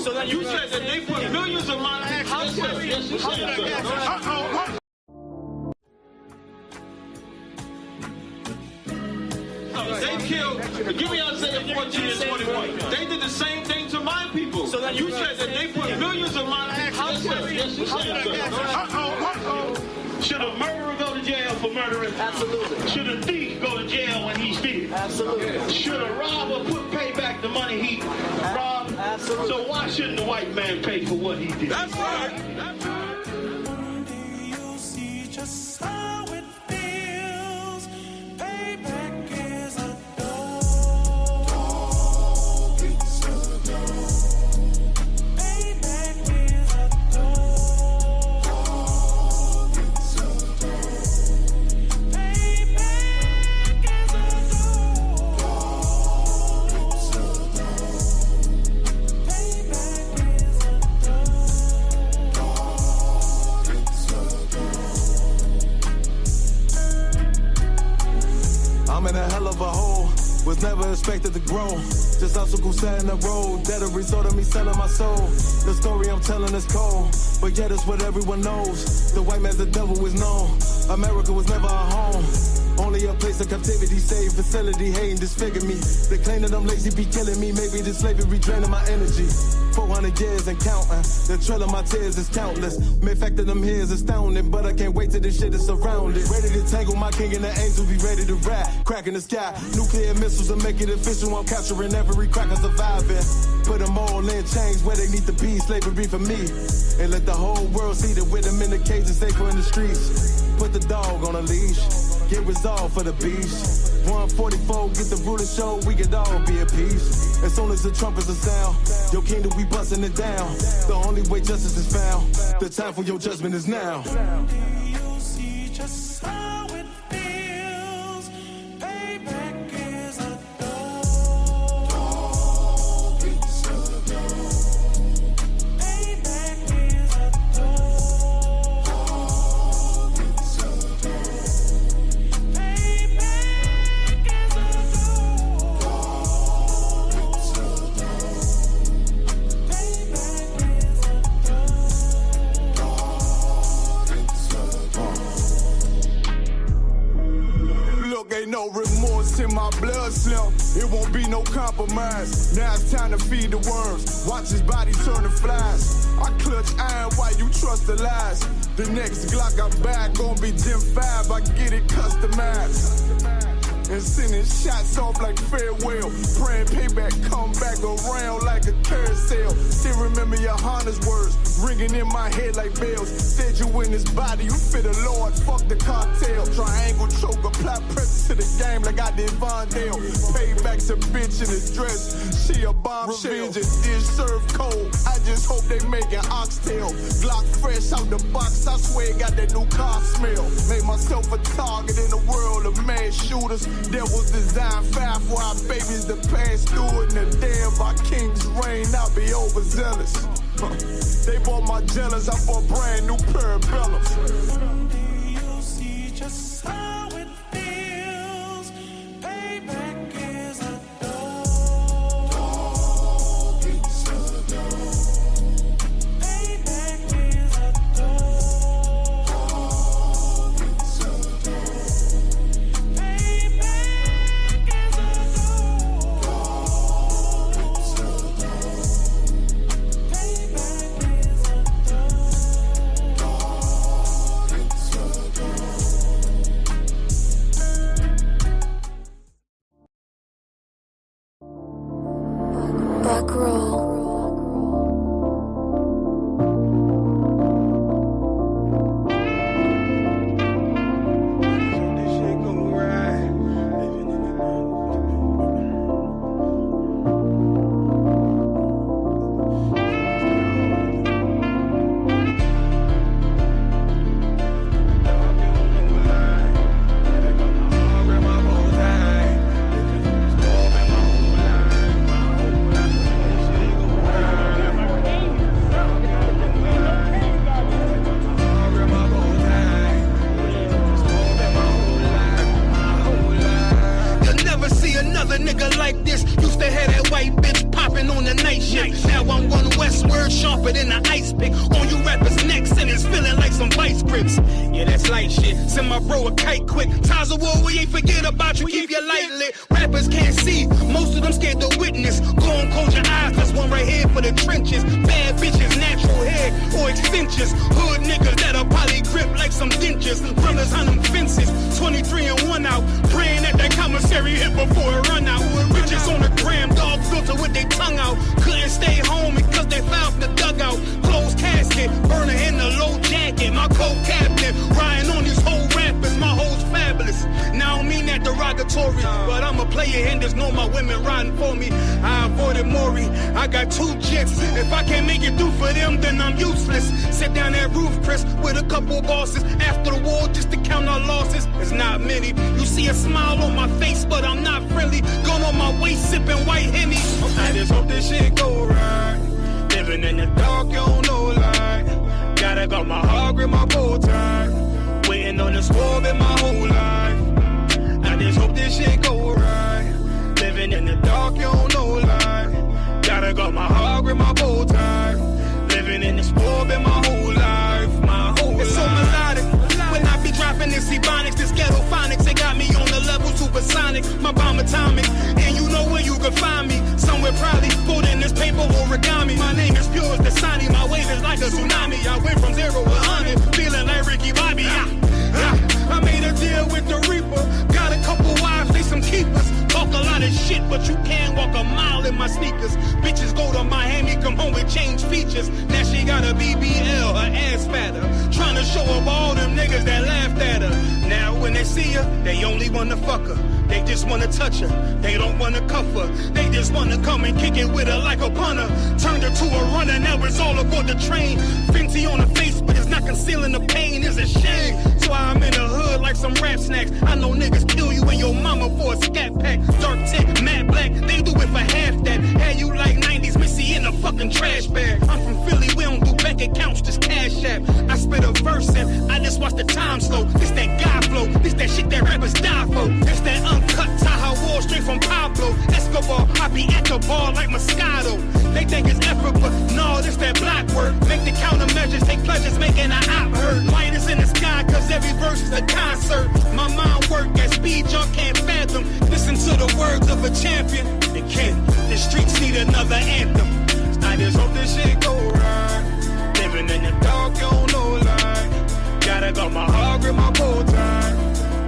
So that you said that they put millions of my house. Yes, you said that. They killed, give me Isaiah 14 and 21. They did the same thing to my people. So that you said that they put millions of my house. Yes, you said that. Should a murderer go to jail for murdering? Absolutely. Should a thief go to jail when he steals? Absolutely. Should a robber pay back the money he robbed? Absolutely. So why shouldn't the white man pay for what he did? That's right. That's right. You see just how it feels. Payback is a dog. It's a dog. Payback is a dog. It's a dog. Payback is a dog. It's a dog. Payback is a I'm in a hell of a hole, was never expected to grow. Just obstacles set in the road, that a result of me selling my soul. The story I'm telling is cold, but yet it's what everyone knows. The white man's the devil is known. America was never our home, only a place of captivity, safe facility, hating disfigure me. They claim that I'm lazy, be killing me. Maybe this slavery draining my energy. 400 years and counting, the trail of my tears is countless. Main fact that I'm here is astounding, but I can't wait till this shit is surrounded. Ready to tangle my king and the angels, be ready to rap. Cracking the sky, nuclear missiles and make it official. I'm capturing every cracker surviving. Put them all in chains where they need to be, slavery for me. And let the whole world see that with them in the cage and safer in the streets. Put the dog on a leash, get resolved for the beast. 144, get the ruler show, we could all be at peace. As soon as the trumpets are sound, your kingdom we busting it down. The only way justice is found, the time for your judgment is now. You see just how it feels. Payback is a dog. It's a dog. Payback is a dog. It's a dog. Payback is a dog. It's a dog. Payback is a Look, ain't no remorse in my blood slim. It won't be no compromise. Now it's time to feed the worms. Watch his body turn to flies. I clutch iron while you trust the lies. The next Glock I buy gon' be Gen 5. I get it customized. And sending shots off like farewell. Praying payback come back around like a carousel. Still remember your Honda's words ringing in my head like bells. Said you in this body, you fit the Lord, fuck the cartel. Triangle choke, apply pressure to the game like I did Vondale. Payback's a bitch in a dress, she a bombshell. Revenge is dish served cold, I just hope they making oxtail. Glock fresh out the box, I swear it got that new car smell. Made myself a target in the world of mass shooters. That was designed fast for our babies to pass through it. And the day of our king's reign, I'll be overzealous. They bought my jealous, I bought brand new parabellums. You see just how it feels. Payback is a dog. It's a dog. Payback is a dog. It's a dog. Payback is a dog. It's a dog. Payback is a dog. It's a dog. Back roll. Now I'm one westward, sharper than an ice pick. On you rappers' necks, and it's feeling like some vice grips. Yeah, that's light shit. Send my bro a kite quick. Ties of war, we ain't forget about you. Keep your light lit. Rappers can't see. Most of them scared to witness. Go and close your eyes. There's one right here for the trenches. Bad bitches, natural hair or extensions. Hood niggas that'll probably grip like some dentures. Brothers on them fences. 23 and 1 out. Praying that that commissary hit before it run out. Bitches on the gram, dog filter with their tongue out. Couldn't stay home because they found the dugout. Closed casket, burner in the low jacket. My co-captain, riding on these whole rappers. My hoes fabulous. Now I don't mean that derogatory, but I'm a player and there's no my women riding for me. I avoided Maury. I got 2 jets. If I can't make it through for them, then I'm useless. Sit down that roof, Chris, with a couple bosses. After the war, just to count our losses. It's not many. You see a smile on my face, but I'm not friendly. Going on my waist, sipping white Henny. I just hope this shit go right. Living in the dark, you don't know lie. Gotta got my heart grip, my bow tie. Waiting on the swerve in my whole life. I just hope this shit go right. Living in the dark, you don't know lie. Gotta got my heart grip, my bow tie. Living in the swerve in my whole life. My whole life. It's so melodic. When I be dropping this ebonics, this ghetto phonics, they got me on the level supersonic. My bomb atomic, and you know where you can find me. Somewhere probably folding this paper origami. My name is pure as the Sani. My wave is like a tsunami. I went from 0 to 100, feeling like Ricky Bobby. I made a deal with the Reaper. Got a couple wives, they some keepers. Talk a lot of shit, but you can't walk a mile in my sneakers. Bitches go to Miami, come home with change features. Now she got a BBL, her ass fatter. Trying to show up all them niggas that laughed at her. Now when they see her, they only wanna fuck her. They just wanna touch her, they don't wanna cuff her. They just wanna come and kick it with her like a punter. Turned her to a runner, now it's all aboard the train. Fenty on her face, but it's not concealing the pain, it's a shame. So I'm in the hood like some rap snacks. I know niggas kill you and your mama for a scat pack. Dark tech, matte black, they do it for half that. Had you like 90s Missy in a fucking trash bag. I'm from Philly, we don't do bank accounts, just cash app. I spit a verse and I just watch the time slow. This that guy flow, this that shit that rappers die for. This that uncut Tahoe Wall straight from Pablo Escobar. I be at the bar like Moscato. They think it's effort, but no, this that block work. Make the countermeasures, take pleasures, making an op hurt. Light is in the sky, cause every verse is a concert. My mind work at speed y'all can't fathom. Listen to the words of a champion. They can't. The streets need another anthem. I just hope this shit go right. Living in the dark, you don't know lie. Gotta got my heart grip, my bow tie.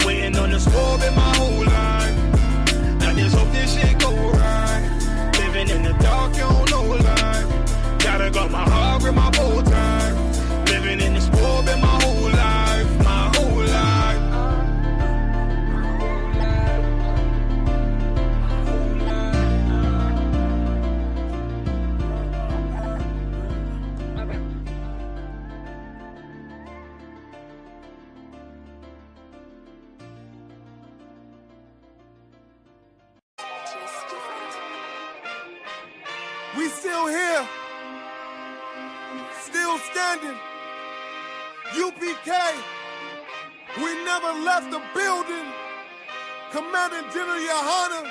Waiting on the swerve in my whole life. I just hope this shit go right. Living in the dark, you don't know lie. Gotta got my heart grip, my bow tie. Living in the swerve in my whole life. My whole life. We still here, still standing. UPK, we never left the building. Commander General Yohana,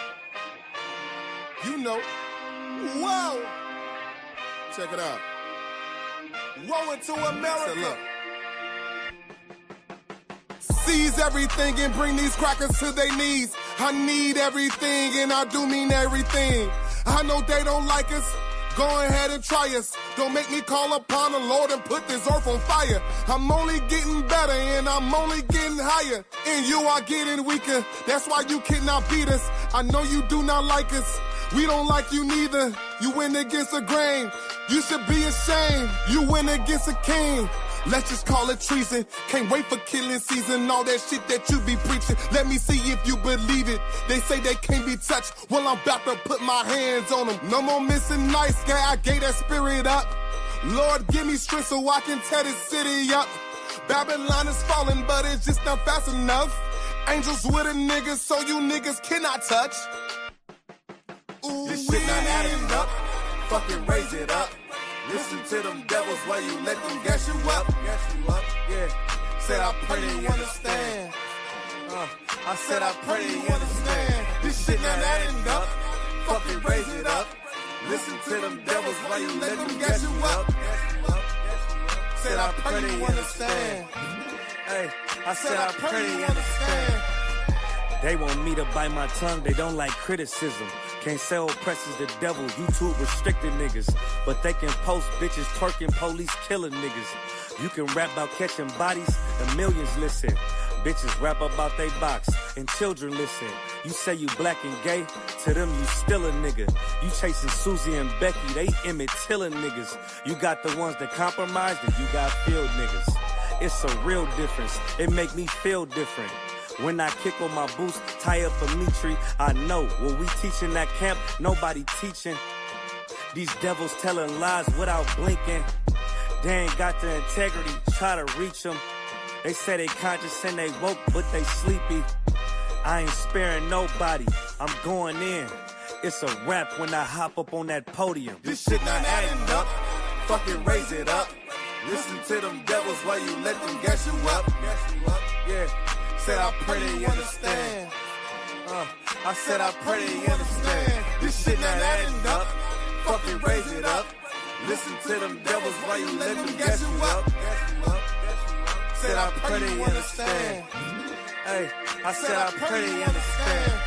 you know. Whoa. Check it out. Rolling to America. Look. Seize everything and bring these crackers to their knees. I need everything and I do mean everything. I know they don't like us. Go ahead and try us. Don't make me call upon the Lord and put this earth on fire. I'm only getting better and I'm only getting higher. And you are getting weaker. That's why you cannot beat us. I know you do not like us. We don't like you neither. You went against the grain. You should be ashamed. You went against a king. Let's just call it treason. Can't wait for killing season. All that shit that you be preaching. Let me see if you believe it. They say they can't be touched. Well, I'm about to put my hands on them. No more missing nice guy. I gave that spirit up. Lord, give me strength so I can tear this city up. Babylon is falling, but it's just not fast enough. Angels with a nigga, so you niggas cannot touch. Ooh, this shit not adding up. Fucking raise it up. Listen to them devils while you let them gas you up. Gas you up, yeah. Said I pray they understand. I said I pray they understand. This shit not adding up. Fucking raise it up. Listen to them devils while you pray they understand. Hey, I said I pray they understand. They want me to bite my tongue, they don't like criticism. Can't say oppressors the devil, YouTube restricted niggas. But they can post bitches twerking, police killing niggas. You can rap about catching bodies and millions listen. Bitches rap about they box and children listen. You say you black and gay, to them you still a nigga. You chasing Susie and Becky, they Emmett Tiller niggas. You got the ones that compromise, and you got field niggas. It's a real difference, it make me feel different. When I kick on my boots, tie up a meat tree, I know what we teaching that camp, nobody teaching. These devils telling lies without blinking. They ain't got the integrity, try to reach them. They say they conscious and they woke, but they sleepy. I ain't sparing nobody, I'm going in. It's a rap when I hop up on that podium. This shit not adding up, fucking raise it up. Listen to them devils while you let them gas you up. Yeah, said I pray they understand. I said I pray they understand. This shit not adding up, fucking raise it up. Listen to them devils while you let them gas you up. Said I pray they understand. Hey, I said I pray they understand.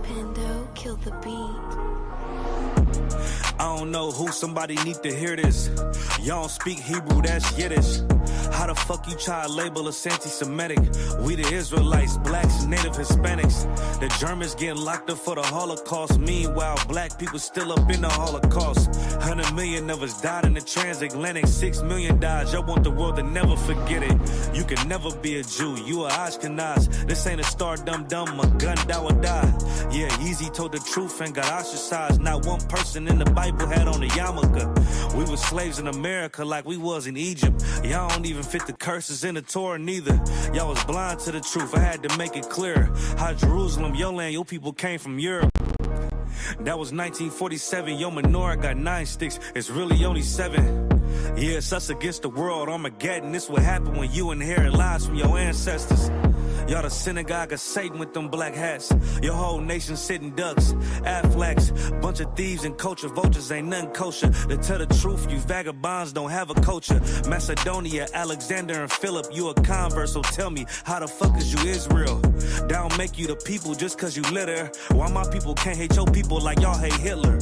Pando killed the beat. I don't know who, somebody need to hear this. Y'all don't speak Hebrew, that's Yiddish. How the fuck you try to label us anti-Semitic? We the Israelites, blacks, native Hispanics. The Germans getting locked up for the Holocaust. Meanwhile, black people still up in the Holocaust. 100 million of us died in the transatlantic. 6 million died, y'all want the world to never forget it. You can never be a Jew, you a Ashkenaz. This ain't a star dum-dum, a gun die or die. Yeah, Yeezy told the truth and got ostracized. Not one person in the Bible had on a yarmulke. We were slaves in America like we was in Egypt. Y'all don't even fit the curses in the Torah neither. Y'all was blind to the truth, I had to make it clear. How Jerusalem, your land, your people came from Europe. That was 1947, your menorah got 9 sticks, it's really only 7. Yeah, it's us against the world, Armageddon. This what happened when you inherit lies from your ancestors. Y'all the synagogue of Satan with them black hats. Your whole nation sitting ducks, Aflacs. Bunch of thieves and culture vultures, ain't nothing kosher. To tell the truth, you vagabonds don't have a culture. Macedonia, Alexander and Philip, you a convert, so tell me, how the fuck is you Israel? That don't make you the people just cause you litter. Why my people can't hate your people like y'all hate Hitler?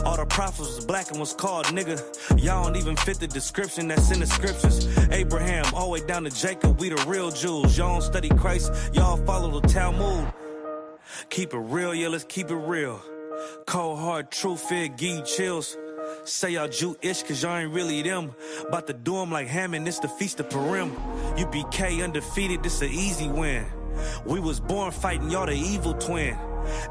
All the prophets was black and was called nigga. Y'all don't even fit the description that's in the scriptures. Abraham, all the way down to Jacob, we the real Jews. Y'all don't study Christ, y'all follow the Talmud. Keep it real, yeah, let's keep it real. Cold hard truth, it give you chills. Say y'all Jewish cause y'all ain't really them. About to do them like Hammond, this the Feast of Purim. UPK undefeated, this an easy win. We was born fighting, y'all the evil twin.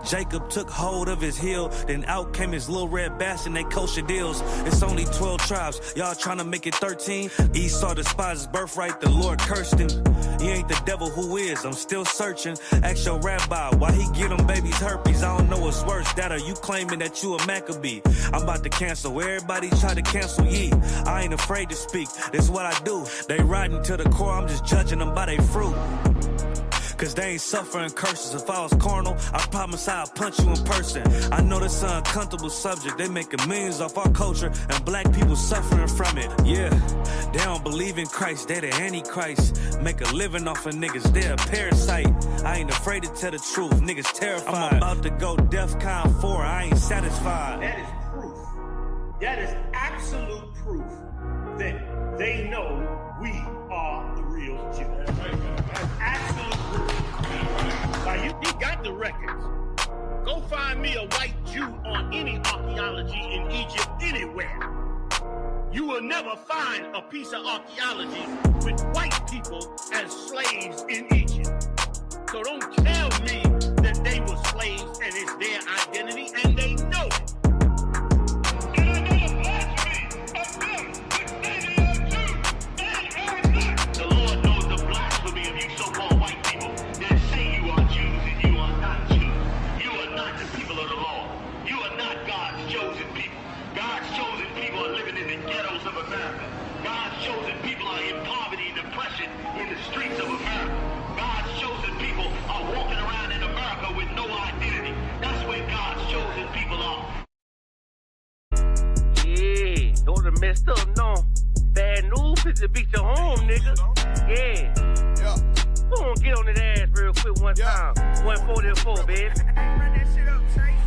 Jacob took hold of his heel, then out came his little red bass and they kosher deals. It's only 12 tribes, y'all trying to make it 13. Esau despised his birthright, the Lord cursed him. He ain't the devil, who is? I'm still searching. Ask your rabbi, why he get them babies herpes? I don't know what's worse, that or you claiming that you a Maccabee. I'm about to cancel, everybody try to cancel ye. I ain't afraid to speak, this what I do. They riding to the core, I'm just judging them by their fruit. Cause they ain't suffering curses. If I was carnal, I promise I'd punch you in person. I know this an uncomfortable subject. They making millions off our culture and black people suffering from it. Yeah, they don't believe in Christ, they the Antichrist. Make a living off of niggas, they a parasite. I ain't afraid to tell the truth, niggas terrified. I'm about to go DEFCON 4, I ain't satisfied. That is proof. That is absolute proof that they know we are the real Jews. That's absolute proof. Now, you got the records. Go find me a white Jew on any archaeology in Egypt anywhere. You will never find a piece of archaeology with white people as slaves in Egypt. marching in the streets of America. God's chosen people are walking around in America with no identity. That's where God's chosen people are. Yeah, those are messed up, no. Bad news is to beat your home, nigga. Yeah. Go on, get on that ass real quick one time. 144, baby.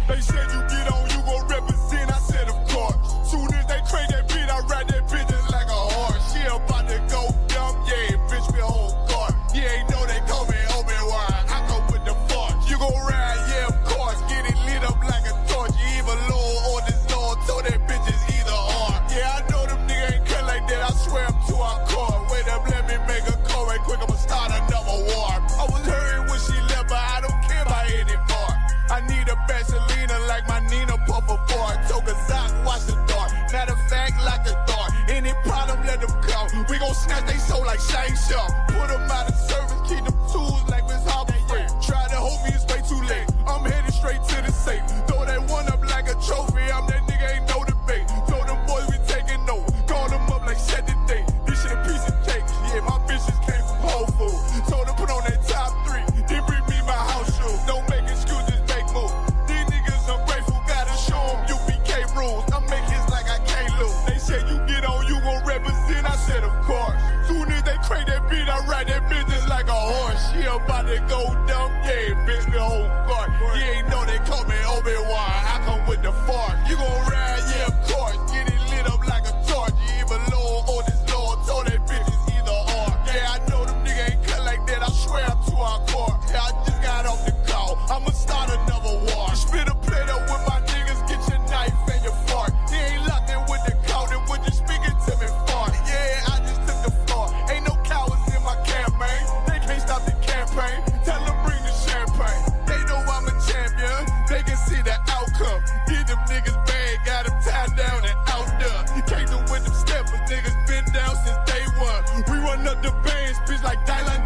They said you get on, you gon' represent. I said, of course. Soon as they crank that beat, I ride that bitch just like a horse. She about to go dumb, yeah, bitch, me a whole car. You ain't know they call me Obi-Wan. I come with the force. You gon' ride, yeah, of course. Get it lit up like a torch. You either low or this Lord, so that bitch is either or. Yeah, I know them niggas ain't cut like that. I swear I'm to our core. Wait up, let me make a call right quick. I'ma start another war. I was hurting when she left, but I don't care about it anymore. I need a Vaselina like my Nina Puffer Ford. Took a sock, watch the dark. Matter of fact, like a dart. Any problem, let them come. We gon' snatch they soul like Shang Tsung. Put them out of service, keep them tools like Miss Hopper Free. Try to hold me, it's way too late. I'm headed straight to the safe. Throw that one up like a trophy. I'm that nigga, ain't no debate. Throw them boys, we taking over. Call them up like set the date. This shit a piece of cake. Yeah, my bitches came from Whole Foods. Told them put on that top 3. Then bring me my house shoes. Don't make excuses. These niggas ungrateful, gotta show them UPK rules. I make hits like I can't lose. They said you get on, you gon' represent. I said, of course. Soon as they crank that beat, I ride that bitch just like a horse. She about to go dumb, yeah, bitch, the whole court. You ain't know they call me Obi-Wan. I come with the force. You gon' ride, yeah, of course. Get it lit up like a torch. You either low or this Lord. Told that bitch is either or. Yeah, I know them niggas ain't cut like that. I swear I'm to our core. Yeah, I just got off the call. I'ma start another war. Spit a plate up with my niggas, get your knife and your fork. He ain't locked in with the counting, would you speaking to me for? Yeah, I just took the floor. Ain't no cowards in my campaign. They can't stop the campaign. Tell them bring the champagne. They know I'm a champion. They can see the outcome. Get them niggas bad, got them tied down and out there. Can't do with them steppers, niggas been down since day one. We run up the bands, bitch, like Dylan.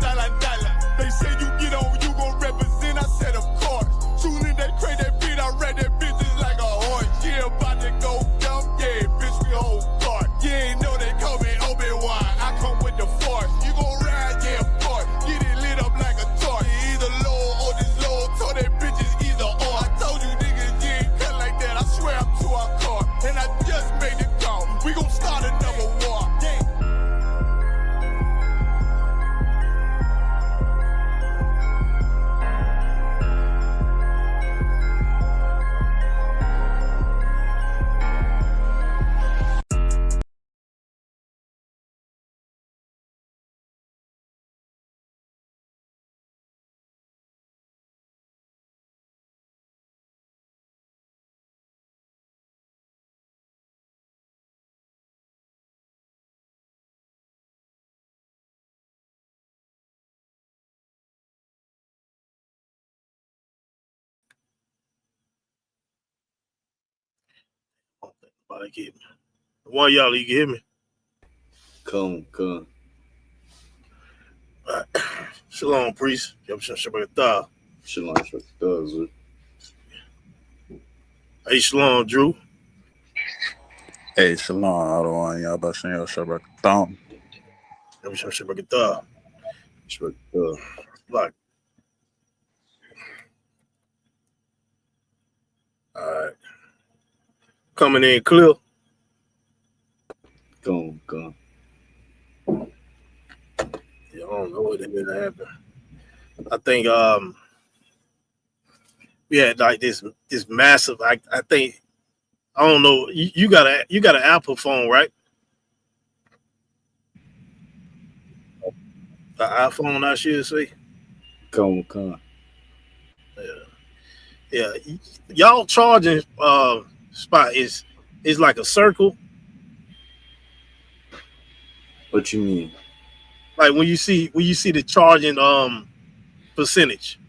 They say you get on, you gon' represent. I said, of course. Soon as they crank that beat, I ride that bitch just like a horse. Yeah, about to go dumb, yeah, bitch, we whole part. You ain't know they call me Obi-Wan. I come with the force. You gon' ride, yeah, of course. Get it lit up like a torch. You either low or this low, told that bitch is either or. I told you niggas, you ain't cut like that. I swear I'm to our car. And I just made it call. We gon' start another war. Yeah. Nobody get me. One of y'all, you can hear me. Come. All right. Shalom, priest. Shabbat. Shalom, Shabbat. Hey, shalom, Drew. Hey, shalom, Adawan, Yabashin, Shabbat. Shabbat. Like, all right. Coming in clear. Come. Yeah, I don't know what happened. I think we had like this massive. I think I don't know. You got an Apple phone, right? The iPhone, I should say. Come. Yeah. Y'all charging spot is like a circle. What you mean? Like when you see the charging percentage.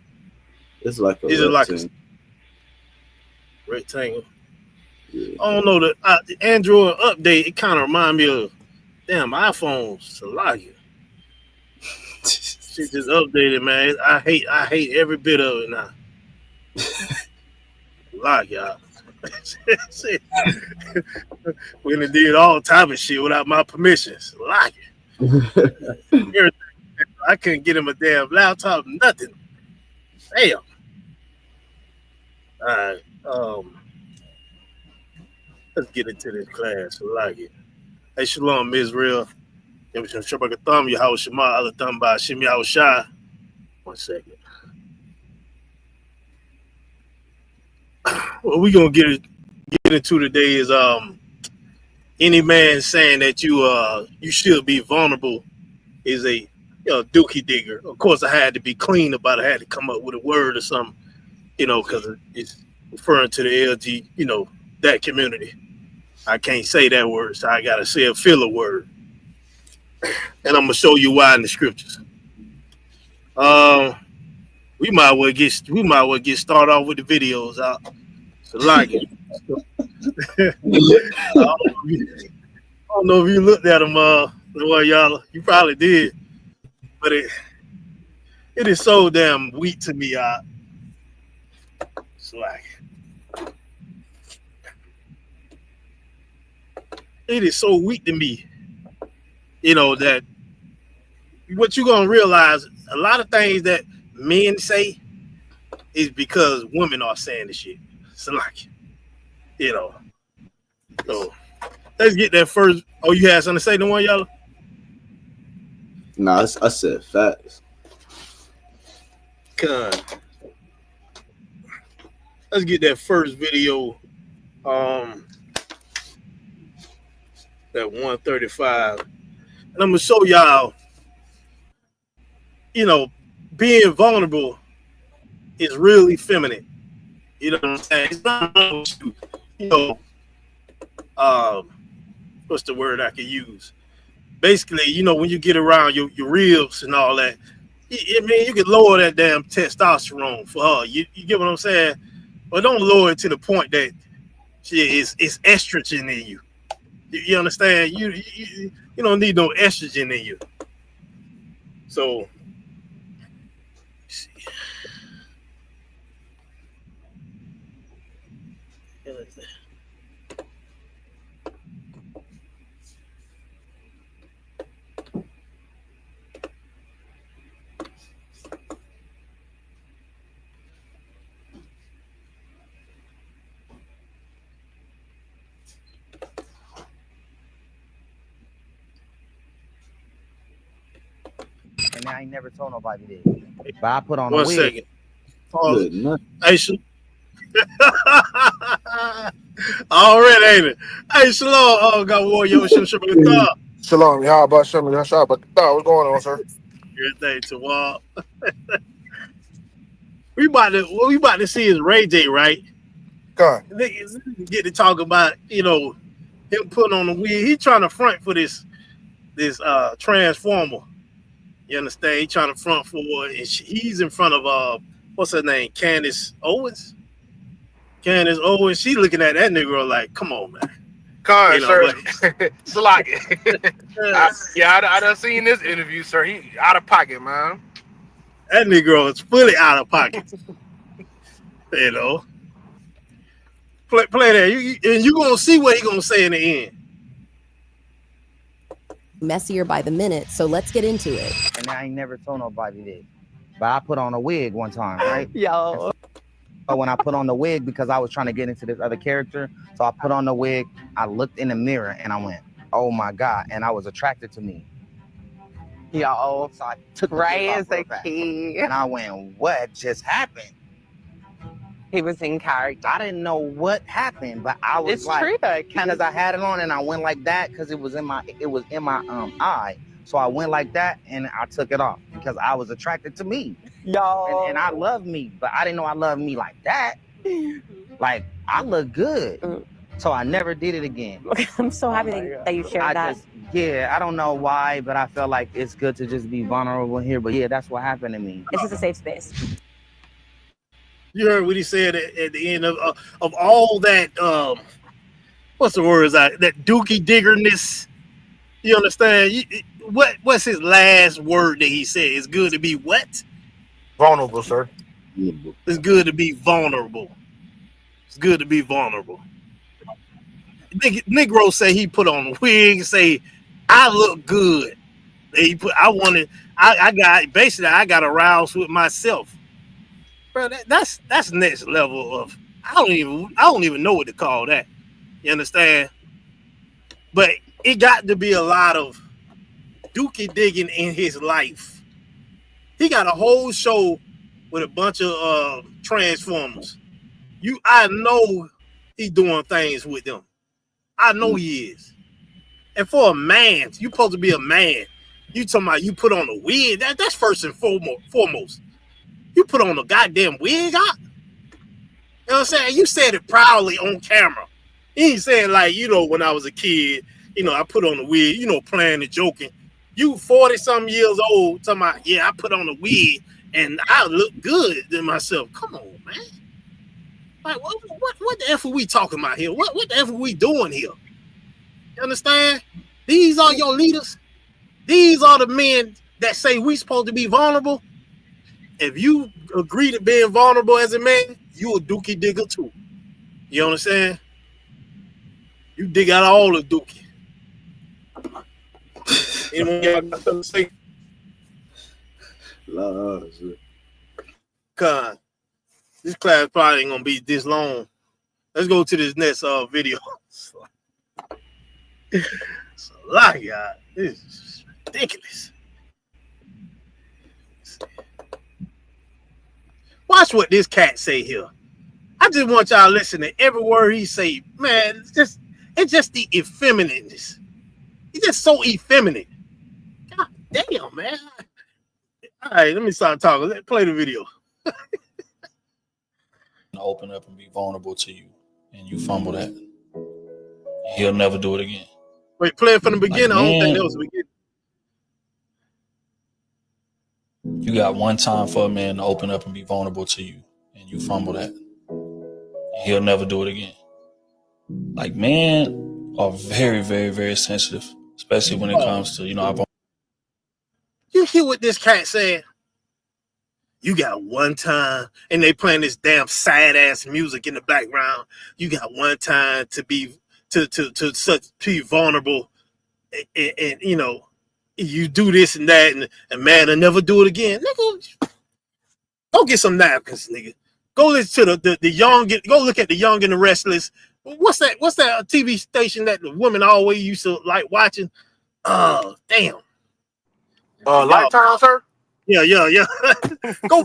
It's like a is it like a rectangle? Yeah. I don't know, the Android update, it kind of remind me of damn iPhones. Salaya. Shit just updated, man. I hate every bit of it now. Like y'all. We done did all type of shit without my permission. Like it. Everything I couldn't get him a damn laptop, nothing. Damn. All right. Let's get into this class. I like it. Hey, Shalom, Israel. Shabbat thumb, Yahweh Shema, other thumb by Shem Yahweh Shai. 1 second. What we gonna get into today is any man saying that you should be vulnerable is a dookie digger. Of course, I had to be clean about it. I had to come up with a word or something, because it's referring to the LG, that community. I can't say that word, so I gotta say a filler word, and I'm gonna show you why in the scriptures. We might well get started off with the videos out. So like it. I don't know if you looked at them, y'all. You probably did, but it is so damn weak to me. It's like it is so weak to me. That what you're gonna realize, a lot of things that men say is because women are saying the shit. So like, So let's get that first. Oh, you had something to say, no one, y'all? Nah, I said facts. God. Let's get that first video. That 135. And I'm gonna show y'all, being vulnerable is really feminine. You know what I'm saying? It's not wrong with you. What's the word I could use? Basically, when you get around your ribs and all that, you could lower that damn testosterone for her. You get what I'm saying? But don't lower it to the point that it's estrogen in you. You understand? You don't need no estrogen in you. So, and I ain't never told nobody this. But I put on a wig. 1 second. Pause. Already, ain't it? Hey, Shalom. Got warrior. Shalom, y'all about Shalom, y'all shot, but what's going on, sir? Good day to all. we about to see is Ray J, right? God. Get to talk about, him putting on the wig. He trying to front for this transformer. You understand? He trying to front for he's in front of what's her name? Candace Owens. She looking at that nigga like, come on, man. Sir. Salaki. I done seen this interview, sir. He out of pocket, man. That nigga is fully out of pocket. Play that. And you gonna see what he gonna say in the end. Messier by the minute, so let's get into it. And I ain't never told nobody this. But I put on a wig one time, right? Yo. But when I put on the wig, because I was trying to get into this other character, so I put on the wig, I looked in the mirror and I went, oh my God, and I was attracted to me. Yo, so I took Ray is the key. And I went, what just happened? He was in character. I didn't know what happened, but I was it's true though, because I had it on and I went like that because it was in my eye. So I went like that and I took it off because I was attracted to me. Yo. And I love me, but I didn't know I loved me like that. Like, I look good. So I never did it again. I'm so happy that you shared that. I don't know why, but I felt like it's good to just be vulnerable here. But yeah, that's what happened to me. This is a safe space. You heard what he said at the end of all that, what's the word? That dookie diggerness. You understand? What's his last word that he said? It's good to be what? Vulnerable, sir. It's good to be vulnerable. It's good to be vulnerable. Negro say he put on a wig and say, I look good. I got aroused with myself, bro. That's next level of I don't even know what to call that. You understand? But it got to be a lot of Dookie digging in his life. He got a whole show with a bunch of Transformers. I know he's doing things with them. I know he is. And for a man, you supposed to be a man. You talking about you put on a wig? That's first and foremost. You put on a goddamn wig. You know what I'm saying? You said it proudly on camera. You ain't saying like, when I was a kid, I put on a wig, playing and joking. You 40-some years old talking about, yeah, I put on a wig and I look good to myself. Come on, man. Like, what the F are we talking about here? What the F are we doing here? You understand? These are your leaders. These are the men that say we supposed to be vulnerable. If you agree to being vulnerable as a man, you a Dookie digger too. You understand? You dig out all the Dookie. Anyone y'all got something to say? God, this class probably ain't gonna be this long. Let's go to this next video. It's a lot, y'all. This is ridiculous. Watch what this cat say here. I just want y'all to listen to every word he say. Man, it's just the effeminateness. He's just so effeminate. God damn, man. All right, let me start talking. Let's play the video. Open up and be vulnerable to you, and you fumble that. He'll never do it again. Wait, play it from the beginning. I don't think that was the beginning. You got one time for a man to open up and be vulnerable to you, and you fumble that. He'll never do it again. Like, men are very, very, very sensitive, especially when it comes to, You hear what this cat said? You got one time, and they playing this damn sad ass music in the background. You got one time to be vulnerable, and you do this and that, and man, I'll never do it again. Nigga, go get some napkins, nigga. Go listen to the Young. Go look at the Young and the Restless. What's that TV station that the women always used to like watching? Oh, damn. Lifetime, sir? Yeah. Go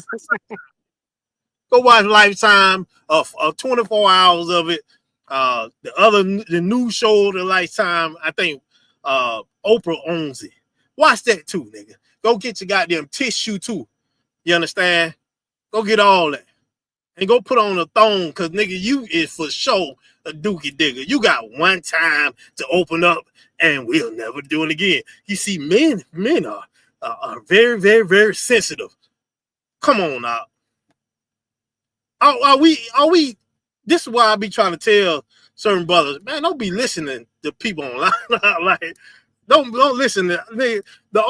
watch Lifetime of 24 hours of it. The new show, the Lifetime, I think Oprah owns it. Watch that too, nigga. Go get your goddamn tissue too. You understand? Go get all that. And go put on a thong, because nigga, you is for sure a Dookie digger. You got one time to open up and we'll never do it again. You see, men are very, very, very sensitive. Come on now. Are we? This is why I be trying to tell certain brothers, man, don't be listening to people online. Like, don't listen to the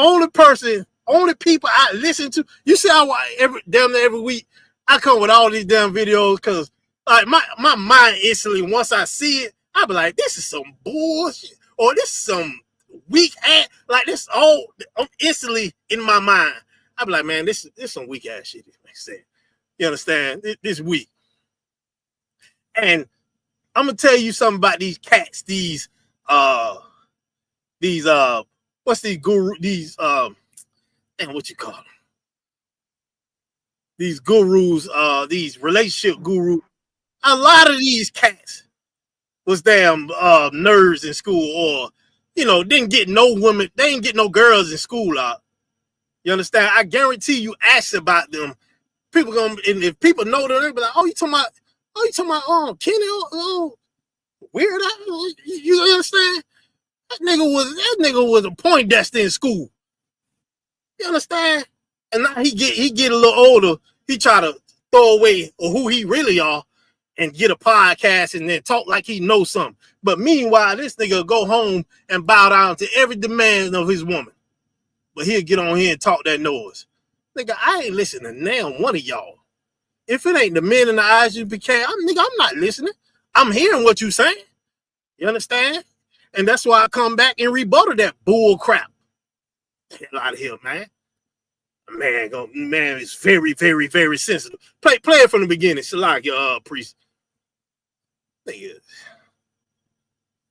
only people I listen to. You see how damn near every week I come with all these damn videos, because like my mind instantly, once I see it, I be like, this is some bullshit, or this is some weak ass, like this all instantly in my mind. I be like, man, this is some weak ass shit. This makes sense. You understand? This weak. And I'm gonna tell you something about these cats. These what's these guru? These what you call them? These gurus, these relationship gurus. A lot of these cats was damn nerds in school, or didn't get no women. They didn't get no girls in school. You understand? I guarantee you, ask about them. People and if people know them, they be like, "Oh, you talking about Kenny? Weird." You understand? That nigga was a Poindexter in school. You understand? And now he get a little older. He try to throw away who he really are and get a podcast and then talk like he knows something. But meanwhile, this nigga go home and bow down to every demand of his woman. But he'll get on here and talk that noise. Nigga, I ain't listening to now one of y'all. If it ain't the men in the eyes you became, I'm not listening. I'm hearing what you saying. You understand? And that's why I come back and rebuttal that bull crap. Hell out of here, man. Man is very, very, very sensitive. Play it from the beginning. Salak, priest.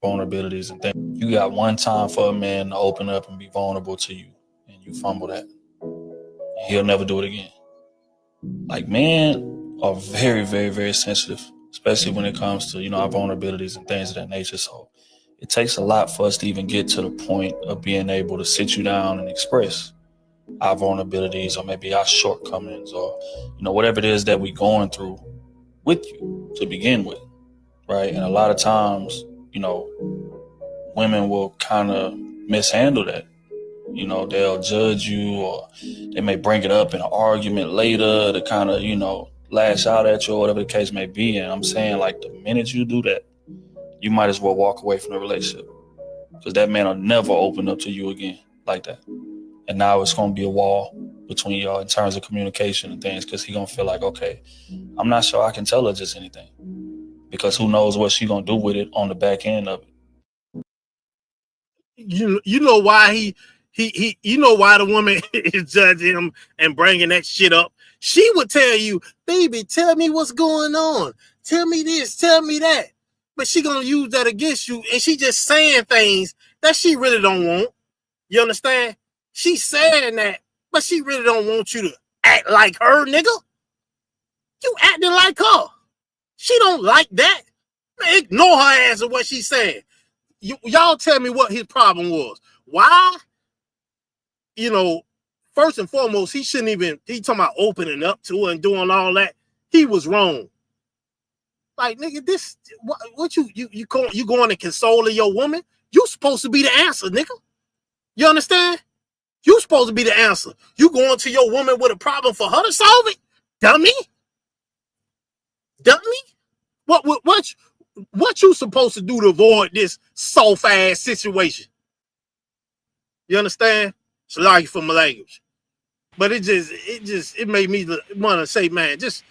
Vulnerabilities and things. You got one time for a man to open up and be vulnerable to you, and you fumble that. And he'll never do it again. Like, men are very, very, very sensitive, especially when it comes to, our vulnerabilities and things of that nature. So it takes a lot for us to even get to the point of being able to sit you down and express our vulnerabilities or maybe our shortcomings or, whatever it is that we're going through with you to begin with, right? And a lot of times, women will kind of mishandle that. They'll judge you, or they may bring it up in an argument later to kind of, lash out at you or whatever the case may be. And I'm saying, like, the minute you do that, you might as well walk away from the relationship, because that man will never open up to you again like that. And now it's going to be a wall between y'all in terms of communication and things, because he's going to feel like, okay, I'm not sure I can tell her just anything, because who knows what she's going to do with it on the back end of it. You know why you know why the woman is judging him and bringing that shit up. She would tell you, baby, tell me what's going on. Tell me this, tell me that. But she gonna use that against you, and she just saying things that she really don't want. You understand? She's saying that, but she really don't want you to act like her, nigga. You acting like her. She don't like that. Man, ignore her ass and what she's saying. Y'all tell me what his problem was. Why? First and foremost, he talking about opening up to her and doing all that. He was wrong. Like, nigga, this, what you going to console your woman? You supposed to be the answer, nigga. You understand? You supposed to be the answer. You going to your woman with a problem for her to solve it? Dummy? What you supposed to do to avoid this soft ass situation? You understand? It's like for my language. But it made me want to say, man, just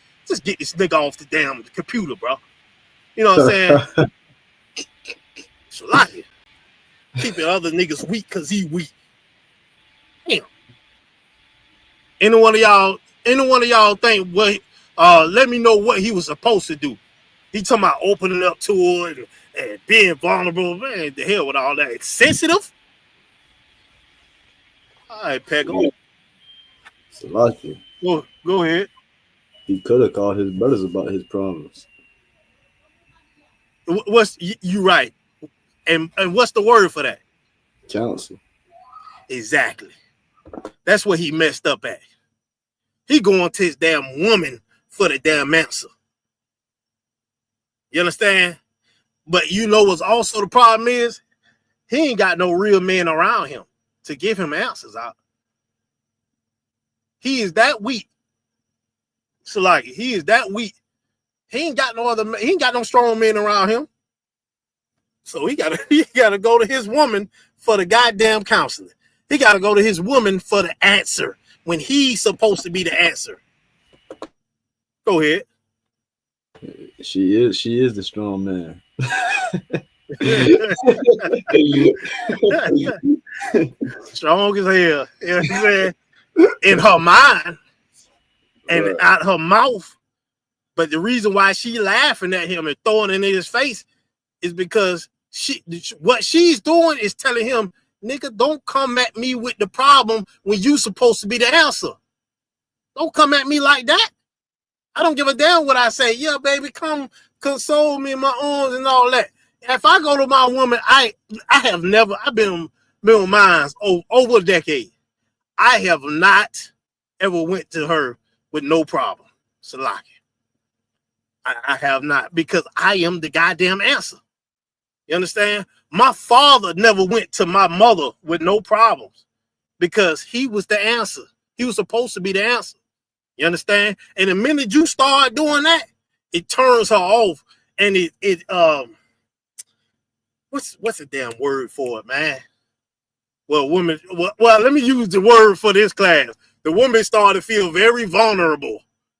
get this nigga off the damn computer, bro. You know what I'm saying? It's like keeping other niggas weak because he weak. Damn. Any one of y'all think what? Let me know what he was supposed to do. He talking about opening up to her and being vulnerable. Man, the hell with all that. It's sensitive. All right, Peggo. It's lucky. Go ahead. He could have called his brothers about his problems. You right. And what's the word for that? Counsel. Exactly. That's what he messed up at. He going to his damn woman for the damn answer. You understand? But what's also the problem is? He ain't got no real men around him to give him answers out. He is that weak. So like, he is that weak. He ain't got no strong men around him. So he gotta go to his woman for the goddamn counseling. He gotta go to his woman for the answer when he's supposed to be the answer. Go ahead. She is the strong man. Strong as hell. You know what I'm saying? In her mind and out her mouth. But the reason why she laughing at him and throwing it in his face is because what she's doing is telling him, nigga, don't come at me with the problem when you supposed to be the answer. Don't come at me like that. I don't give a damn what I say. Yeah, baby, come console me in my arms and all that. If I go to my woman, I've been with mine over a decade. I have not ever went to her with no problem. Salaki. I have not, because I am the goddamn answer. You understand? My father never went to my mother with no problems because he was the answer. He was supposed to be the answer. You understand? And the minute you start doing that, it turns her off. And what's the damn word for it, man? Well, let me use the word for this class. The woman started to feel very vulnerable.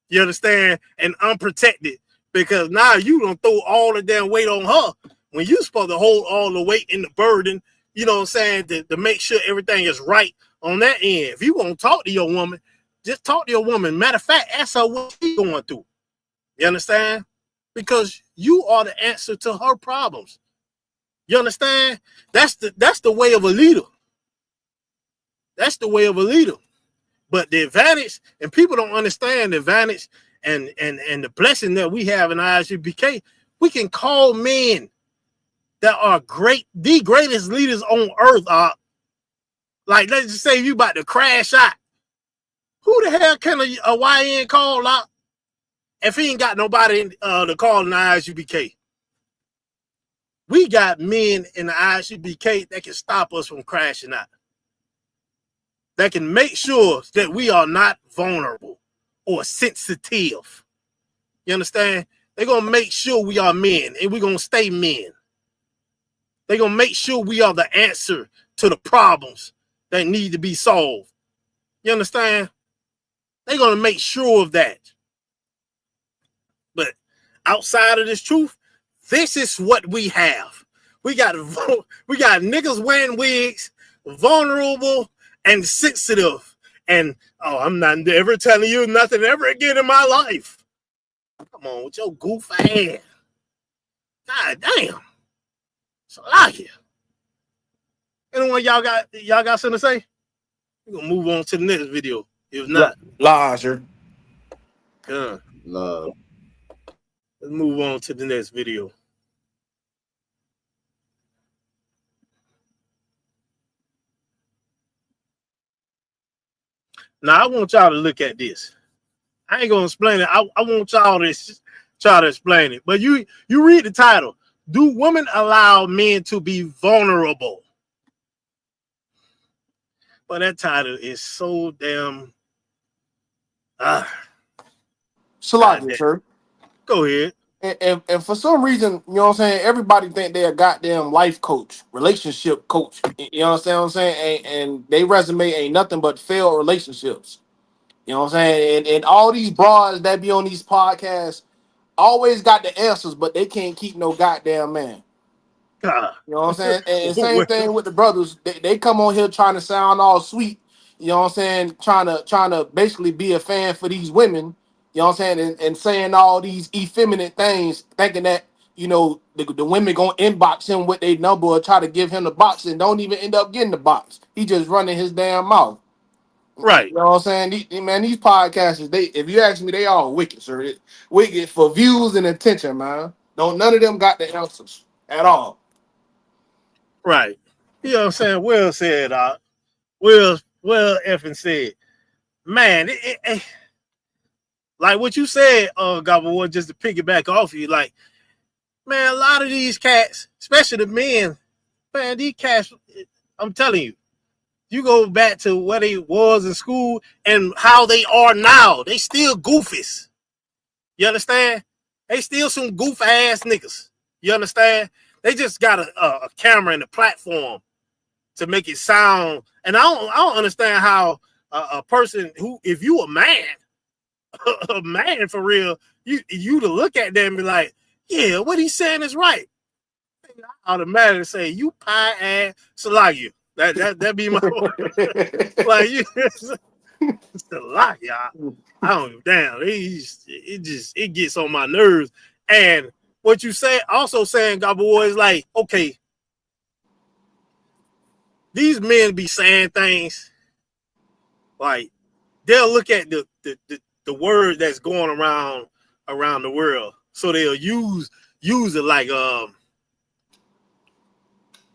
You understand? And unprotected, because now you don't throw all the damn weight on her when you're supposed to hold all the weight and the burden, you know what I'm saying, to make sure everything is right on that end. If you want to talk to your woman, just talk to your woman. Matter of fact, ask her what she's going through. You understand? Because you are the answer to her problems. You understand? That's the way of a leader. That's the way of a leader. But the advantage, and people don't understand the advantage and the blessing that we have in ISUBK, we can call men that are great, the greatest leaders on earth are. Like, let's just say you about to crash out. Who the hell can a YN call out if he ain't got nobody to call in the ISUBK? We got men in the ISUBK that can stop us from crashing out. That can make sure that we are not vulnerable or sensitive. You understand? They're going to make sure we are men, and we're going to stay men. They're going to make sure we are the answer to the problems that need to be solved. You understand? They're going to make sure of that. But outside of this truth, this is what we have. We got niggas wearing wigs, vulnerable and sensitive. And, oh, I'm not ever telling you nothing ever again in my life. Come on with your goof ass. God damn. Salakia. Anyone y'all got something to say? We're gonna move on to the next video. If not, Lodger. Let's Love. move on to the next video. Now I want y'all to look at this. I ain't gonna explain it. I want y'all to try to explain it. But you read the title. Do women allow men to be vulnerable? But that title is so damn Salakia, sir. Go ahead. And for some reason, you know what I'm saying, everybody think they're a goddamn life coach, relationship coach. You know what I'm saying? And they resume ain't nothing but failed relationships. You know what I'm saying? And all these broads that be on these podcasts always got the answers, but they can't keep no goddamn man. You know what I'm saying? And same thing with the brothers. They come on here trying to sound all sweet. You know what I'm saying? Trying to basically be a fan for these women. You know what I'm saying? And saying all these effeminate things, thinking that, you know, the women gonna inbox him with their number or try to give him the box and don't even end up getting the box. He just running his damn mouth. Right. You know what I'm saying? These podcasters, if you ask me, they all wicked, sir. Wicked for views and attention, man. None of them got the answers at all. Right. You know what I'm saying? Well said, well effing said. Man, like what you said, Gobble, just to piggyback off you, like, man, a lot of these cats, especially the men, man, these cats, I'm telling you, you go back to where they was in school and how they are now. They still goofies. You understand? They still some goof ass niggas. You understand? They just got a camera and a platform to make it sound. And I don't understand how a person who, if you a man for real, you to look at them and be like, yeah, what he's saying is right. I automatically say, you pie ass Salakia. That be my like you Salakia. I don't damn. It gets on my nerves. And what you say, also saying, Gobble is like, okay, these men be saying things like they'll look at the word that's going around the world, so they'll use it like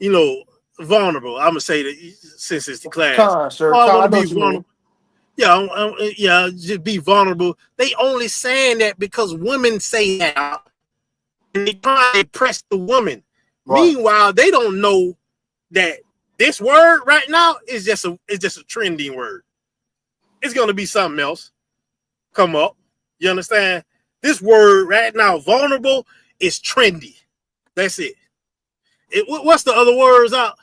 you know, vulnerable. I'm gonna say that since it's the class. Sir, I want I to know be what you mean. vulnerable. Yeah, just be vulnerable. They only saying that because women say that, and they try to impress the woman. Right. Meanwhile, they don't know that this word right now is just a trending word. It's gonna be something else come up. You understand? This word right now, vulnerable, is trendy. That's it. What's the other words out?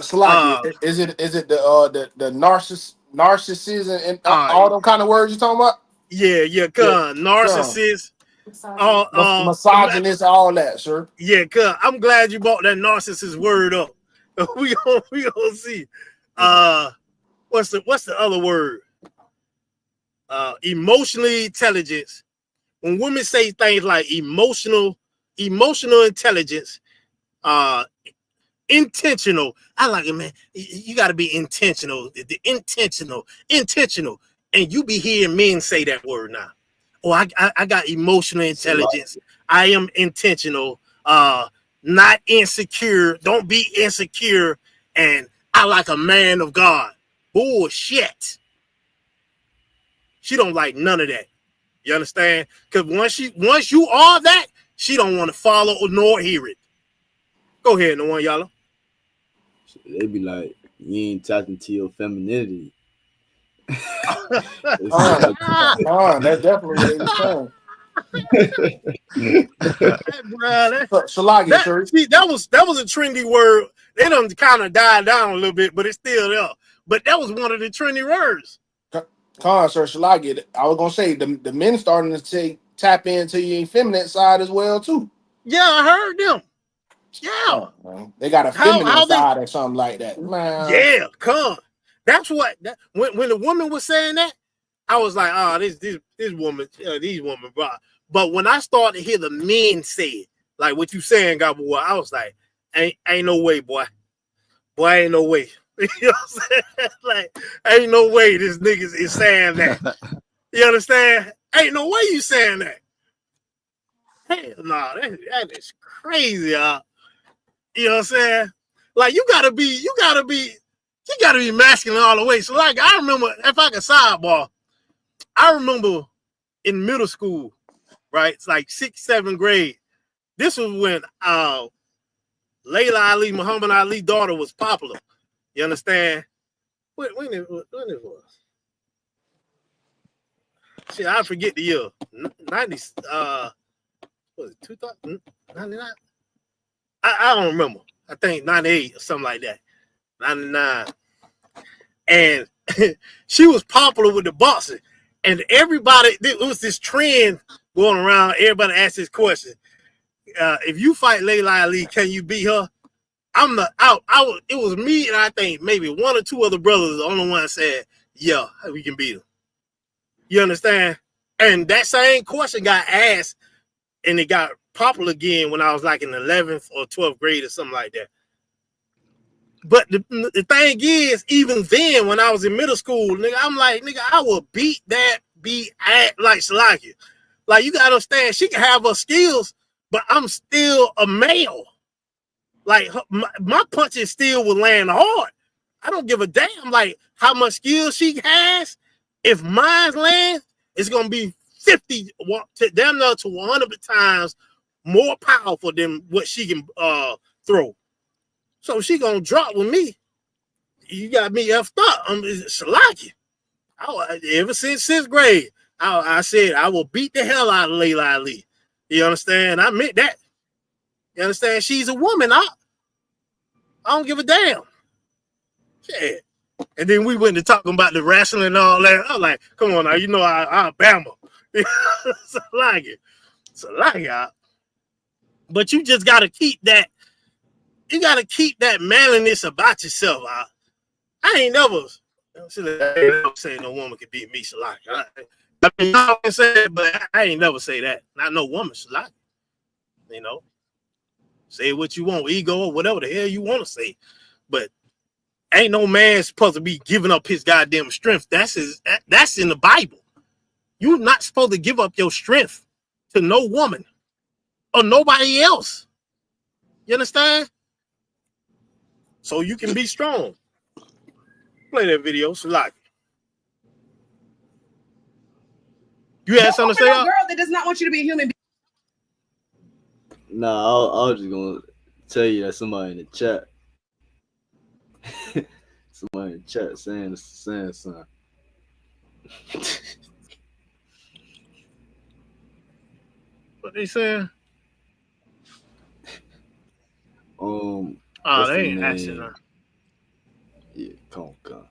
Salakia, is it the narcissism and all them kind of words you talking about? Yeah, narcissist, misogynist, all that, sir. Yeah, I'm glad you brought that narcissist word up. we gonna see. But what's the other word? Emotionally intelligence. When women say things like emotional intelligence, intentional. I like it, man. You got to be intentional. The intentional. And you be hearing men say that word now. Oh, I got emotional intelligence. I am intentional. Not insecure. Don't be insecure. And I like a man of God. Bullshit. She don't like none of that. You understand? Because once you are that, she don't want to follow nor hear it. Go ahead, no one, y'all. They be like, you ain't tapped into your femininity. That's definitely what they be saying. That was a trendy word. They done kind of died down a little bit, but it's still there. But that was one of the trendy words. Sir Shalagi, I was gonna say the men starting to tap into your feminine side as well too. Yeah, I heard them. Yeah, they got a feminine side or something like that. Man. Yeah, come. That's what. When the woman was saying that, I was like, oh, this woman, these women, bro. But when I started to hear the men say it, like what you saying, God, boy, I was like, ain't no way, boy. Boy, ain't no way. You know what I'm saying? Like, ain't no way this nigga is saying that. You understand? Ain't no way you saying that. Hell no, that is crazy, y'all. You know what I'm saying? Like, you gotta be masculine all the way. So, like, I remember, if I could sidebar, I remember in middle school, right? It's like 6th, 7th grade. This was when Layla Ali, Muhammad Ali's daughter, was popular. You understand? When it was? Shit, I forget the year. 90. Was it 2099? I don't remember. I think 98 or something like that. 99. And she was popular with the boxing. And everybody, it was this trend going around. Everybody asked this question. If you fight Layla Ali, can you beat her? It was me and I think maybe one or two other brothers, the only one that said, yeah, we can beat her. You understand? And that same question got asked and it got popular again when I was like in 11th or 12th grade or something like that. But the thing is, even then, when I was in middle school, nigga, I'm like, nigga, I will beat like Salakia. Like, you gotta understand, she can have her skills, but I'm still a male. Like, my punches still will land hard. I don't give a damn, like, how much skill she has. If mine lands, it's gonna be 50, damn near to 100 times more powerful than what she can throw. So she gonna drop with me. You got me effed up. I'm Shalaki. Ever since 6th grade, I said I will beat the hell out of Layla Ali. You understand? I meant that. You understand? She's a woman. I don't give a damn. Shit. And then we went to talking about the wrestling and all that. I was like, come on now, you know I Bama. Shalaki. But you just gotta keep that. You gotta keep that manliness about yourself. I ain't never say no woman can beat me, Shalaki. I mean, I can say it, but I ain't never say that. Not no woman, Shalaki. You know, say what you want, ego or whatever the hell you want to say. But ain't no man supposed to be giving up his goddamn strength. That's in the Bible. You're not supposed to give up your strength to no woman or nobody else. You understand? So you can be strong. Play that video, Shalaki. You had something to say? Girl that does not want you to be a human being. Nah, I was just gonna tell you that somebody in the chat, somebody in the chat saying something. What they saying? They ain't asking her. Yeah, come on.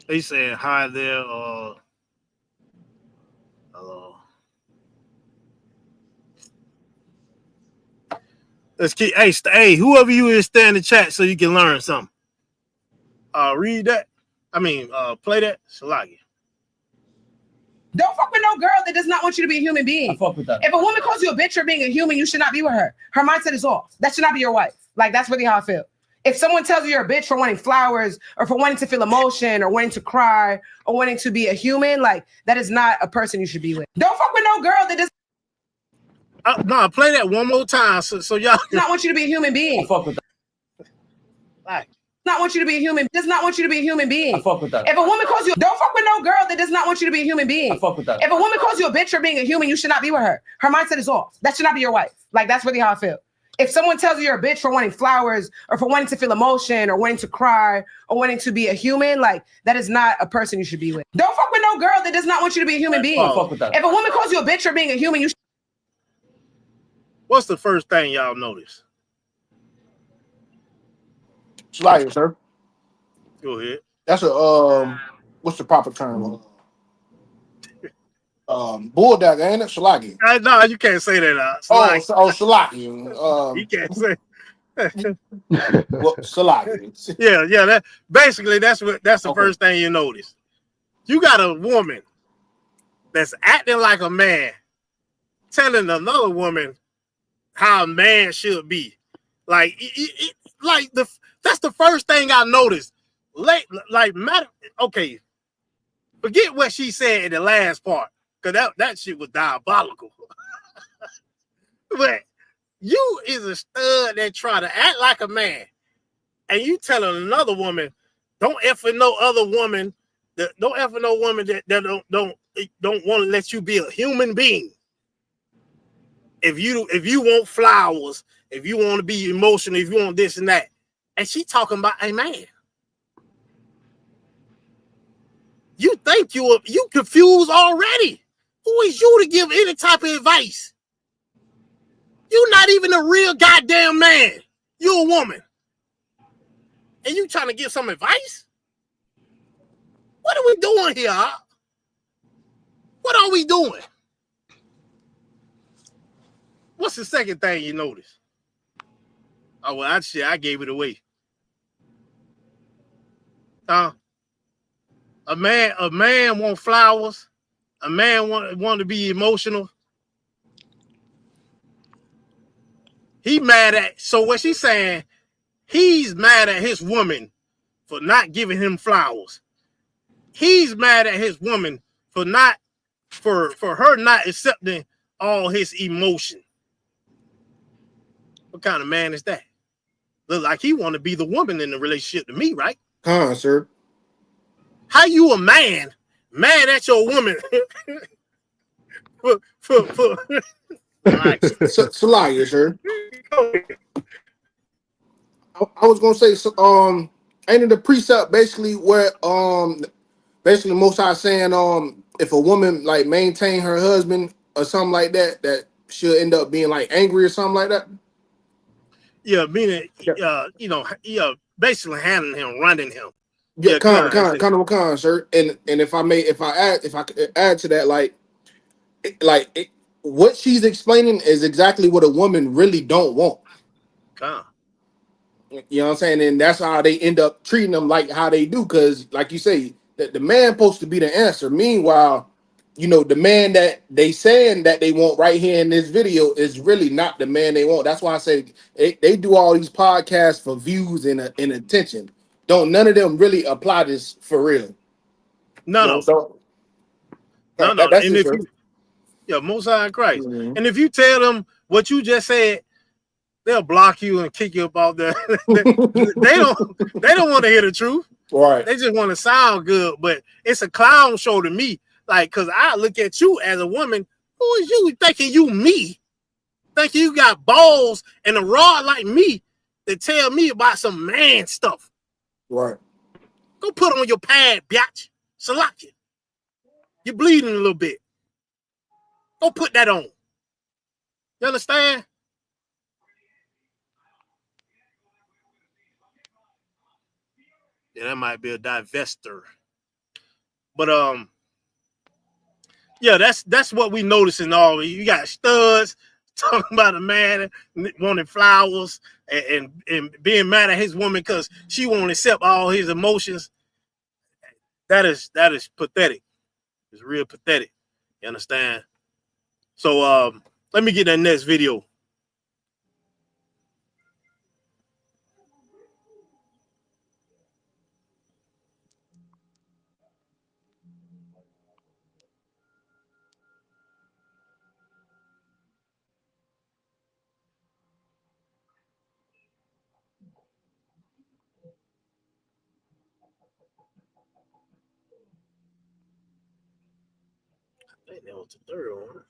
They saying hi there. Hello. Let's keep. Hey, whoever you is, stay in the chat so you can learn something. read that. I mean, play that. Salagi. Don't fuck with no girl that does not want you to be a human being. I fuck with that. If a woman calls you a bitch for being a human, you should not be with her. Her mindset is off. That should not be your wife. Like, that's really how I feel. If someone tells you you're a bitch for wanting flowers or for wanting to feel emotion or wanting to cry or wanting to be a human, like, that is not a person you should be with. Don't fuck with no girl that does No, play that one more time so y'all not want you to be a human being. I fuck with that. Like, Not want you to be a human. Does not want you to be a human being. I fuck with that. If a woman calls you, don't fuck with no girl that does not want you to be a human being. I fuck with that. If a woman calls you a bitch for being a human, you should not be with her. Her mindset is off. That should not be your wife. Like, that's really how I feel. If someone tells you you're a bitch for wanting flowers or for wanting to feel emotion or wanting to cry or wanting to be a human, like, that is not a person you should be with. Don't fuck with no girl that does not want you to be a human being. I fuck with that. If a woman calls you a bitch for being a human, you should. what's the first thing y'all notice? Slayer, sir. Go ahead. That's a what's the proper term? Bulldog, ain't it? Shalagi. No, you can't say that. Shalagi. You can't say. Well, Shalagi. Yeah. That basically that's the first thing you notice. You got a woman that's acting like a man, telling another woman how a man should be. Like, that's the first thing I noticed. Okay, forget what she said in the last part, because that shit was diabolical. But you is a stud that try to act like a man, and you telling another woman, don't effing no other woman, that don't want to let you be a human being. If you want flowers, if you want to be emotional, if you want this and that, and she talking about a man. You think you confused already. Who is you to give any type of advice? You're not even a real goddamn man. You're a woman. And you trying to give some advice? What are we doing here, huh? What are we doing? What's the second thing you notice? Oh, well, I gave it away. A man want flowers. A man want to be emotional. He mad at, so what she's saying, he's mad at his woman for not giving him flowers. He's mad at his woman for her not accepting all his emotion. What kind of man is that? Look like he want to be the woman in the relationship to me, right? Sir. How you a man mad at your woman? Salaya, sir. I was gonna say, ain't it the precept basically where basically Most High saying if a woman like maintain her husband or something like that, that she'll end up being like angry or something like that. Yeah, meaning basically handling him, running him. Yeah, kind of, sir. And if I could add to that, what she's explaining is exactly what a woman really don't want. You know what I'm saying? And that's how they end up treating them like how they do. Because, like you say, the man supposed to be the answer. Meanwhile, the man that they saying that they want right here in this video is really not the man they want. That's why I say they do all these podcasts for views and attention. Don't none of them really apply this for real. No. That's Most High Christ. Mm-hmm. And if you tell them what you just said, they'll block you and kick you up out there. they don't want to hear the truth. Right. They just want to sound good, but it's a clown show to me. Like, because I look at you as a woman. Who is you thinking you me? Thinking you got balls and a rod like me to tell me about some man stuff. Right. Go put on your pad, biatch. Salakia. You're bleeding a little bit. Go put that on. You understand? Yeah, that might be a divester. But yeah, that's what we notice in all. You got studs talking about a man wanting flowers and being mad at his woman because she won't accept all his emotions. That is pathetic. It's real pathetic. You understand? So let me get that next video. I think that was the third one.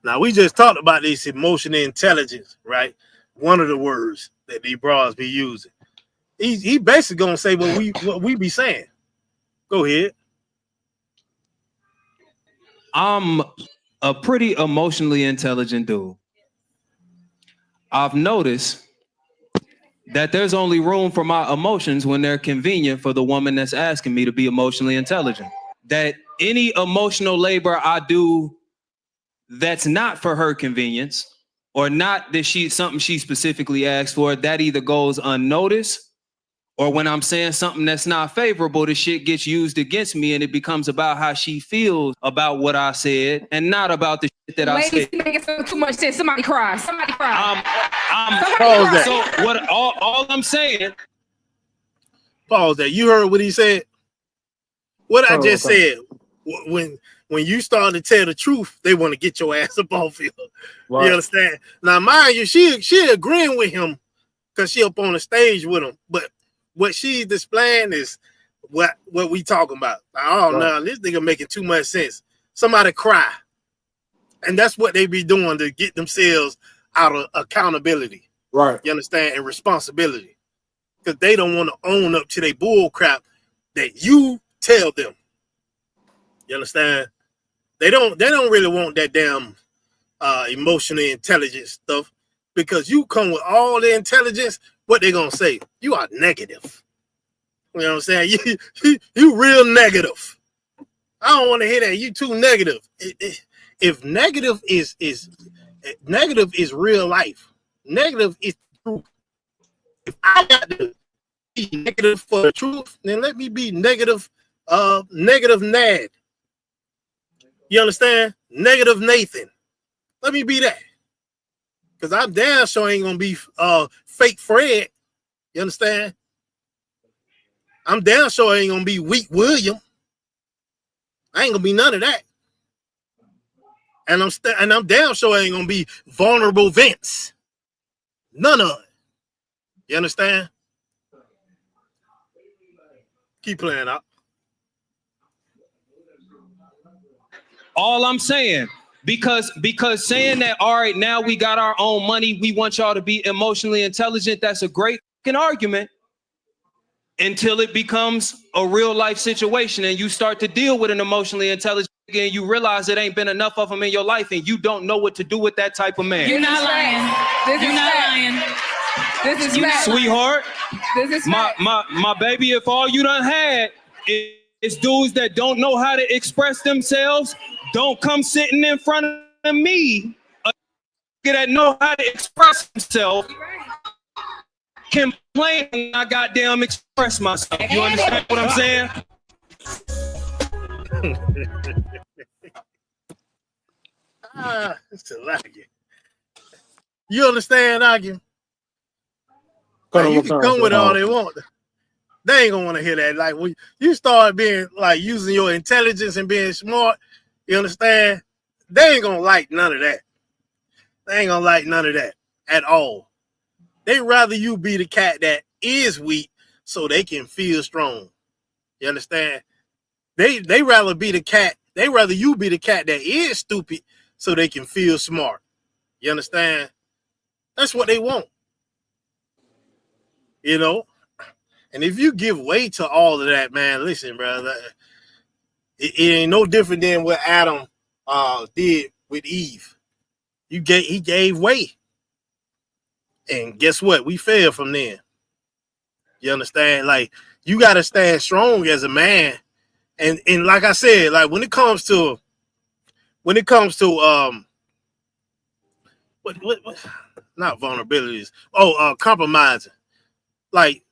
Now, we just talked about this emotional intelligence, right? One of the words that these bras be using. He basically gonna say what we be saying. Go ahead. I'm a pretty emotionally intelligent dude. I've noticed that there's only room for my emotions when they're convenient for the woman that's asking me to be emotionally intelligent. That any emotional labor I do that's not for her convenience or not that something she specifically asked for, that either goes unnoticed or when I'm saying something that's not favorable, the shit gets used against me and it becomes about how she feels about what I said and not about the shit that I said. Ladies make it so too much sense. Somebody cry. Somebody cry. So what all I'm saying. Pause that. You heard what he said? What I just said. When you start to tell the truth, they want to get your ass up off you. Right. You understand? Now, mind you, she agreeing with him because she up on the stage with him. But what she's displaying is what we talking about. Oh, no, this nigga making too much sense. Somebody cry. And that's what they be doing to get themselves out of accountability. Right. You understand? And responsibility. Because they don't want to own up to their bull crap that you tell them. You understand? They don't really want that damn emotional intelligence stuff because you come with all the intelligence. What they gonna say? You are negative. You know what I'm saying? You real negative. I don't want to hear that. You too negative. If negative is negative is real life. Negative is truth. If I got to be negative for the truth, then let me be negative. Negative Nad. You understand? Negative Nathan. Let me be that. Because I'm damn sure ain't gonna be fake Fred. You understand? I'm damn sure ain't gonna be weak William. I ain't gonna be none of that. And I'm damn sure ain't gonna be vulnerable Vince. None of it. You understand? Keep playing out. All I'm saying, because saying that, all right, now we got our own money, we want y'all to be emotionally intelligent, that's a great fucking argument until it becomes a real life situation and you start to deal with an emotionally intelligent nigga and you realize it ain't been enough of them in your life and you don't know what to do with that type of man. You're not lying. You're not lying. This is fact. Sweetheart, this is my baby, if all you done had is dudes that don't know how to express themselves, don't come sitting in front of me, a nigga that know how to express himself, complain when I goddamn express myself. You understand what I'm saying? It's a lie. You understand, Aggie? You can come with all they want. They ain't gonna want to hear that. Like when you start being like using your intelligence and being smart, you understand? They ain't gonna like none of that. They ain't gonna like none of that at all. They rather you be the cat that is weak so they can feel strong. You understand? They rather be the cat. They rather you be the cat that is stupid so they can feel smart. You understand? That's what they want. You know? And if you give way to all of that, man, listen, brother, it ain't no different than what Adam did with Eve. He gave way. And guess what? We fell from there. You understand? Like, you got to stand strong as a man And like I said, like when it comes to what not vulnerabilities. Compromising. Like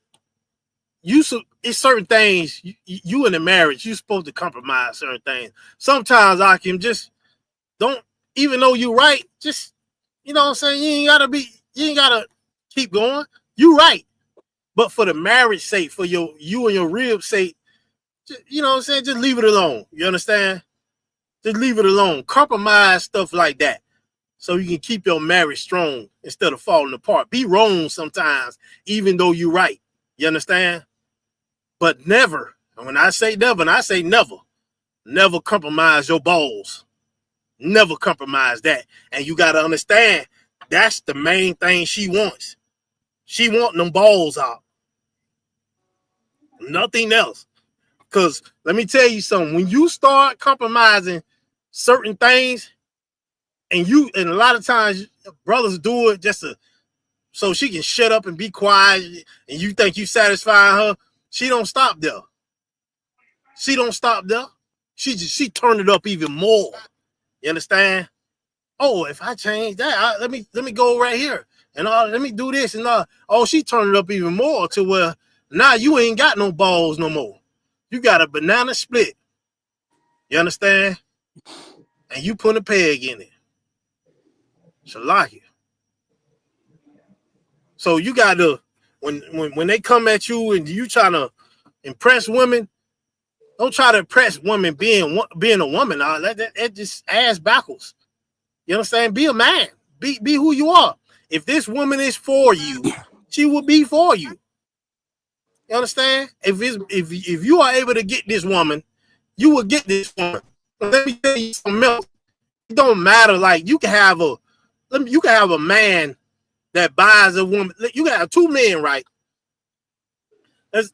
it's certain things you in a marriage, you're supposed to compromise certain things. Sometimes I can just don't, even though you're right, just, you know what I'm saying? You ain't gotta keep going. You right. But for the marriage sake, for you and your rib sake, just, you know what I'm saying? Just leave it alone. You understand? Just leave it alone. Compromise stuff like that, so you can keep your marriage strong instead of falling apart. Be wrong sometimes, even though you're right. You understand? But never, and when I say never, never compromise your balls. Never compromise that. And you got to understand, that's the main thing she wants. She want them balls out. Nothing else. Because let me tell you something. When you start compromising certain things, and a lot of times brothers do it just so she can shut up and be quiet, and you think you satisfying her, she don't stop there. She don't stop there. She turned it up even more. You understand? Oh, if I change that, let me go right here, and let me do this, and she turned it up even more to where now you ain't got no balls no more. You got a banana split. You understand? And you put a peg in it. Shalaki. So you got to, when they come at you and you trying to impress women, don't try to impress women being a woman. That just ass backwards. You understand? Be a man. Be who you are. If this woman is for you, she will be for you. You understand? If you are able to get this woman, you will get this woman. Let me tell you something else. It don't matter. Like you can have a man that buys a woman. You can have two men, right? Let's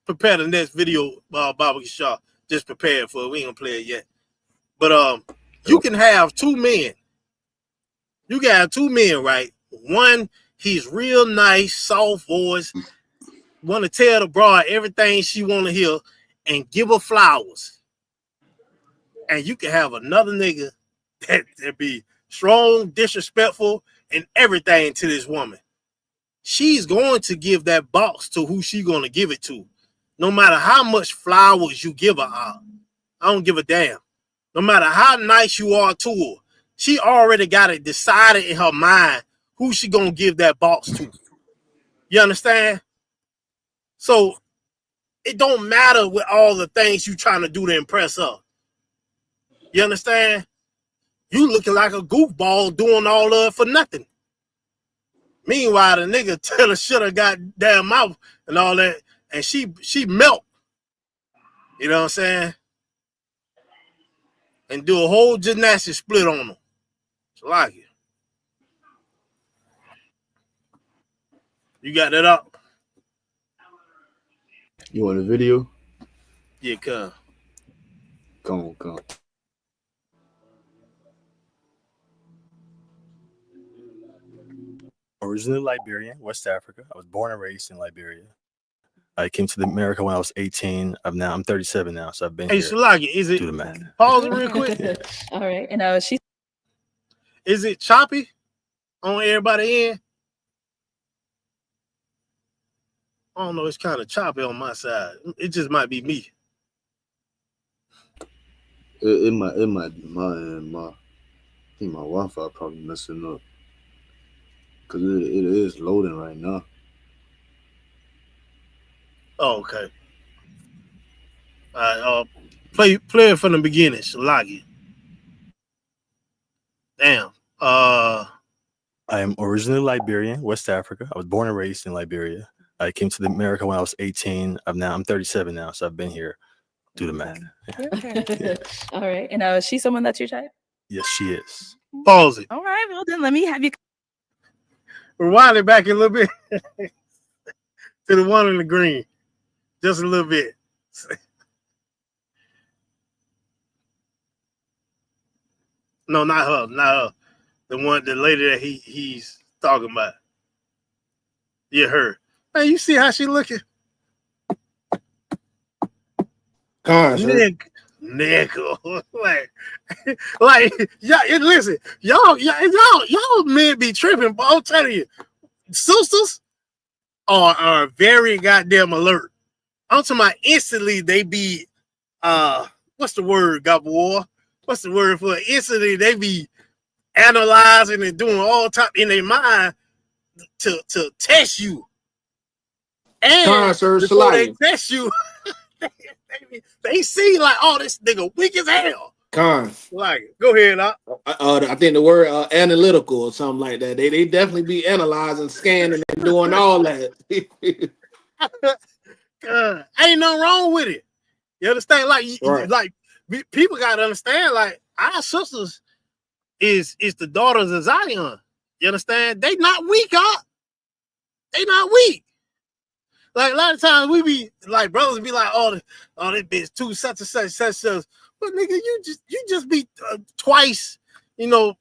prepare the next video. Baba Shaw just prepared for it. We ain't gonna play it yet. But you can have two men. You can have two men, right? One, he's real nice, soft voice, want to tell the broad everything she want to hear and give her flowers. And you can have another nigga that be strong, disrespectful, and everything to this woman. She's going to give that box to who she going to give it to. No matter how much flowers you give her, I don't give a damn. No matter how nice you are to her, she already got it decided in her mind who she going to give that box to. You understand? So it don't matter with all the things you trying to do to impress her. You understand? You looking like a goofball doing all of it for nothing. Meanwhile, the nigga tell her shut her goddamn mouth and all that, and she melt. You know what I'm saying? And do a whole gymnastics split on them. It's like it. You got that up? You want a video? Yeah, come. Come on. Originally Liberian, West Africa. I was born and raised in Liberia. I came to America when I was 18. I'm 37 now, so I've been here. Hey, Shalagi, is it? Do the math. Pause it real quick. All right, and she. Is it choppy on everybody in? I don't know. It's kind of choppy on my side. It just might be me. It might be mine. I think my Wi-Fi probably messing up because it is loading right now. Oh, okay. All right. Play it from the beginning. Shalagi. Damn. I am originally Liberian, West Africa. I was born and raised in Liberia. I came to America when I was 18. I'm 37 now, so I've been here. Do the math. Yeah. All right, and is she someone that you type? Yes, she is. Pause it. All right, well then let me have you. Rewind it back a little bit to the one in the green, just a little bit. No, not her. The lady that he's talking about. Yeah, her. Man, you see how she looking? Nigga, like, yeah. Listen, y'all men be tripping, but I'm telling you, sisters are very goddamn alert. I'm talking about instantly they be what's the word, Gabor? What's the word for it? Instantly they be analyzing and doing all type in their mind to test you. And before they test you, they see like, oh, this nigga weak as hell. Like, go ahead, I think the word analytical or something like that. They definitely be analyzing, scanning, and doing all that. Ain't nothing wrong with it. You understand? Like, like people gotta understand. Like, our sisters is the daughters of Zion. You understand? They not weak, They not weak. Like, a lot of times we be like, brothers be like, oh, this bitch too such and such, such. But nigga, you just be twice,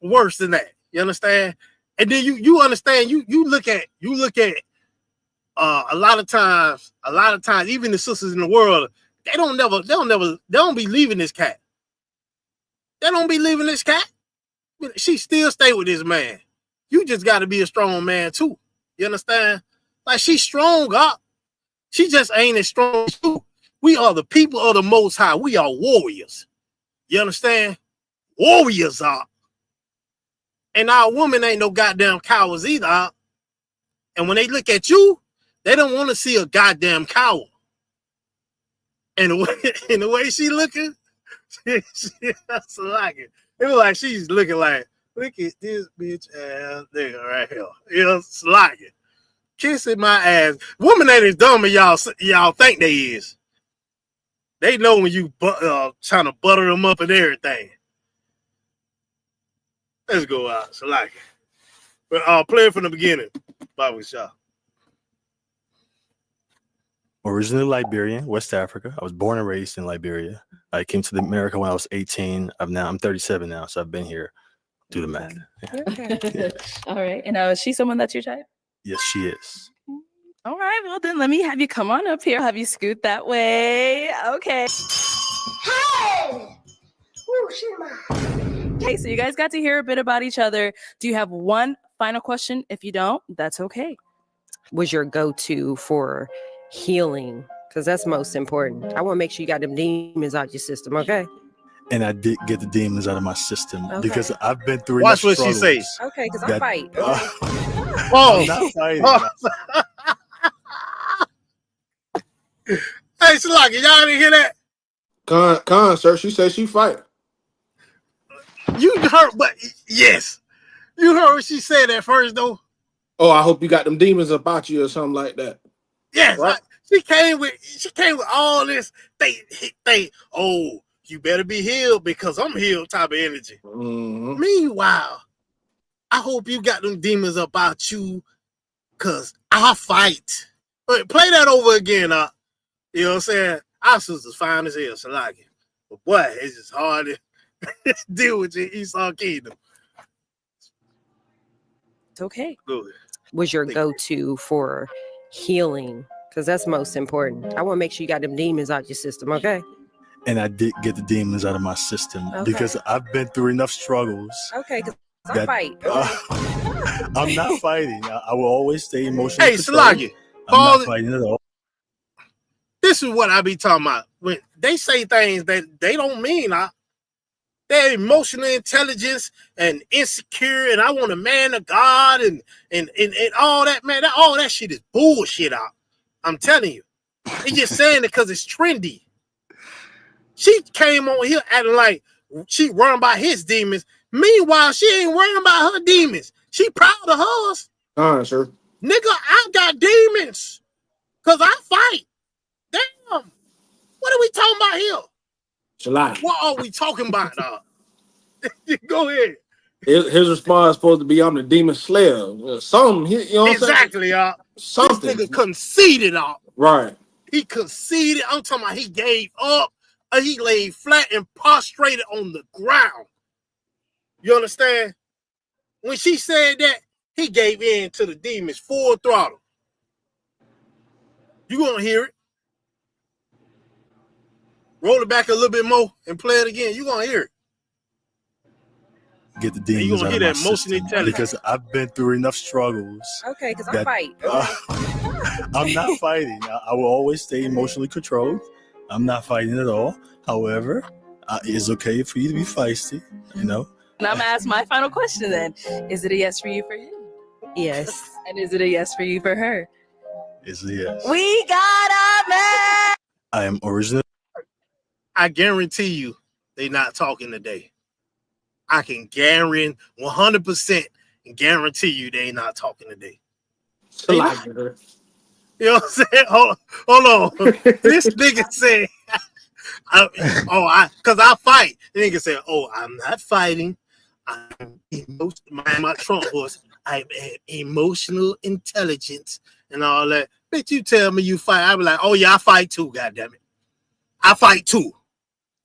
worse than that. You understand? And then you understand. You look at a lot of times, even the sisters in the world, they don't be leaving this cat. They don't be leaving this cat. She still stay with this man. You just got to be a strong man too. You understand? Like, she's strong, She just ain't as strong as you. We are the people of the Most High. We are warriors. You understand? Warriors are. And our women ain't no goddamn cowards either. And when they look at you, they don't want to see a goddamn coward. And the way she looking, that's like it. It was like she's looking like, look at this bitch ass nigga right here. It's like it. Kissing my ass. Women ain't as dumb as y'all think they is. They know when you trying to butter them up and everything. Let's go out. It's like it. But play it from the beginning. Bobby Shaw. Originally Liberian, West Africa. I was born and raised in Liberia. I came to America when I was 18. I'm 37 now, so I've been here. Do the math. Yeah. Okay. All right. And is she someone that's your type? Yes, she is. All right. Well, then let me have you come on up here. Have you scoot that way. Okay. Hey! Okay, so you guys got to hear a bit about each other. Do you have one final question? If you don't, that's okay. Was your go-to for healing? Because that's most important. I want to make sure you got them demons out your system, okay? And I did get the demons out of my system because I've been through Watch enough what she struggles. say. Okay, because I fight. Okay. I'm not fighting. Hey, Salaki, y'all didn't hear that? Con, sir, she said she fight. You heard, but yes. You heard what she said at first, though? Oh, I hope you got them demons about you or something like that. Yes, right? She came with all this. They, oh, you better be healed because I'm healed type of energy. Mm-hmm. Meanwhile, I hope you got them demons about you because I fight. But play that over again, You know what I'm saying? Our sister's fine as hell, Salaki. But boy, it's just hard to deal with your Esau kingdom. It's okay. Good. Was your go-to for healing? Because that's most important. I want to make sure you got them demons out your system, okay? And I did get the demons out of my system because I've been through enough struggles. Okay, because I fight. I'm not fighting. I will always stay emotionally controlled. Salaki, I'm not fighting at all. This is what I be talking about. When they say things that they don't mean, they're emotional intelligence and insecure, and I want a man of God and all that, man. All that shit is bullshit out. I'm telling you. They just saying it because it's trendy. She came on here acting like she run by his demons. Meanwhile, she ain't worrying about her demons. She proud of hers. All right, sir. Nigga, I got demons because I fight. Damn. What are we talking about here? Shalai. What are we talking about, Go ahead. His response is supposed to be, I'm the demon slayer. Something, you know what exactly, I'm saying? Something. This nigga conceded, Right. He conceded. I'm talking about he gave up. He laid flat and prostrated on the ground. You understand? When she said that, he gave in to the demons full throttle. You gonna hear it. Roll it back a little bit more and play it again. You're gonna hear it. Get the And you're demons gonna out hear of my that emotional system intelligence. because I've been through enough struggles. Okay, because I that- fight. I'm not fighting. I will always stay emotionally controlled. I'm not fighting at all. However, it's okay for you to be feisty, you know. And I'm gonna ask my final question then. Is it a yes for you for him? Yes. And is it a yes for you for her? It's a yes. We got a man. I am original. I guarantee you they not talking today. I can guarantee 100% guarantee you they ain't not talking today. You know what I'm saying? Hold on. This nigga said, because I fight. The nigga said, I'm not fighting. I'm my Trump voice. I'm emotional intelligence and all that. Bitch, you tell me you fight. I be like, oh yeah, I fight too, goddammit. I fight too.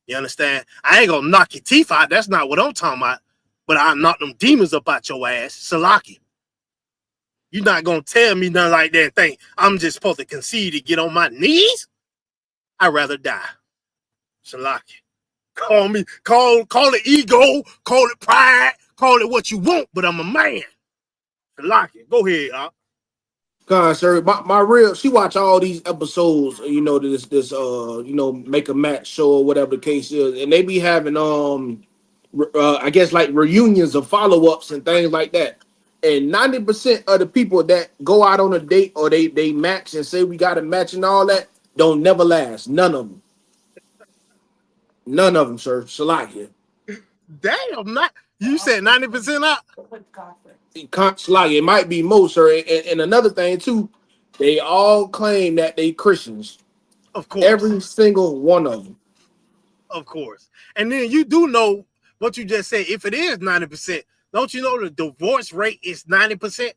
You understand? I ain't gonna knock your teeth out. That's not what I'm talking about. But I knock them demons up out your ass. Salaki. You're not gonna tell me nothing like that and think I'm just supposed to concede to get on my knees? I'd rather die. Salaki. Call it ego, call it pride, call it what you want, but I'm a man. Salaki. Go ahead, God, sir, my real, she watch all these episodes, you know, this make a match show or whatever the case is, and they be having I guess like reunions or follow-ups and things like that. And 90% of the people that go out on a date or they match and say we got a match and all that don't never last. None of them. None of them, sir. Salakia. Damn, not you said 90% out. It might be most, sir. And another thing too, they all claim that they Christians. Of course. Every single one of them. Of course. And then you do know what you just said. If it is 90%, don't you know the divorce rate is 90%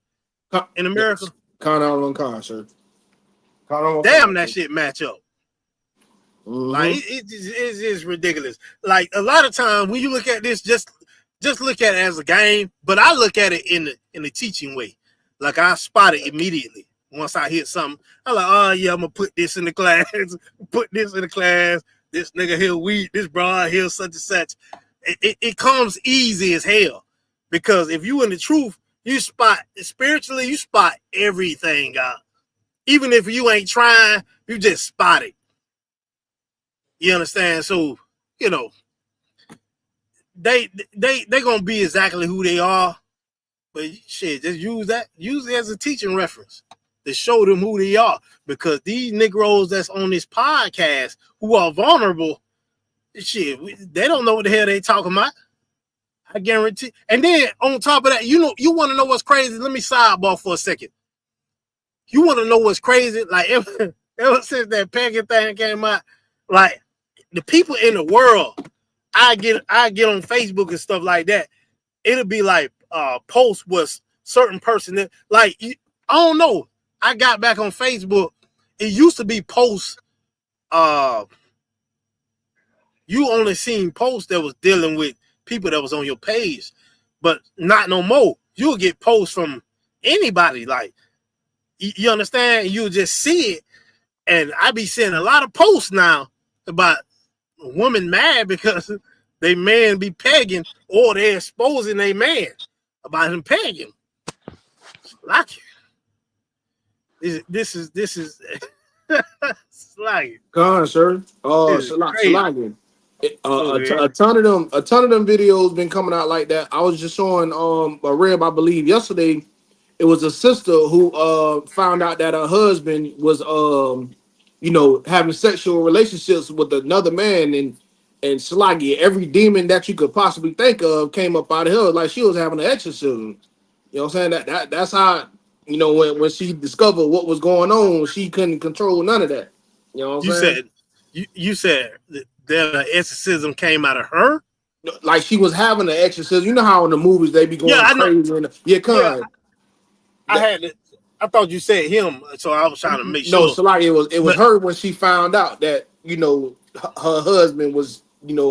in America? Yes. Count out on con, sir. Damn, that shit match up. Mm-hmm. Like it's ridiculous. Like a lot of times when you look at this, just look at it as a game. But I look at it in the teaching way. Like I spot it immediately once I hit something. I'm like, oh yeah, I'm gonna put this in the class. Put this in the class. This nigga here weak. This broad here such and such. It comes easy as hell because if you in the truth, you spot spiritually. You spot everything out. Even if you ain't trying, you just spot it. You understand? So, you know, they gonna be exactly who they are, but shit, just use it as a teaching reference to show them who they are. Because these Negroes that's on this podcast who are vulnerable, shit, they don't know what the hell they talking about. I guarantee. And then on top of that, you want to know what's crazy? Let me sidebar for a second. You want to know what's crazy? Like ever since that pagan thing came out, like the people in the world, I get on Facebook and stuff like that. It'll be like posts with certain person that like I don't know. I got back on Facebook. It used to be posts. You only seen posts that was dealing with people that was on your page, but not no more. You'll get posts from anybody. Like you understand? You'll just see it, and I be seeing a lot of posts now about women mad because they man be pegging or they're exposing their man about him pegging. Like this is like God, sir. Salakia. A ton of them videos been coming out like that. I was just showing a rib, I believe yesterday. It was a sister who found out that her husband was having sexual relationships with another man, and Salagi, every demon that you could possibly think of came up out of her like she was having an exorcism. You know what I'm saying? That's how, when she discovered what was going on, she couldn't control none of that. You know what I'm saying? You said that the exorcism came out of her? Like she was having an exorcism. You know how in the movies they be going crazy. I thought you said him, so I was trying to make sure. No, so like it was her when she found out that her husband was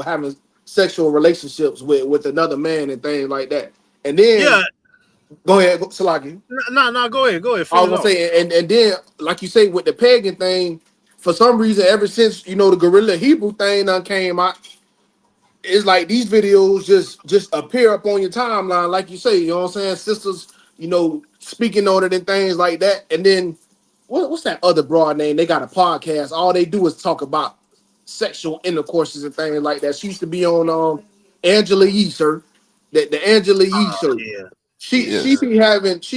having sexual relationships with another man and things like that. And then go ahead, Salaki. No, go ahead. I was gonna say, and then like you say with the pagan thing, for some reason, ever since the Gorilla Hebrew thing done came out, it's like these videos just appear up on your timeline, like you say. You know what I'm saying? Sisters, speaking on it and things like that. And then what's that other broad name? They got a podcast. All they do is talk about sexual intercourses and things like that. She used to be on Angela Yee, sir. The Angela Yee show. Yeah. She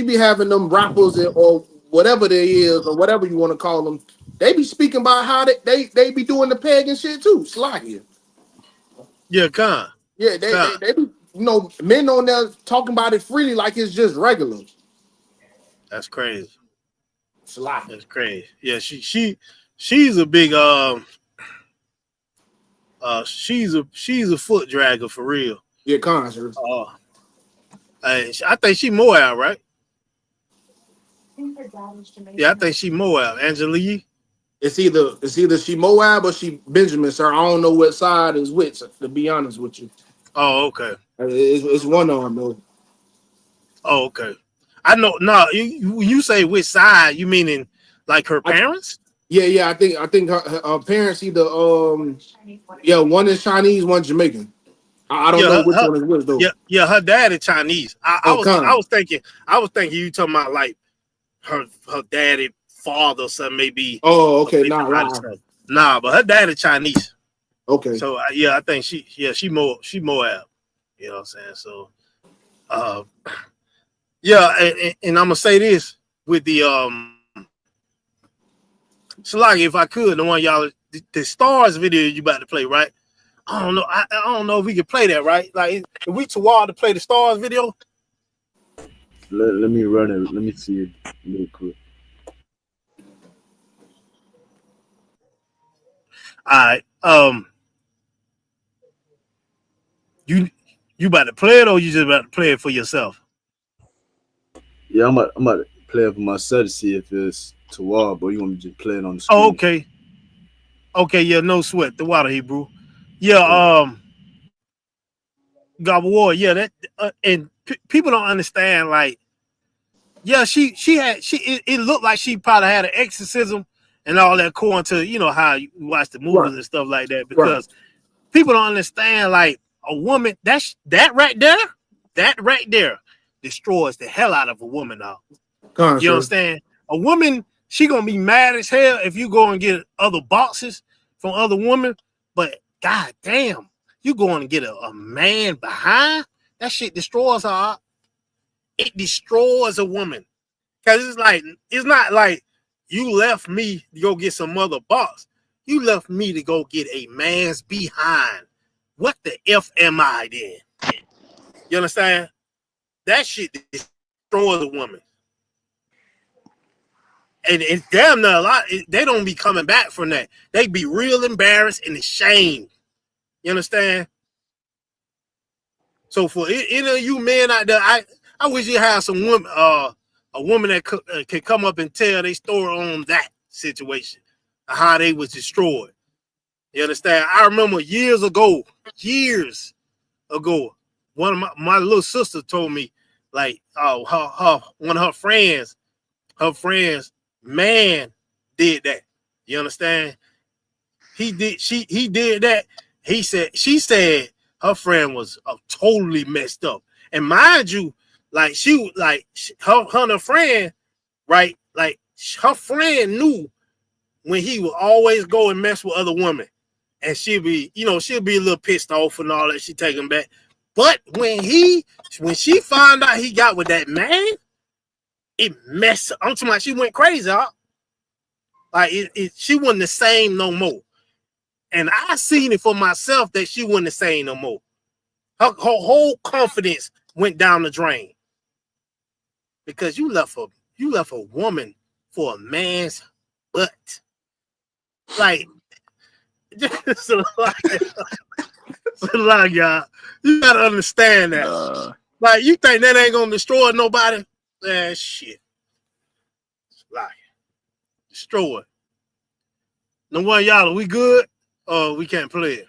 be having them rappers or whatever they is or whatever you want to call them. They be speaking about how they be doing the pagan shit too. Slide. Yeah, con. Yeah, they be, men on there talking about it freely like it's just regular. That's crazy. Slide. That's crazy. Yeah, she's a big she's a foot dragger for real. Yeah, con. I think she Moab, right? Yeah, I think she Moab. Angela Yee. It's either she Moab or she Benjamin, sir. I don't know what side is which, to be honest with you. Oh, okay. It's one of them though. Oh, okay. I know. No, you say which side? You meaning like her parents? Yeah. I think her parents either one is Chinese, one Jamaican. I don't know which one is which though. Yeah. Her dad is Chinese. I was thinking you talking about like her daddy father or something maybe. Oh, okay. Nah, but her dad is Chinese. Okay. So I think she Moab. You know what I'm saying? So, and I'm gonna say this with the Shalagi, if I could, the one y'all the Stars video you about to play, right? I don't know. I don't know if we can play that, right? Like, if we too wild to play the Stars video. Let me run it. Let me see it real quick. All right. You about to play it, or you just about to play it for yourself? Yeah, I'm about to play it for myself to see if it's too wild, but you want me to just play it on the screen? Oh, okay. Okay, yeah, no sweat. The water Hebrew. Yeah, God War. Yeah, that and people don't understand. Like, yeah, it looked like she probably had an exorcism and all that, according to how you watch the movies and stuff like that. Because people don't understand. Like, a woman, that right there destroys the hell out of a woman. Now, you understand? A woman, she gonna be mad as hell if you go and get other boxes from other women. But god damn, you going to get a man behind that shit destroys her. It destroys a woman because it's not like you left me to go get some other box. You left me to go get a man's behind. What the F am I then? You understand? That shit destroys a woman. And it's damn near a lot. They don't be coming back from that. They be real embarrassed and ashamed. You understand? So for any of you men out there, I wish you had some women, a woman that could come up and tell their story on that situation, how they was destroyed. You understand? I remember years ago, one of my little sister told me, like, one of her friends, man did that. You understand? She did that. She said her friend was totally messed up. And mind you, like her and her friend, right? Like, her friend knew when he would always go and mess with other women. And she'll be a little pissed off and all that. She take him back. But when she found out he got with that man, it messed her. I'm talking about she went crazy, huh? Like, she wasn't the same no more. And I seen it for myself that she wasn't the same no more. Her whole confidence went down the drain. Because you left a woman for a man's butt. Like, it's a lot, y'all. You gotta understand that. Like, you think that ain't gonna destroy nobody? Man, shit. Like, destroy it. No one, y'all, are we good? Or we can't play it?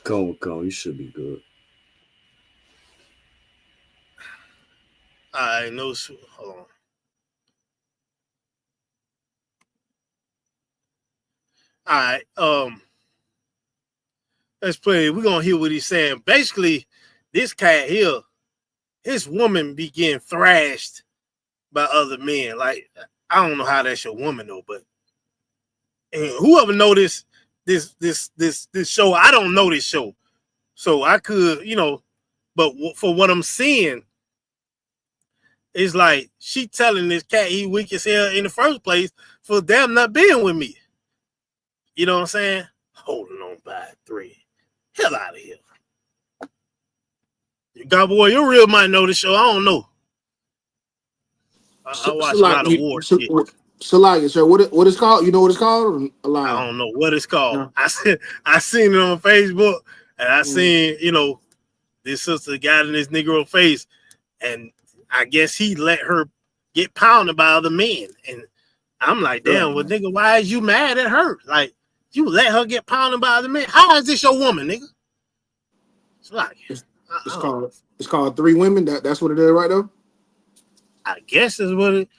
Come, you should be good. All right, no, hold on. All right. Let's play. We're gonna hear what he's saying. Basically, this cat here, his woman be getting thrashed by other men. Like, I don't know how that's your woman though, but and whoever know this show, I don't know this show, so I could, but for what I'm seeing, it's like she telling this cat he weak as hell in the first place for damn not being with me. You know what I'm saying? Holding on by 3. Hell out of here. God boy, you real might know the show. I don't know. I watch a lot of war shit. Salaya, sir, what it's called? You know what it's called? I don't know what it's called. No. I seen it on Facebook, and I seen, this sister got in this Negro face, and I guess he let her get pounded by other men. And I'm like, damn, well, nigga, why is you mad at her? Like, you let her get pounded by other men? How is this your woman, nigga? It's like, it's called 3 Women. That's what it is, right though. I guess is what it.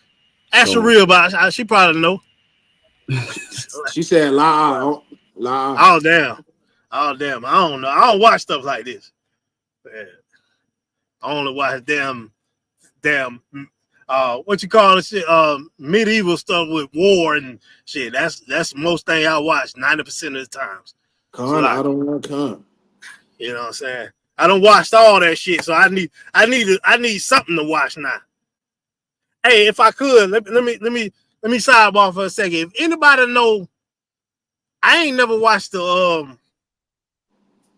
Ask her real about it. She probably know. She said, "La." Oh damn. I don't know. I don't watch stuff like this. Yeah. I only watch damn. What you call it? Shit. Medieval stuff with war and shit. That's most thing I watch 90% of the times. I don't want to. You know what I'm saying? I don't watch all that shit, so I need something to watch now. Hey, if I could, let me sidebar for a second. If anybody know, I ain't never watched the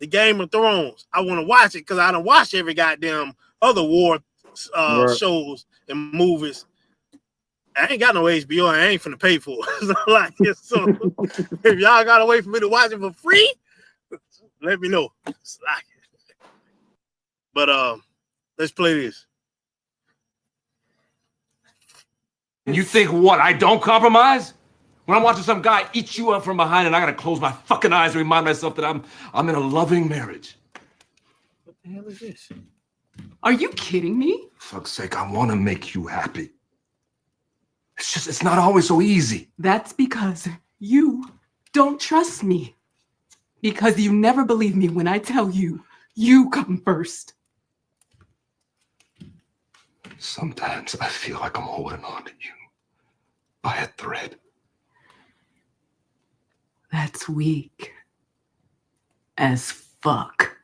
Game of Thrones. I want to watch it because I don't watch every goddamn other war shows and movies. I ain't got no HBO. I ain't finna pay for it. So if y'all got a way for me to watch it for free, let me know. But let's play this. You think what? I don't compromise? When I'm watching some guy eat you up from behind and I gotta close my fucking eyes and remind myself that I'm in a loving marriage. What the hell is this? Are you kidding me? For fuck's sake, I want to make you happy. It's not always so easy. That's because you don't trust me. Because you never believe me when I tell you, you come first. Sometimes I feel like I'm holding on to you by a thread. That's weak as fuck.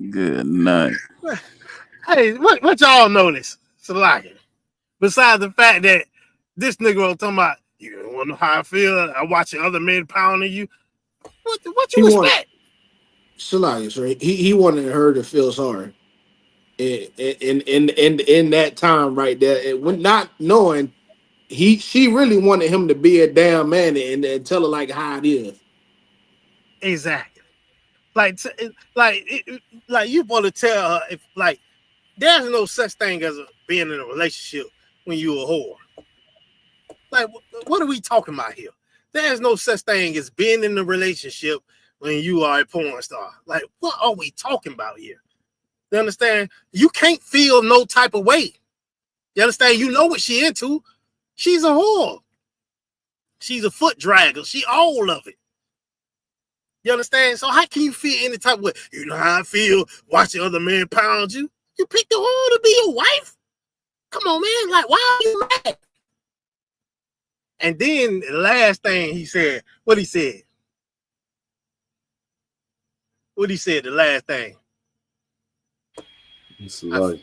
Good night. Hey, what y'all notice, Salaki? Besides the fact that this nigga talking about, you don't want to know how I feel, I watching other men pounding you. What you expect? Salaki, right? He wanted her to feel sorry. In that time right there, when not knowing she really wanted him to be a damn man and tell her like how it is. Exactly. Like you want to tell her if like there's no such thing as being in a relationship when you a whore. Like what are we talking about here? There's no such thing as being in a relationship when you are a porn star. Like what are we talking about here? You understand? You can't feel no type of way. You understand? You know what she into. She's a whore. She's a foot dragger. She all of it. You understand? So how can you feel any type of way? You know how I feel watching other men pound you? You picked the whore to be your wife? Come on, man. Like, why are you mad? And then the last thing he said, what he said? What he said, the last thing? It's like,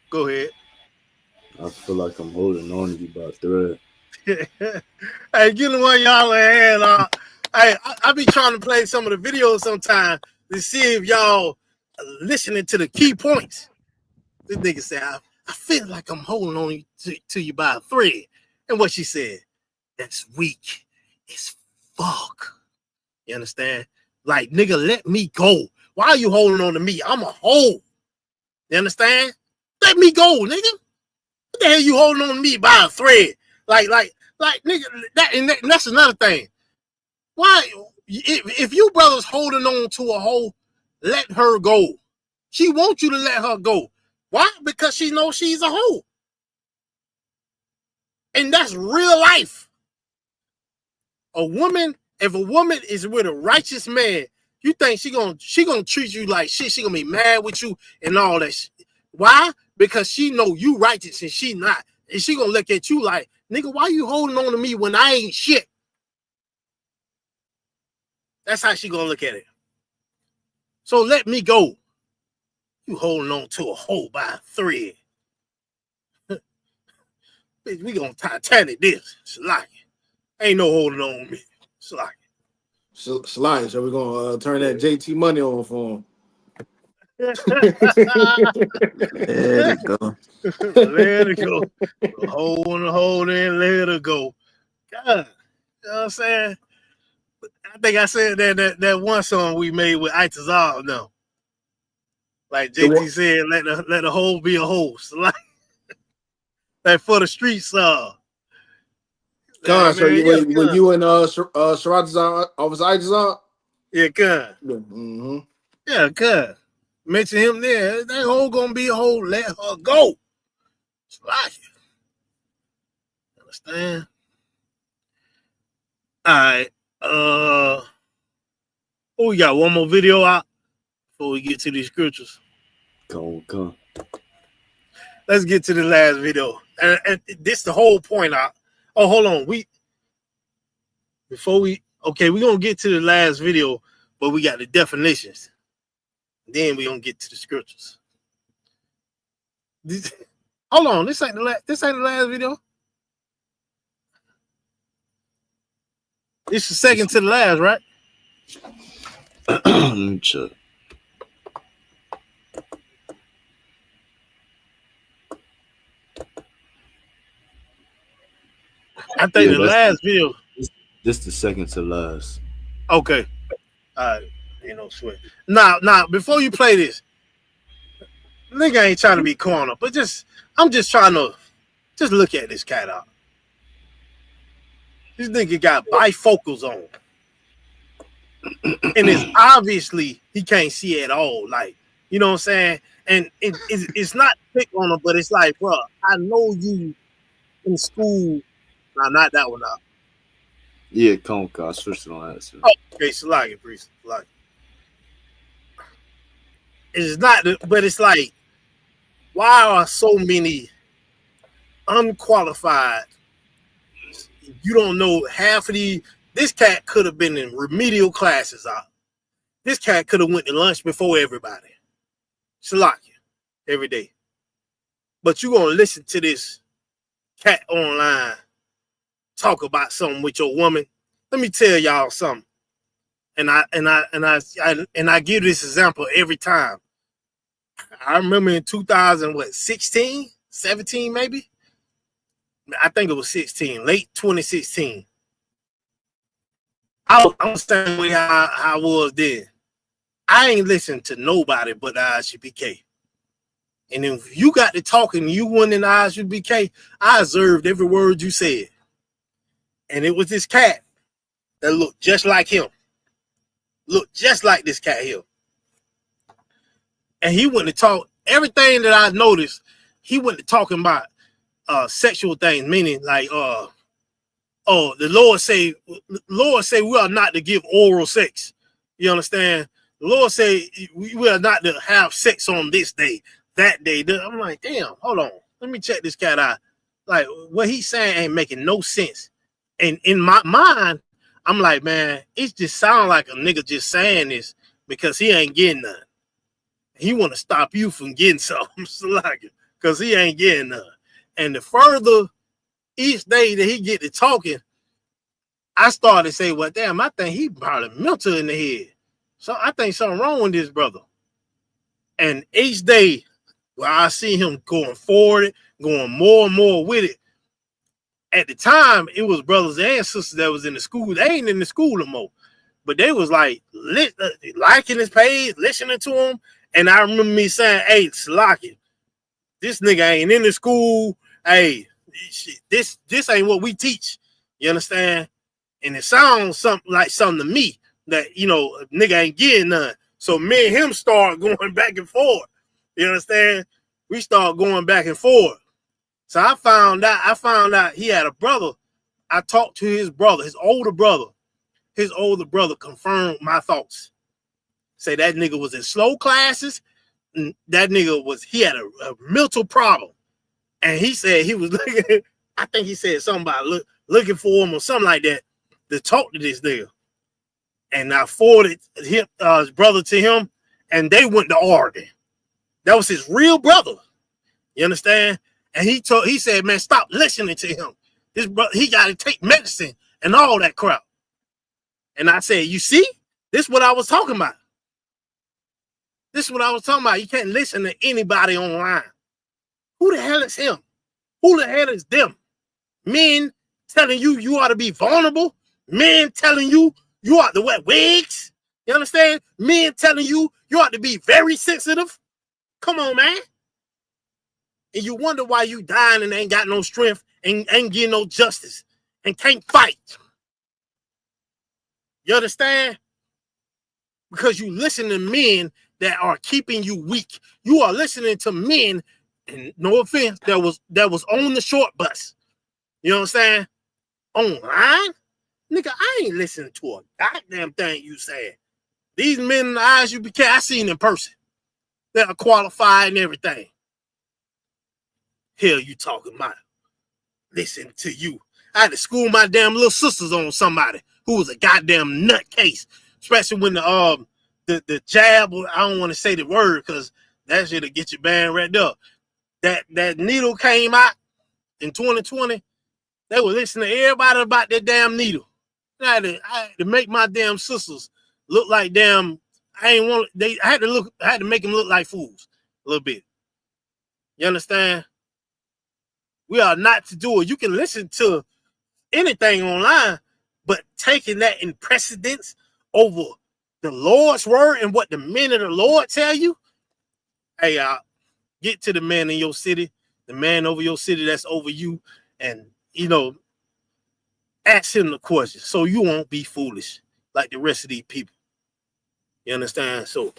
go ahead. I feel like I'm holding on to you by a thread. Hey, get the one y'all in hand. Hey, I be trying to play some of the videos sometimes to see if y'all listening to the key points. This nigga said, I feel like I'm holding on to you by a thread. And what she said, that's weak as fuck. You understand? Like, nigga, let me go. Why are you holding on to me? I'm a hoe. You understand? Let me go, nigga. What the hell you holding on to me by a thread? Like, nigga, that's another thing. Why, if you brothers holding on to a hoe, let her go. She wants you to let her go. Why? Because she knows she's a hoe. And that's real life. If a woman is with a righteous man, you think she gonna treat you like shit. She gonna be mad with you and all that shit. Why? Because she know you righteous and she not. And she gonna look at you like, nigga, why you holding on to me when I ain't shit? That's how she gonna look at it. So let me go. You holding on to a hole by a thread. Bitch, we gonna Titanic this. Salaki. Ain't no holding on to me. Salaki. Salaki, so we're gonna turn that JT money on for him. Let it go. Let it go. Hold in, let it go. God, you know what I'm saying? I think I said that one song we made with Itazal now. Like JT said, let the hole be a host. Like for the streets song. Con, so when you and Sharatazar officer Itazal? Yeah, Con. Mm-hmm. Yeah, Con. Mention him there. That hole gonna be a hole. Let her go. It's like it. Understand? All right. Oh, we got one more video out before we get to these scriptures. Come. Let's get to the last video. And this the whole point out. Oh, hold on. We're gonna get to the last video, but we got the definitions. Then we're gonna get to the scriptures. Hold on, this ain't the last video. It's the second to the last, right? Let me check. I think the last video. This the second to last. Okay. All right. Ain't no sweat. Now, before you play this, nigga ain't trying to be corner, but I'm just trying to just look at this cat out. This nigga got bifocals on. And it's obviously he can't see at all. Like, you know what I'm saying? And it's not pick on him, but it's like, bro, I know you in school. Nah, not that one out. Yeah, Conca. I switched it on that. Oh, okay, Salaki, priest. Like, it's not, but it's like, why are so many unqualified? You don't know half of the. This cat could have been in remedial classes out. This cat could have went to lunch before everybody. Salaki, every day. But you gonna listen to this cat online talk about something with your woman. Let me tell y'all something. And I give this example every time. I remember in 2016, 17 maybe. I think it was 16, late 2016. I'm the same way how I was then. I ain't listened to nobody but the ISUPK. And if you got to talking, you went in the ISUPK, I observed every word you said. And it was this cat that looked just like him. Looked just like this cat here. And he went to talk, everything that I noticed, he went to talking about sexual things, meaning like, the Lord say we are not to give oral sex. You understand? The Lord say we are not to have sex on this day, that day. I'm like, damn, hold on. Let me check this cat out. Like, what he's saying ain't making no sense. And in my mind, I'm like, man, it just sounds like a nigga just saying this because he ain't getting none. He want to stop you from getting something, because he ain't getting none. And the further each day that he get to talking, I started to say, well, damn, I think he probably mental in the head. So I think something wrong with this brother. And each day, where I see him going forward, going more and more with it. At the time, it was brothers and sisters that was in the school. They ain't in the school no more. But they was like liking his page, listening to him. And I remember me saying, hey, Salaki, this nigga ain't in the school. Hey, this ain't what we teach. You understand? And it sounds something to me that, you know, nigga ain't getting none. So me and him start going back and forth. You understand? We start going back and forth So I found out he had a brother. I talked to his brother, his older brother. His older brother confirmed my thoughts. Say that nigga was in slow classes. And that nigga he had a mental problem. And he said he was looking, I think he said something about looking for him or something like that to talk to this nigga. And I forwarded his brother to him, and they went to Oregon. That was his real brother. You understand? And he said, man, stop listening to him. This brother, he got to take medicine and all that crap. And I said, you see, this is what I was talking about. This is what I was talking about. You can't listen to anybody online. Who the hell is him? Who the hell is them? Men telling you ought to be vulnerable. Men telling you ought to wear wigs. You understand? Men telling you ought to be very sensitive. Come on, man. And you wonder why you dying and ain't got no strength and ain't getting no justice and can't fight. You understand? Because you listen to men that are keeping you weak. You are listening to men, and no offense, that was on the short bus. You know what I'm saying? Online? Nigga, I ain't listening to a goddamn thing you said. These men in the eyes you became, I seen in person. They are qualified and everything. Hell you talking about? Listen to you. I had to school my damn little sisters on somebody who was a goddamn nutcase. Especially when the jab, I don't want to say the word because that shit'll get you banned right there. That needle came out in 2020. They were listening to everybody about that damn needle. I had to make my damn sisters look like damn. I had to make them look like fools a little bit. You understand? We are not to do it. You can listen to anything online, but taking that in precedence over the Lord's word and what the men of the Lord tell you. Hey, get to the man in your city, the man over your city that's over you, and ask him the question so you won't be foolish like the rest of these people. You understand? So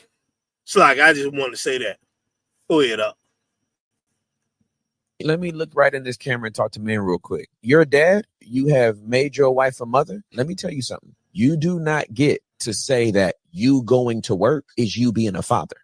it's like I just want to say that. Go ahead up. Let me look right in this camera and talk to men real quick. You're a dad. You have made your wife a mother. Let me tell you something. You do not get to say that you going to work is you being a father.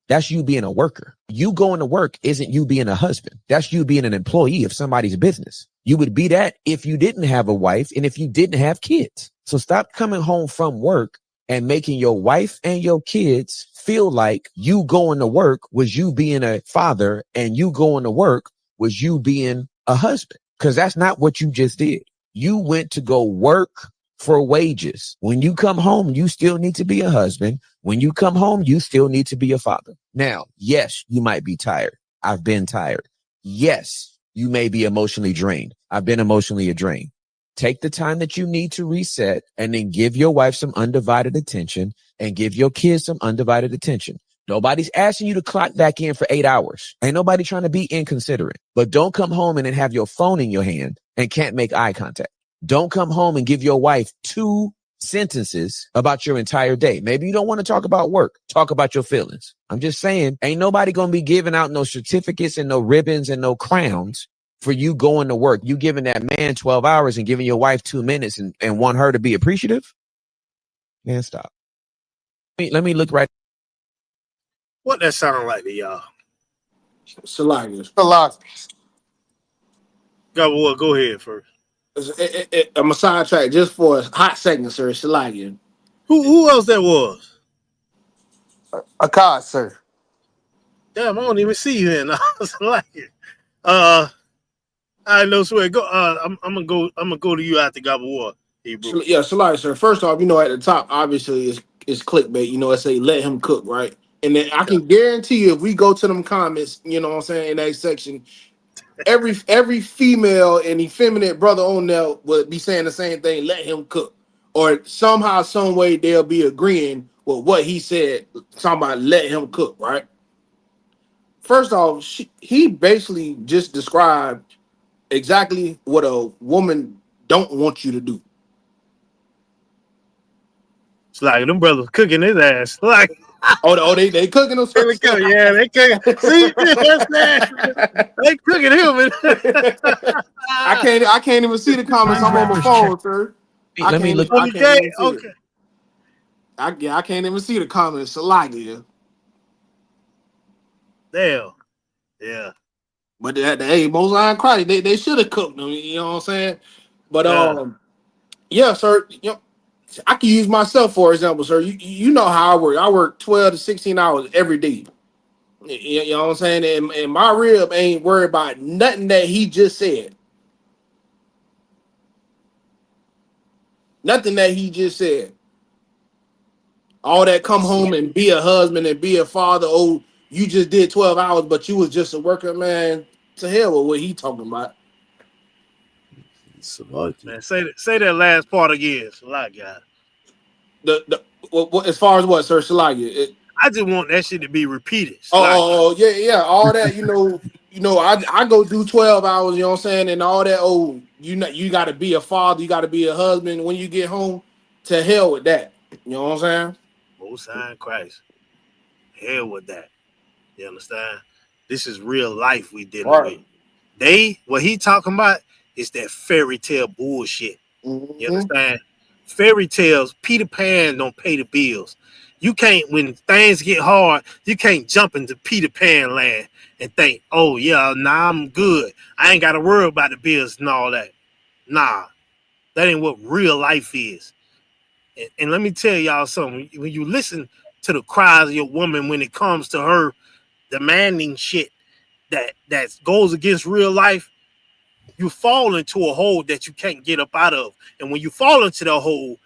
That's you being a worker. You going to work isn't you being a husband. That's you being an employee of somebody's business. You would be that if you didn't have a wife and if you didn't have kids. So stop coming home from work and making your wife and your kids feel like you going to work was you being a father and you going to work was you being a husband. Because that's not what you just did. You went to go work for wages. When you come home, you still need to be a husband. When you come home, you still need to be a father. Now, yes, you might be tired. I've been tired. Yes, you may be emotionally drained. I've been emotionally drained. Take the time that you need to reset and then give your wife some undivided attention and give your kids some undivided attention. Nobody's asking you to clock back in for 8 hours. Ain't nobody trying to be inconsiderate. But don't come home and then have your phone in your hand and can't make eye contact. Don't come home and give your wife 2 sentences about your entire day. Maybe you don't want to talk about work. Talk about your feelings. I'm just saying, ain't nobody going to be giving out no certificates and no ribbons and no crowns for you going to work. You giving that man 12 hours and giving your wife 2 minutes and want her to be appreciative? Man, stop. Let me look right. What that sound like to y'all? Salacious. Go ahead first. I'm a sidetrack just for a hot second, sir. Salacious. Who else that was? A card, sir. Damn, I don't even see you in. I was like, I know. Swear, go. I'm gonna go to you after Gabba. Yeah, Salacious, sir. First off, at the top, obviously, it's clickbait. It say let him cook, right? And then I can guarantee you, if we go to them comments, what I'm saying, in that section, every female and effeminate brother on there would be saying the same thing, let him cook. Or somehow, some way, they'll be agreeing with what he said, talking about let him cook, right? First off, he basically just described exactly what a woman don't want you to do. It's like them brothers cooking his ass. Like They cooking them. They cooking, yeah, they cooking. See, that's that. They cooking him. I can't even see the comments. I'm on my phone, sir. Let me look. I can't even see Okay. it. I can't even see the comments. Salagi. Damn. Yeah. But hey, Most High Christ, they should have cooked them. You know what I'm saying? But yeah, sir. You know, I can use myself for example, sir. You know how I work. I work 12 to 16 hours every day. You know what I'm saying? And my rib ain't worried about nothing that he just said. Nothing that he just said. All that come home and be a husband and be a father. Oh, you just did 12 hours, but you was just a worker, man. To hell with what he talking about. Man, say that last part again. Salagi. As far as what, sir? Salagi? I just want that shit to be repeated. Yeah. All that, I go do 12 hours, you know what I'm saying? And all that, you gotta be a father, you gotta be a husband when you get home. To hell with that. You know what I'm saying? Most High Christ. Hell with that. You understand? This is real life we dealing with. What he talking about is that fairy tale bullshit. You understand? Fairy tales, Peter Pan don't pay the bills. You can't, when things get hard, you can't jump into Peter Pan land and think, oh yeah, nah, I'm good. I ain't got to worry about the bills and all that. Nah, that ain't what real life is. And let me tell y'all something. When you listen to the cries of your woman when it comes to her demanding shit that goes against real life, you fall into a hole that you can't get up out of. And when you fall into the hole,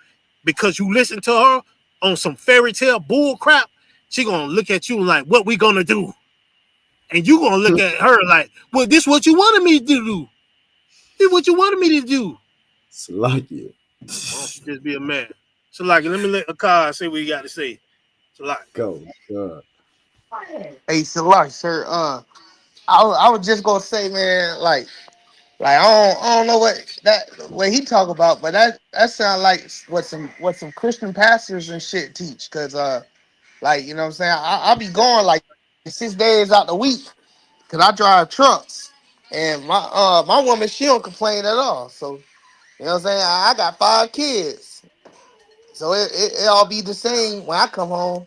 because you listen to her on some fairy tale bull crap, she gonna look at you like, what we gonna do? And you gonna look at her like, well, this what you wanted me to do. This what you wanted me to do. Salaki. Just be a man. Salaki, let me let Akar say what he got to say. Salaki. Go. God. Hey, Salaki, sir. I was just gonna say, man, I don't know what he talk about, but that sound like what some Christian pastors and shit teach, cause you know what I'm saying, I be going like 6 days out the week, cause I drive trucks, and my woman, she don't complain at all. So you know what I'm saying, I got 5 kids, so it all be the same when I come home.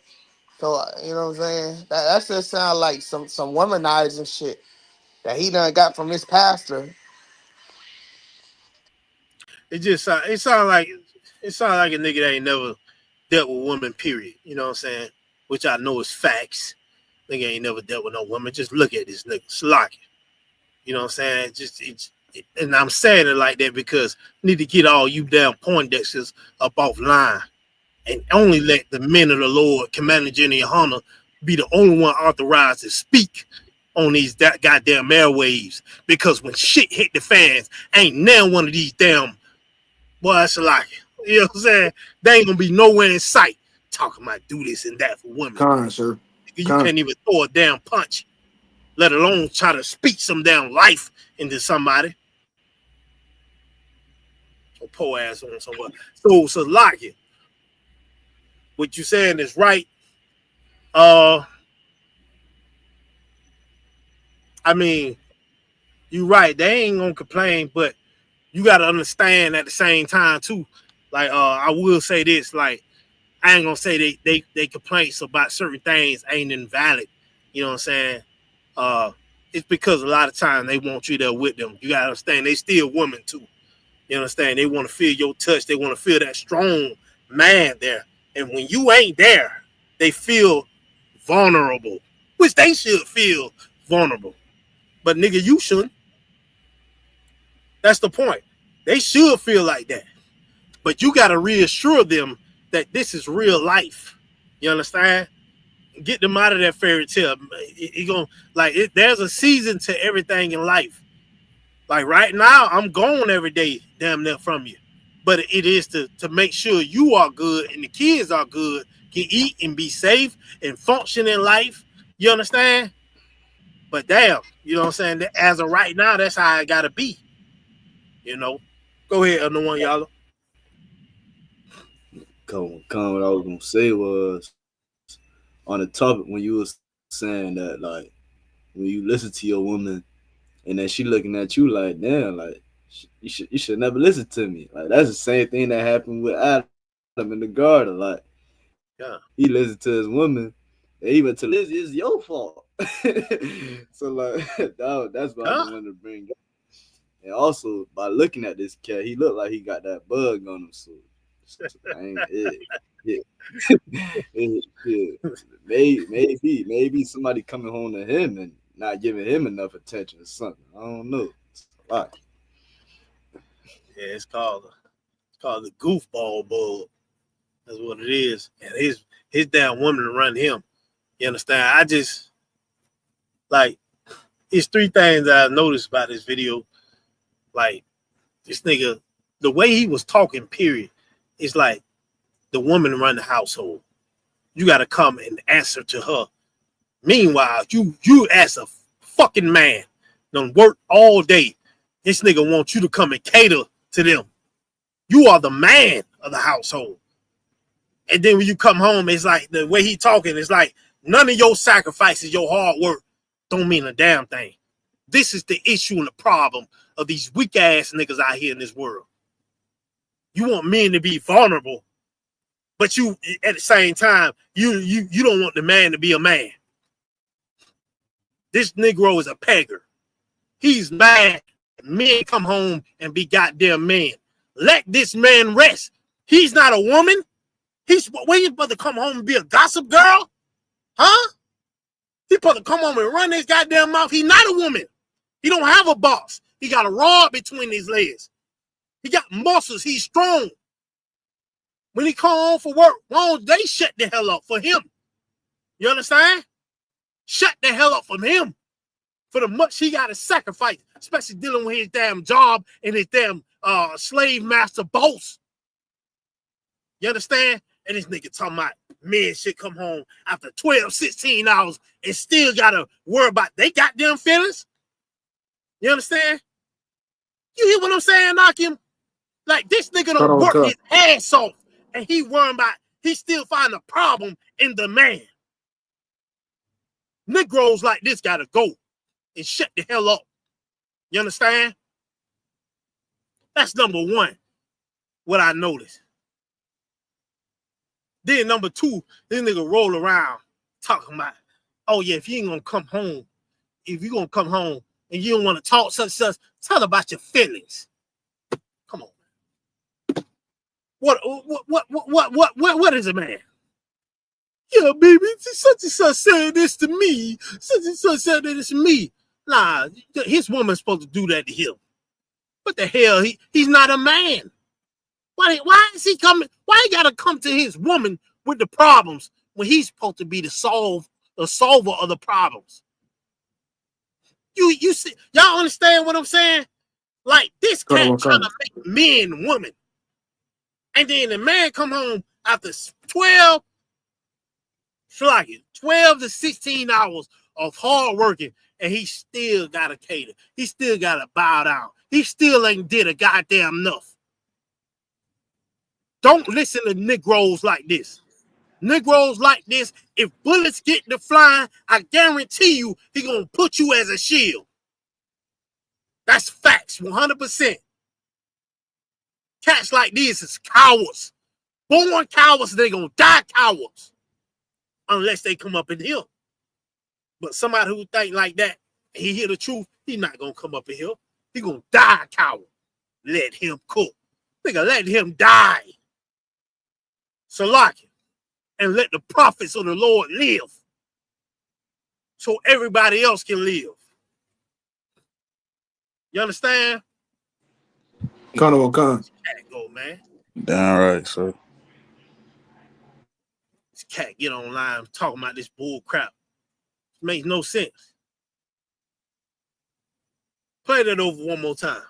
So you know what I'm saying, that just sound like some womanizing shit that he done got from his pastor. It sound like a nigga that ain't never dealt with women, period. You know what I'm saying? Which I know is facts. Nigga ain't never dealt with no woman. Just look at this nigga. Slocky. You know what I'm saying? And I'm saying it like that because I need to get all you damn Poindexters up off line and only let the men of the Lord, Commander Jenny Hunter, be the only one authorized to speak on these goddamn airwaves. Because when shit hit the fans, ain't now one of these damn boys like it. You know what I'm saying? They ain't gonna be nowhere in sight talking about do this and that for women. Sir. You can't even throw a damn punch, let alone try to speak some damn life into somebody. So poor ass on somewhere. So like it. What you saying is right. I mean, you right. They ain't gonna complain, but you gotta understand at the same time too. I will say this, like, I ain't gonna say they complaints about certain things ain't invalid. You know what I'm saying? It's because a lot of times they want you there with them. You gotta understand they still women too. You understand? They want to feel your touch. They want to feel that strong man there. And when you ain't there, they feel vulnerable, which they should feel vulnerable. But nigga, you shouldn't. That's the point. They should feel like that. But you gotta reassure them that this is real life. You understand? Get them out of that fairy tale. There's a season to everything in life. Like right now, I'm gone every day, damn near from you. But it is to make sure you are good and the kids are good, can eat and be safe and function in life. You understand? But damn, you know what I'm saying? As of right now, that's how I gotta be. You know? Go ahead, other one, y'all. What I was gonna say was on the topic when you was saying that, like, when you listen to your woman and then she looking at you like, damn, like, you should never listen to me. Like, that's the same thing that happened with Adam in the garden. Like, Yeah. he listened to his woman, and he went to this is your fault. So like, that's what I just wanted to bring up. And also, by looking at this cat, he looked like he got that bug on him. So maybe somebody coming home to him and not giving him enough attention or something. I don't know. It's a lot. Yeah, it's called the goofball bug. That's what it is. And his damn woman to run him. You understand? I just like it's three things that I noticed about this video. Like this nigga, the way he was talking, period, it's like the woman run the household. You gotta come and answer to her. Meanwhile, you as a fucking man done work all day. This nigga wants you to come and cater to them. You are the man of the household. And then when you come home, it's like the way he talking, it's like none of your sacrifices, your hard work don't mean a damn thing. This is the issue and the problem of these weak ass niggas out here in this world. You want men to be vulnerable, but you at the same time, you don't want the man to be a man. This Negro is a pegger. He's mad. Men come home and be goddamn men. Let this man rest. He's not a woman. He's supposed to come home and be a gossip girl? Huh? He's supposed to come home and run his goddamn mouth. He's not a woman. He don't have a boss. He got a rod between his legs. He got muscles. He's strong. When he come home for work, they shut the hell up for him. You understand? Shut the hell up from him for the much he got to sacrifice, especially dealing with his damn job and his damn slave master boss. You understand? And this nigga talking about men should come home after 12, 16 hours and still got to worry about they goddamn feelings. You understand? You hear what I'm saying, Knocking? Like, this nigga don't work his ass off and he worrying about, he still find a problem in the man. Negroes like this got to go and shut the hell up. You understand? That's number one, what I noticed. Then number two, this nigga roll around talking about, oh yeah, if you ain't gonna come home, if you gonna come home and you don't want to talk such, tell about your feelings. Come on. What is a man? Yeah, baby, such and such said this to me. Such and such said this to me. Nah, his woman's supposed to do that to him. What the hell? He's not a man. Why is he coming? Why he gotta come to his woman with the problems when he's supposed to be the solver of the problems? You see, y'all understand what I'm saying? Like this cat trying to make men women. And then the man come home after 12 to 16 hours of hard working, and he still gotta cater. He still gotta bow down. He still ain't did a goddamn enough. Don't listen to Negroes like this. Negroes like this, if bullets get to flying, I guarantee you he gonna put you as a shield. That's facts, 100%. Cats like these is cowards. Born cowards, they gonna die cowards. Unless they come up in here. But somebody who think like that, he hear the truth, he not gonna come up in here. He gonna die coward. Let him cook. Nigga, let him die. Salaki. And let the prophets of the Lord live. So everybody else can live. You understand? Gun or gun. Cat go, man. Damn right, sir. This cat get online talking about this bull crap. It makes no sense. Play that over one more time.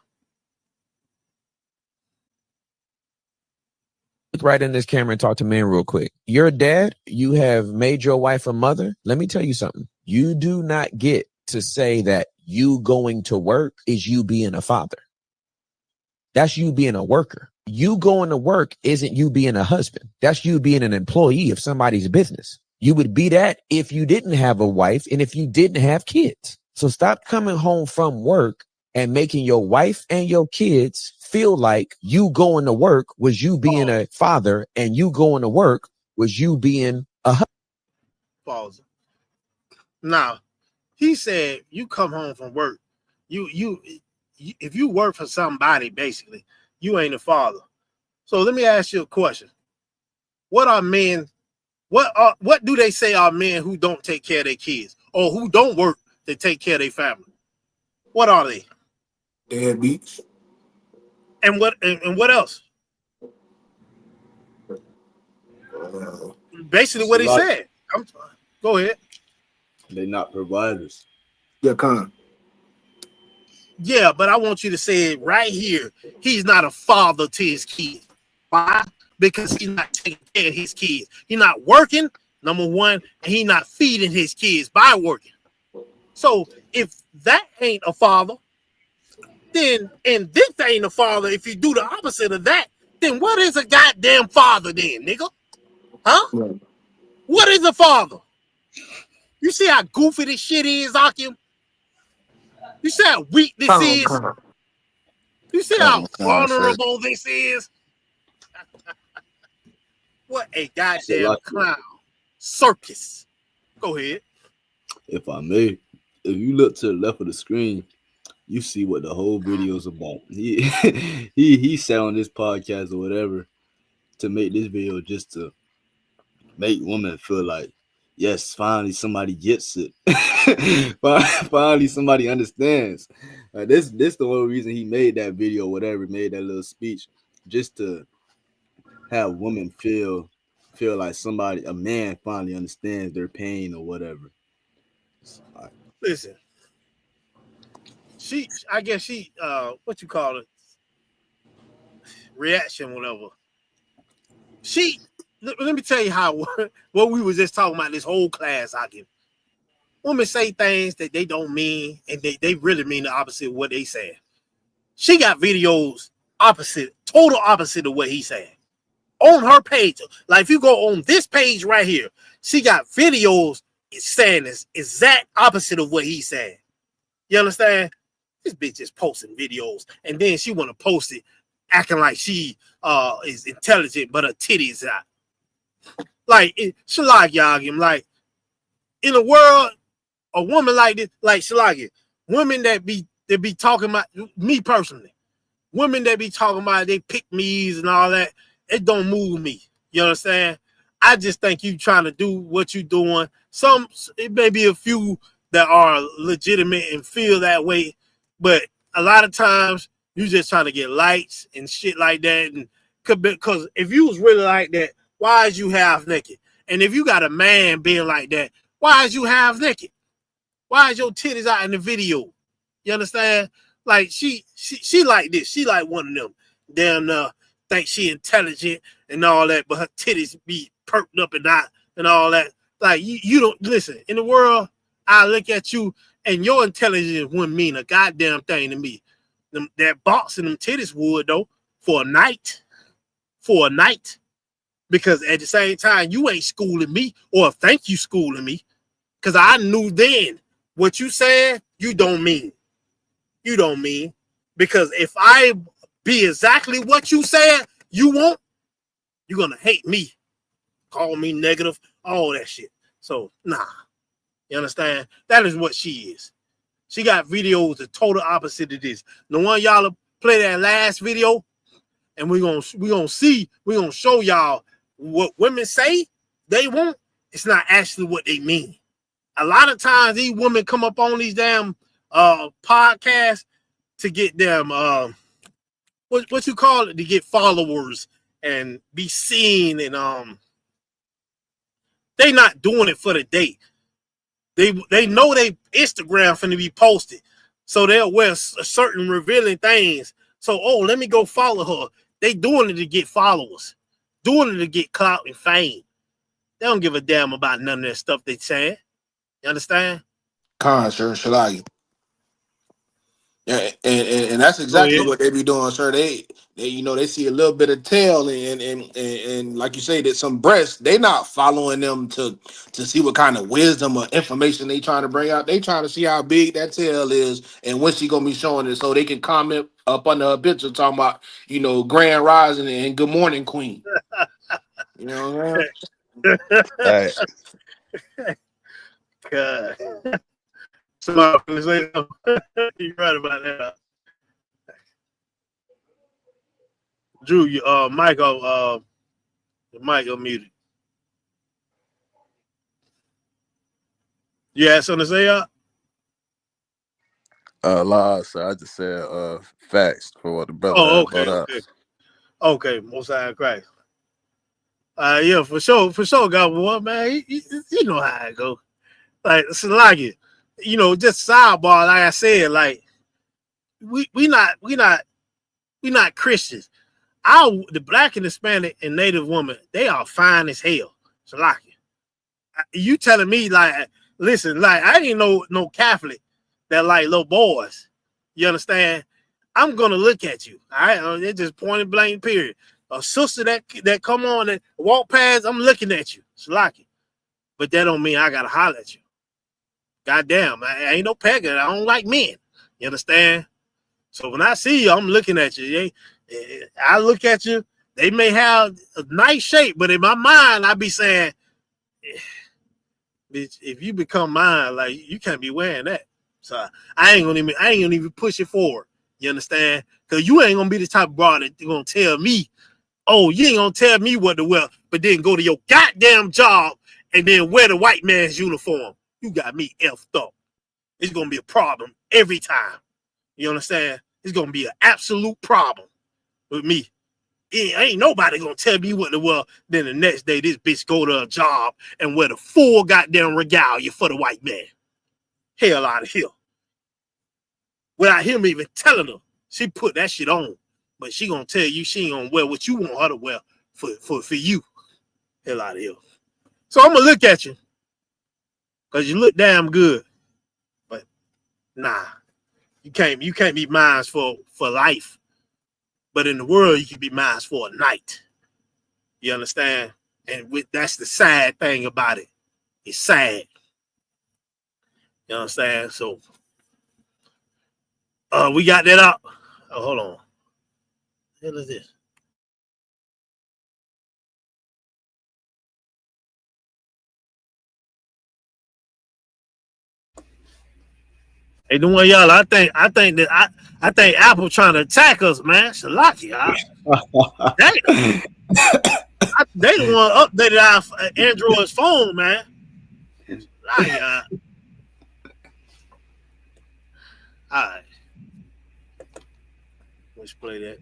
Look right in this camera and talk to men real quick. You're a dad. You have made your wife a mother. Let me tell you something. You do not get to say that you going to work is you being a father. That's you being a worker. You going to work isn't you being a husband. That's you being an employee of somebody's business. You would be that if you didn't have a wife and if you didn't have kids. So stop coming home from work and making your wife and your kids feel like you going to work was you being a father and you going to work was you being a husband. Pause. Now, he said you come home from work. You if you work for somebody, basically, you ain't a father. So let me ask you a question. What are men? What do they say are men who don't take care of their kids or who don't work to take care of their family? What are they? Deadbeats. And what else? Basically what he said. Go ahead. They're not providers. Yeah, con. Yeah, but I want you to say it right here. He's not a father to his kids. Why? Because he's not taking care of his kids. He's not working, number one, and he's not feeding his kids by working. So if that ain't a father, then, and this ain't a father, if you do the opposite of that, then what is a goddamn father then, nigga? Huh? Right. What is a father? You see how goofy this shit is, Akim? You see how weak this is? You see how vulnerable this is? What a goddamn clown circus. Go ahead. If I may, if you look to the left of the screen, you see what the whole video is about. He sat on this podcast or whatever to make this video just to make women feel like, yes, finally somebody gets it. Finally somebody understands. This the only reason he made that video, whatever, made that little speech, just to have women feel like a man finally understands their pain or whatever. Listen, I guess she what you call it, reaction, whatever. Let me tell you how what we was just talking about this whole class. I give women say things that they don't mean, and they really mean the opposite of what they say. She got videos total opposite of what he said on her page. Like if you go on this page right here, she got videos saying this exact opposite of what he said. You understand? This bitch is posting videos, and then she want to post it acting like she is intelligent, but her titties out. Like Shalagi, like in the world, a woman like this, like Shalagi, women that be talking about me personally, women that be talking about they pick me's and all that, it don't move me. You understand? I just think you trying to do what you doing. It may be a few that are legitimate and feel that way, but a lot of times you just trying to get likes and shit like that. And because if you was really like that, why is you half naked? And if you got a man being like that, why is you half naked? Why is your titties out in the video? You understand? Like she like this. She like one of them. Damn, think she intelligent and all that, but her titties be perked up and out and all that. Like you don't listen. In the world, I look at you and your intelligence wouldn't mean a goddamn thing to me. That box and them titties would though for a night. For a night. Because at the same time, you ain't schooling me or think you schooling me. Because I knew then what you said, you don't mean. You don't mean. Because if I be exactly what you said you want, you're going to hate me. Call me negative, all that shit. So, nah. You understand? That is what she is. She got videos the total opposite of this. The one y'all play that last video, and we're gonna show y'all what women say they want. It's not actually what they mean. A lot of times these women come up on these damn podcasts to get them what you call it, to get followers and be seen, and they not doing it for the date. They know they Instagram finna be posted, so they'll wear certain revealing things. So, let me go follow her. They doing it to get followers, doing it to get clout and fame. They don't give a damn about none of that stuff they saying. You understand? Con, sir, Shalagi. And that's exactly what they be doing, sir. They they see a little bit of tail and like you say, that some breasts. They not following them to see what kind of wisdom or information they trying to bring out. They trying to see how big that tail is and when she gonna be showing it, so they can comment up under her picture talking about grand rising and good morning queen. You know what I'm saying? God. So I'm gonna say you're right about that. Drew, you Michael, Michael muted. You had something to say? Lies. So I just said facts for what the brother Oh, brought up. Okay, Most High Christ. Yeah, for sure, God, boy, man, you know how it go. Like, it's like it, just sidebar, like I said, like we not Christians. The Black and Hispanic and Native woman, they are fine as hell. So like you telling me, like, listen, like I ain't no Catholic that like little boys. You understand? I'm gonna look at you. All right, it's just point blank period. A sister that come on and walk past, I'm looking at you. It's like it. But that don't mean I gotta holler at you. Goddamn, I ain't no pegging. I don't like men. You understand? So when I see you, I'm looking at you. I look at you. They may have a nice shape, but in my mind, I be saying, bitch, if you become mine, like you can't be wearing that. So I ain't gonna even push it forward. You understand? Because you ain't gonna be the type of broad that gonna tell me, oh, you ain't gonna tell me what to wear, but then go to your goddamn job and then wear the white man's uniform. You got me effed up. It's gonna be a problem every time. You understand? It's gonna be an absolute problem with me. Ain't nobody gonna tell me what to wear. Then the next day, this bitch go to a job and wear the full goddamn regalia for the white man. Hell out of here. Without him even telling her, she put that shit on. But she gonna tell you she ain't gonna wear what you want her to wear for you. Hell out of here. So I'm gonna look at you. Cause you look damn good. But nah. You can't be mine for life. But in the world, you can be mine for a night. You understand? And that's the sad thing about it. It's sad. You understand? So we got that up. Oh, hold on. What the hell is this? Hey, doing y'all? I think Apple trying to attack us, man. Shalaki, they the one updated our Android's phone, man. All right. Let's play that.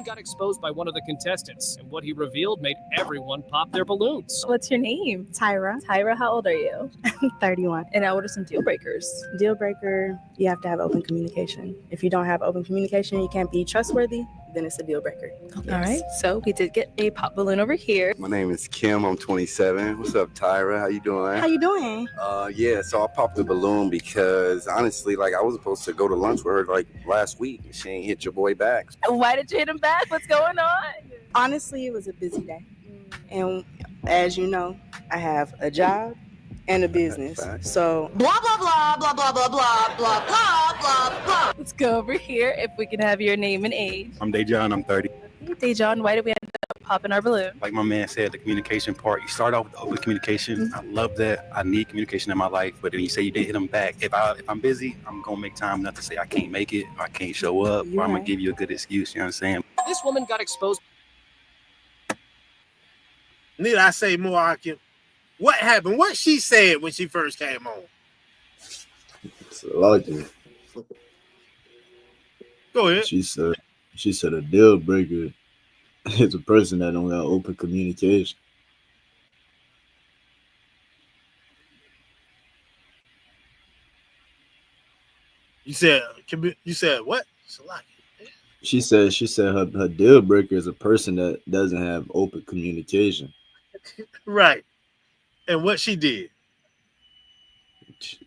Got exposed by one of the contestants, and what he revealed made everyone pop their balloons. What's your name? Tyra. Tyra, how old are you? 31. And now what are some deal breakers? Deal breaker, you have to have open communication. If you don't have open communication, you can't be trustworthy, then it's a deal breaker. All right, so we did get a pop balloon over here. My name is Kim. I'm 27. What's up, Tyra? How you doing? How you doing? Yeah, so I popped the balloon because honestly, like I was supposed to go to lunch with her like last week. She ain't hit your boy back. Why did you hit him back? What's going on? Honestly, it was a busy day. And as you know, I have a job and a business. So Blah, blah, blah, blah, blah, blah, blah, blah, blah, blah, blah. Let's go over here if we can have your name and age. I'm Dejan. I'm 30. Hey, Dejan, why did we end up popping our balloon? Like my man said, the communication part. You start off with open communication. I love that. I need communication in my life. But then you say you didn't hit them back. If I'm busy, I'm gonna make time not to say I can't make it, or I can't show up, or I'm gonna give you a good excuse. You know what I'm saying? This woman got exposed. Need I say more, Akim? What happened? What she said when she first came on? It's a lot of it. Go ahead. She said a deal breaker is a person that don't have open communication. You said what? She said her deal breaker is a person that doesn't have open communication. Right. And what she did?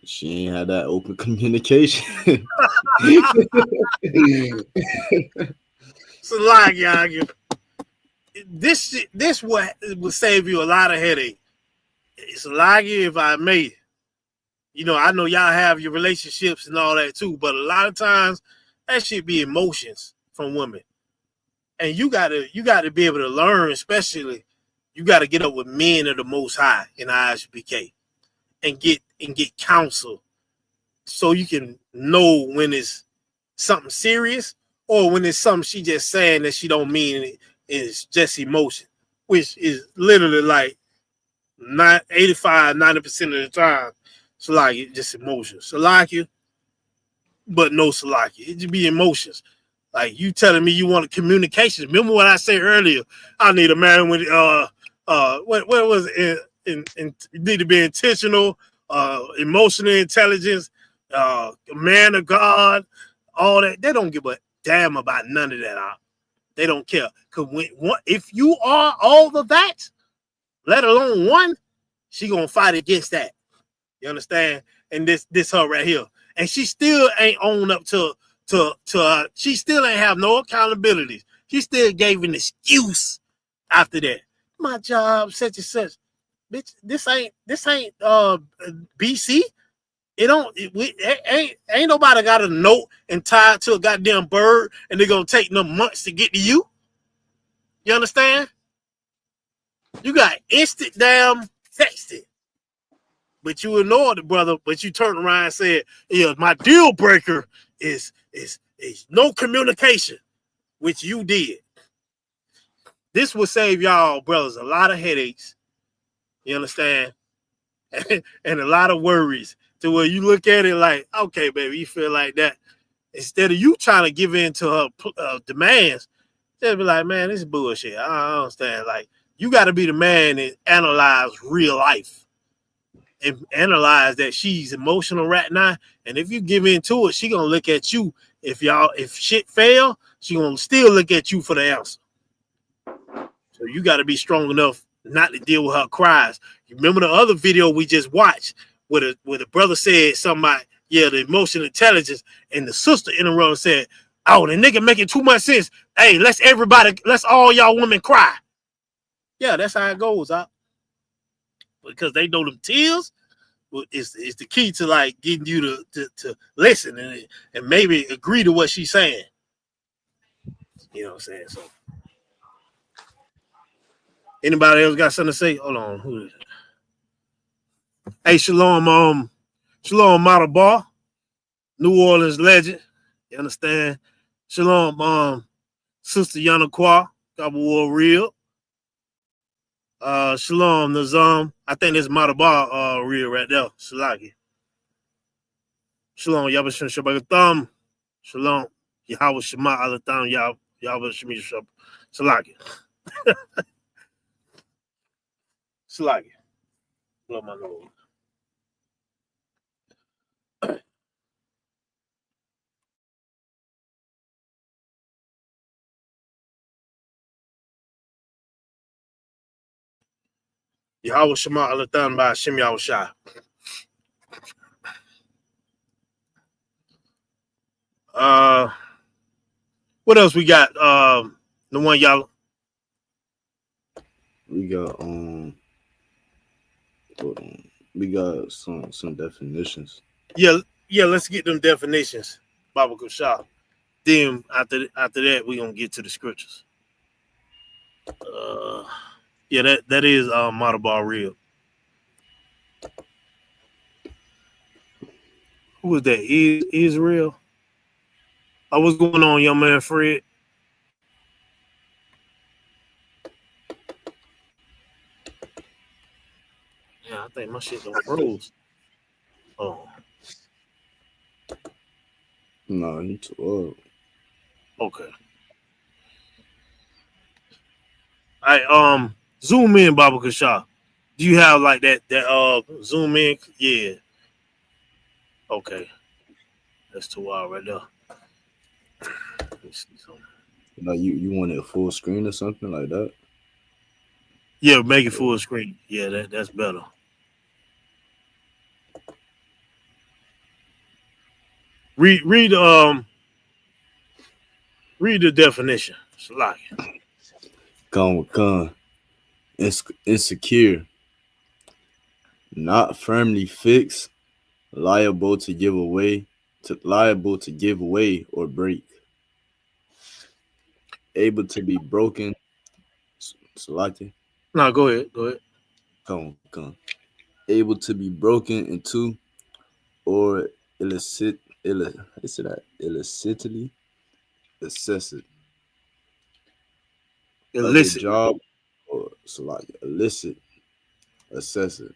She ain't had that open communication. So like y'all, this what will save you a lot of headache. It's like if I may, you know, I know y'all have your relationships and all that too, but a lot of times that should be emotions from women. And you gotta be able to learn, especially you gotta get up with men of the most high in ISBK and get counsel so you can know when it's something serious or when it's something she just saying that she don't mean it is just emotion, which is literally like 85-90% of the time. So like it's just emotions. So like you, but no Salaki. It just be emotions. Like you telling me you want communication. Remember what I said earlier? I need a man with what was it? You need to be intentional, emotional intelligence, a man of God, all that. They don't give a damn about none of that. They don't care. Cause if you are all of that, let alone one, she gonna fight against that. You understand? And this her right here. And she still ain't own up to she still ain't have no accountability. She still gave an excuse after that. My job, such and such. Bitch, this ain't BC. Ain't nobody got a note and tied to a goddamn bird and they're gonna take them months to get to you. You understand? You got instant damn texting. But you ignored it, brother. But you turned around and said, "Yeah, my deal breaker is no communication," which you did. This will save y'all, brothers, a lot of headaches. You understand? And a lot of worries. To where you look at it like, okay, baby, you feel like that. Instead of you trying to give in to her demands, they'll be like, man, this is bullshit. I don't understand. Like, you got to be the man and analyze real life. And analyze that she's emotional right now, and if you give in to it, she gonna look at you. If shit fail, she gonna still look at you for the answer. So you got to be strong enough not to deal with her cries. You remember the other video we just watched where the brother said something about the emotional intelligence, and the sister in the room said, "Oh, the nigga making too much sense. Hey, let's all y'all women cry." Yeah, that's how it goes, because they know them tears is the key to like getting you to listen and maybe agree to what she's saying. You know what I'm saying? So anybody else got something to say? Hold on. Who is it? Hey, Shalom, Model Bar, New Orleans legend. You understand? Shalom, Sister Yanaqua, Gabba War Real. Shalom, Nazam. I think this Model Bar real right there. Shalaki. Shalom, Yabashim Shabbat. Shalom, Yahweh Shema Alatam, Yahweh Shemi Shalaki. Shalaki. Blow my nose. Yahweh Shema Alatam by Shem Yahweh Shai. What else we got? The one y'all. We got we got some definitions. Yeah. Let's get them definitions, Baba Kushah. Then after that, we gonna get to the scriptures. That is Model Bar Real. Who was that? Israel. What's going on, young man Fred? Yeah, I think my shit don't froze. Oh. No, you too up. Okay. All right, zoom in, Baba Kasha. Do you have like that zoom in? Yeah. Okay. That's too wild right there. Let me see something. Like you want it full screen or something like that? Yeah, make it full screen. Yeah, that's better. Read the definition. Salaki. Con. Insecure, not firmly fixed, liable to give away or break, able to be broken. Salaki. No, go ahead. Con. Able to be broken into or illicitly accessed of a Illicit. job or illicit accessed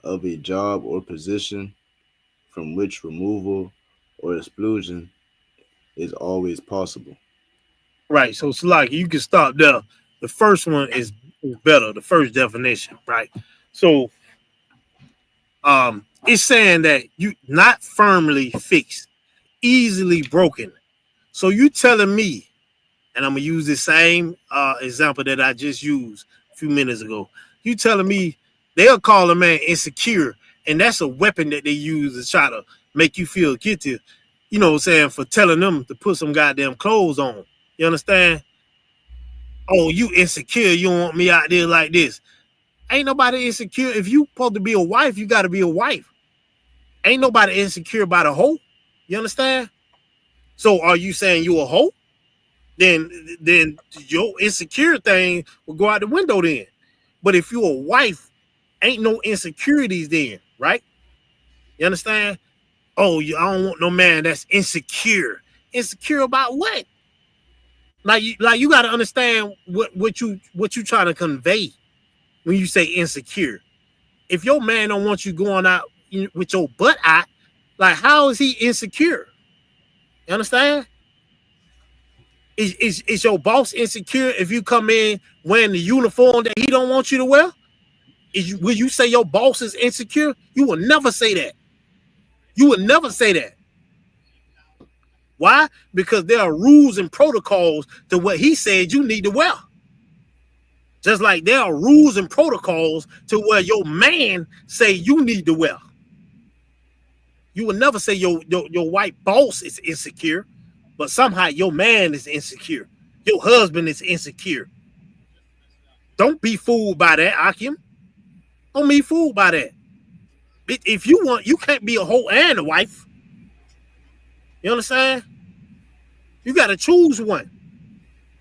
of a job or position from which removal or exclusion is always possible. Right. So Salaki, you can stop there. The first one is better. The first definition, right? So it's saying that you not firmly fixed, easily broken. So you telling me, and I'm gonna use the same example that I just used a few minutes ago. You telling me they'll call a man insecure, and that's a weapon that they use to try to make you feel guilty, you know what I'm saying, for telling them to put some goddamn clothes on. You understand? Oh, you insecure, you don't want me out there like this. Ain't nobody insecure. If you supposed to be a wife, you gotta be a wife. Ain't nobody insecure about a hoe. You understand? So are you saying you a hoe? Then your insecure thing will go out the window then. But if you a wife, ain't no insecurities then, right? You understand? Oh, I don't want no man that's insecure. Insecure about what? Like you got to understand what you trying to convey when you say insecure. If your man don't want you going out with your butt out, like how is he insecure? You understand? Is your boss insecure if you come in wearing the uniform that he don't want you to wear? Will you say your boss is insecure? You will never say that. You would never say that. Why? Because there are rules and protocols to what he said you need to wear. Just like there are rules and protocols to where your man say you need to wear. You would never say your white boss is insecure, but somehow your man is insecure. Your husband is insecure. Don't be fooled by that, Akim. Don't be fooled by that. If you want, you can't be a hoe and a wife. You understand? You got to choose one.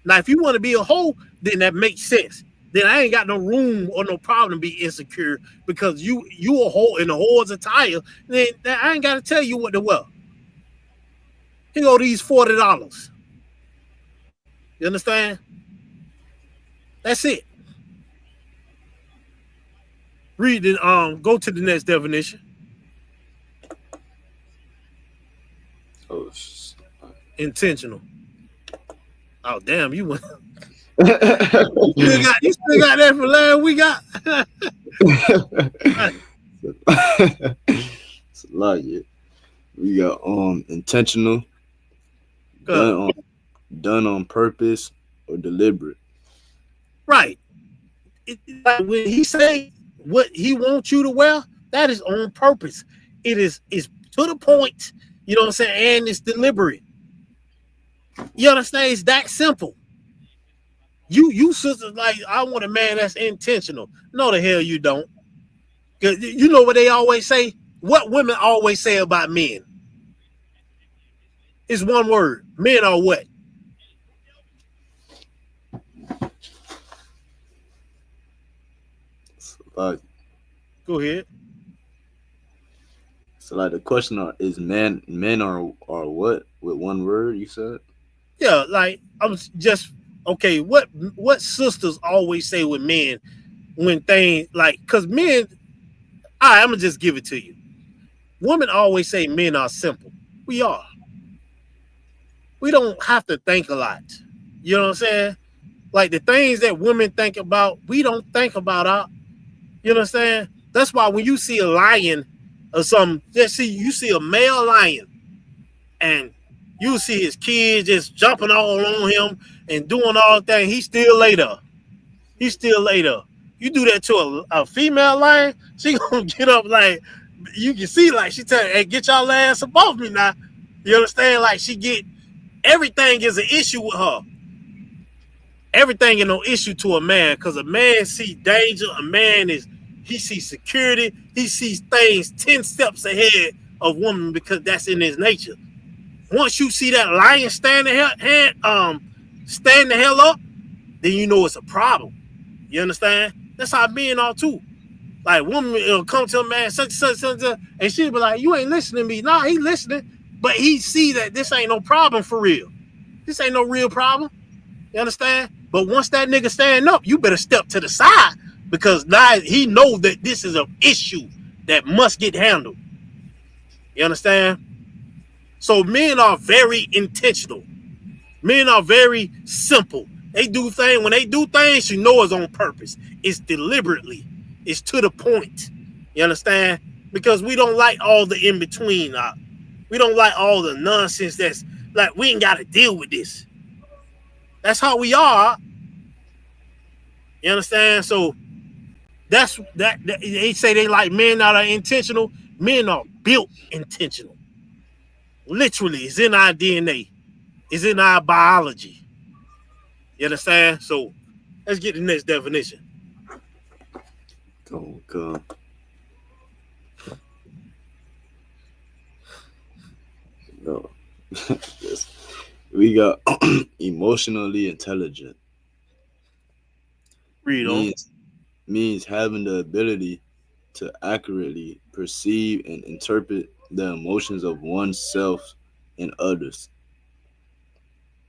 Now, if you want to be a hoe, then that makes sense. Then I ain't got no room or no problem to be insecure because you a hoe in a whore's attire. Then I ain't got to tell you what to wear. Here go these $40. You understand? That's it. Read it. Go to the next definition. Oh, intentional. Oh damn, you went. you still got that for last we got. It's a lot, yeah. We got intentional, done on purpose or deliberate. Right. Like when he say what he wants you to wear, that is on purpose. It is to the point, you know what I'm saying, and it's deliberate. You understand? It's that simple. You sisters like, I want a man that's intentional. No, the hell you don't. Because you know what they always say? What women always say about men? It's one word. Men are what? Go ahead. So like the question is men are what with one word you said? Yeah, like I was just okay. What sisters always say with men when things like, because men, I'm gonna just give it to you. Women always say men are simple. We are. We don't have to think a lot. You know what I'm saying? Like the things that women think about, we don't think about our. You know what I'm saying? That's why when you see a lion or something, you see a male lion, and you see his kids just jumping all on him and doing all that thing. He still later. You do that to a female lion, she gonna get up like, you can see like she tell, hey, get y'all ass above me now. You understand? Like she get everything is an issue with her. Everything is no issue to a man because a man see danger. A man he sees security. He sees things 10 steps ahead of woman because that's in his nature. Once you see that lion stand the hell up, then you know it's a problem. You understand? That's how men are too. Like woman will come to a man, such, and she'll be like, "You ain't listening to me." Nah, he listening, but he see that this ain't no problem for real. This ain't no real problem. You understand? But once that nigga stand up, you better step to the side because now he knows that this is an issue that must get handled. You understand? So men are very intentional. Men are very simple. They do things. When they do things, you know it's on purpose. It's deliberately. It's to the point. You understand? Because we don't like all the in-between. We don't like all the nonsense that's like, we ain't got to deal with this. That's how we are. You understand? So that's that they say they like men that are intentional. Men are built intentional. Literally, it's in our DNA. It's in our biology. You understand? So let's get the next definition. Oh God. No. We got emotionally intelligent. Read on. Means having the ability to accurately perceive and interpret the emotions of oneself and others,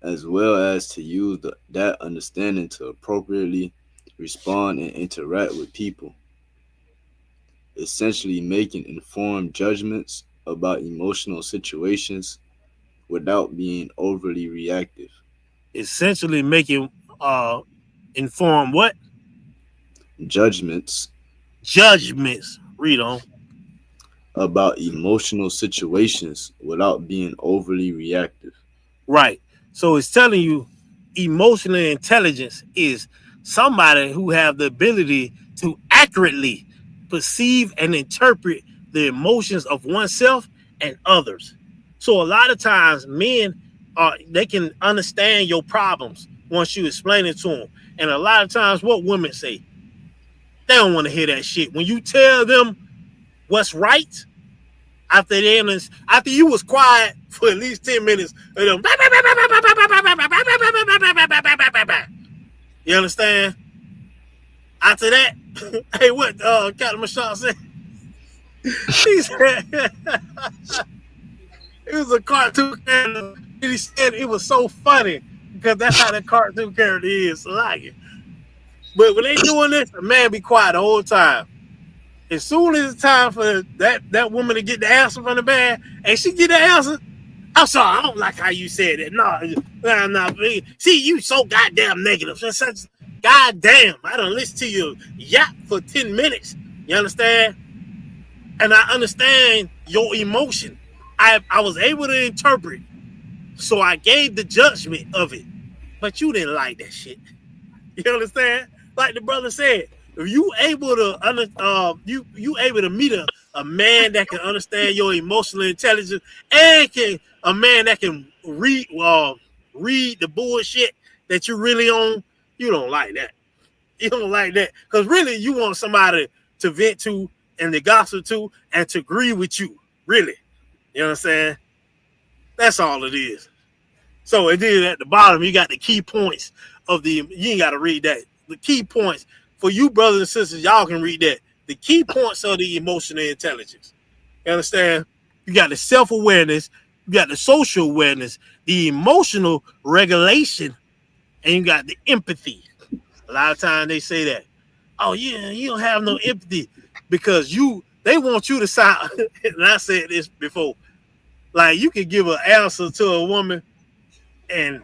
as well as to use that understanding to appropriately respond and interact with people, essentially making informed judgments about emotional situations without being overly reactive. Essentially making informed what? Judgments. Read on. About emotional situations without being overly reactive. Right. So it's telling you emotional intelligence is somebody who have the ability to accurately perceive and interpret the emotions of oneself and others. So a lot of times men they can understand your problems once you explain it to them. And a lot of times what women say, they don't want to hear that shit. When you tell them what's right, after you was quiet for at least 10 minutes, you understand? After that, hey, what Captain Mashal said? He said it was a cartoon character. He said it was so funny because that's how the cartoon character is. Like it. But when they doing this, the man be quiet the whole time. As soon as it's time for that woman to get the answer from the man, and she get the answer, I'm sorry, I don't like how you said it. No. See, you so goddamn negative. Goddamn, I done listen to you yap for 10 minutes. You understand? And I understand your emotion. I was able to interpret, so I gave the judgment of it. But you didn't like that shit. You understand? Like the brother said, if you able to you able to meet a man that can understand your emotional intelligence and a man that can read the bullshit that you really on, you don't like that. You don't like that because really you want somebody to vent to and to gossip to and to agree with you. Really, you know what I'm saying? That's all it is. So it is at the bottom. You got the key points of you ain't got to read that. The key points for you brothers and sisters, y'all can read that. The key points of the emotional intelligence. You understand? You got the self-awareness, you got the social awareness, the emotional regulation, and you got the empathy. A lot of times they say that. Oh yeah, you don't have no empathy because they want you to sound. And I said this before. Like you could give an answer to a woman and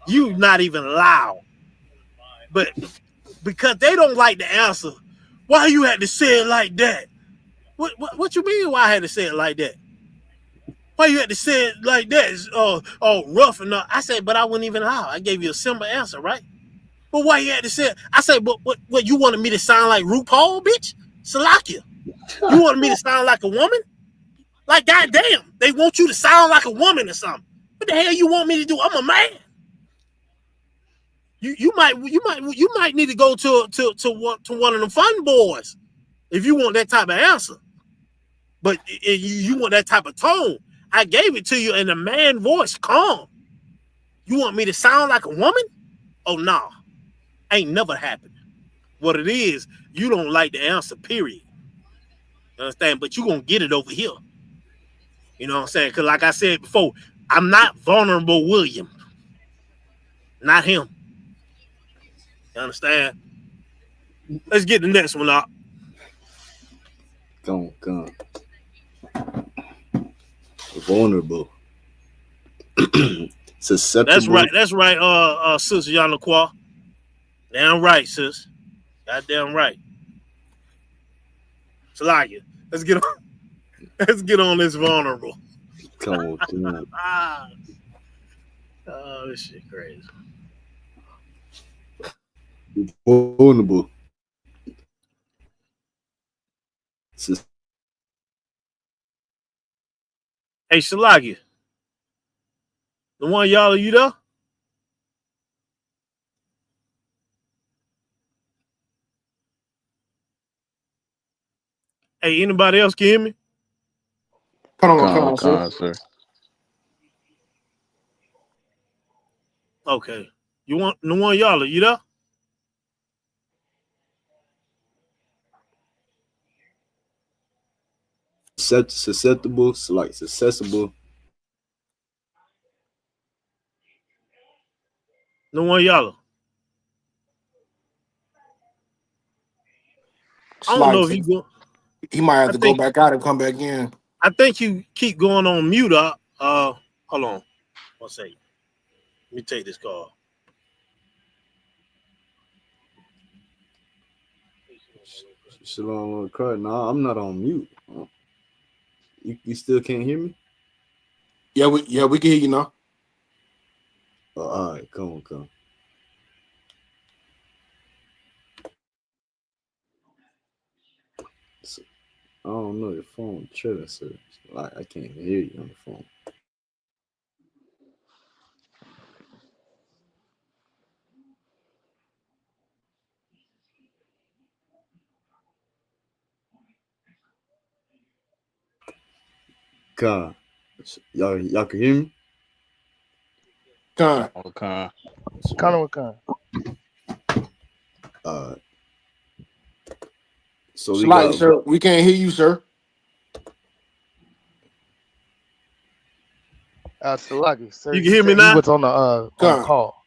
you not even loud. But because they don't like the answer, why you had to say it like that? What you mean why I had to say it like that? Why you had to say it like that? It's rough enough. I said, but I wouldn't even lie. I gave you a simple answer, right? But why you had to say it? I said, but what you wanted me to sound like RuPaul, bitch? Salakia. You want me to sound like a woman? Like, goddamn, they want you to sound like a woman or something. What the hell you want me to do? I'm a man. You might need to go to one of the fun boys if you want that type of answer. But you want that type of tone. I gave it to you in a man voice, calm. You want me to sound like a woman? Oh, no. Ain't never happened. What it is, you don't like the answer, period. You understand? But you going to get it over here. You know what I'm saying? Because like I said before, I'm not vulnerable William. Not him. You understand? Let's get the next one up. Come on. Vulnerable. Susceptible. That's right, Sister Yanaqua. Damn right, sis. Goddamn right. Salakia. Let's get on this vulnerable. Come on. Oh, this shit crazy. Vulnerable. Hey, Salakia. The one y'all, are you there? Hey, anybody else can hear me? Come on, sir. Okay. You want the one y'all, are you there? Susceptible, like accessible. The one y'all. I don't know if you go. He might have to go back out and come back in. I think you keep going on mute. Hold on. 1 second. Let me take this call. Shalom, cry. No, I'm not on mute. You still can't hear me? Yeah, we can hear you now. Oh, all right, come on. So, I don't know, your phone tripping, sir. I can't even hear you on the phone. God, y'all can hear me? Con. So we got, sir, we can't hear you, sir. Salagi, sir, you can hear me now? He was on the call.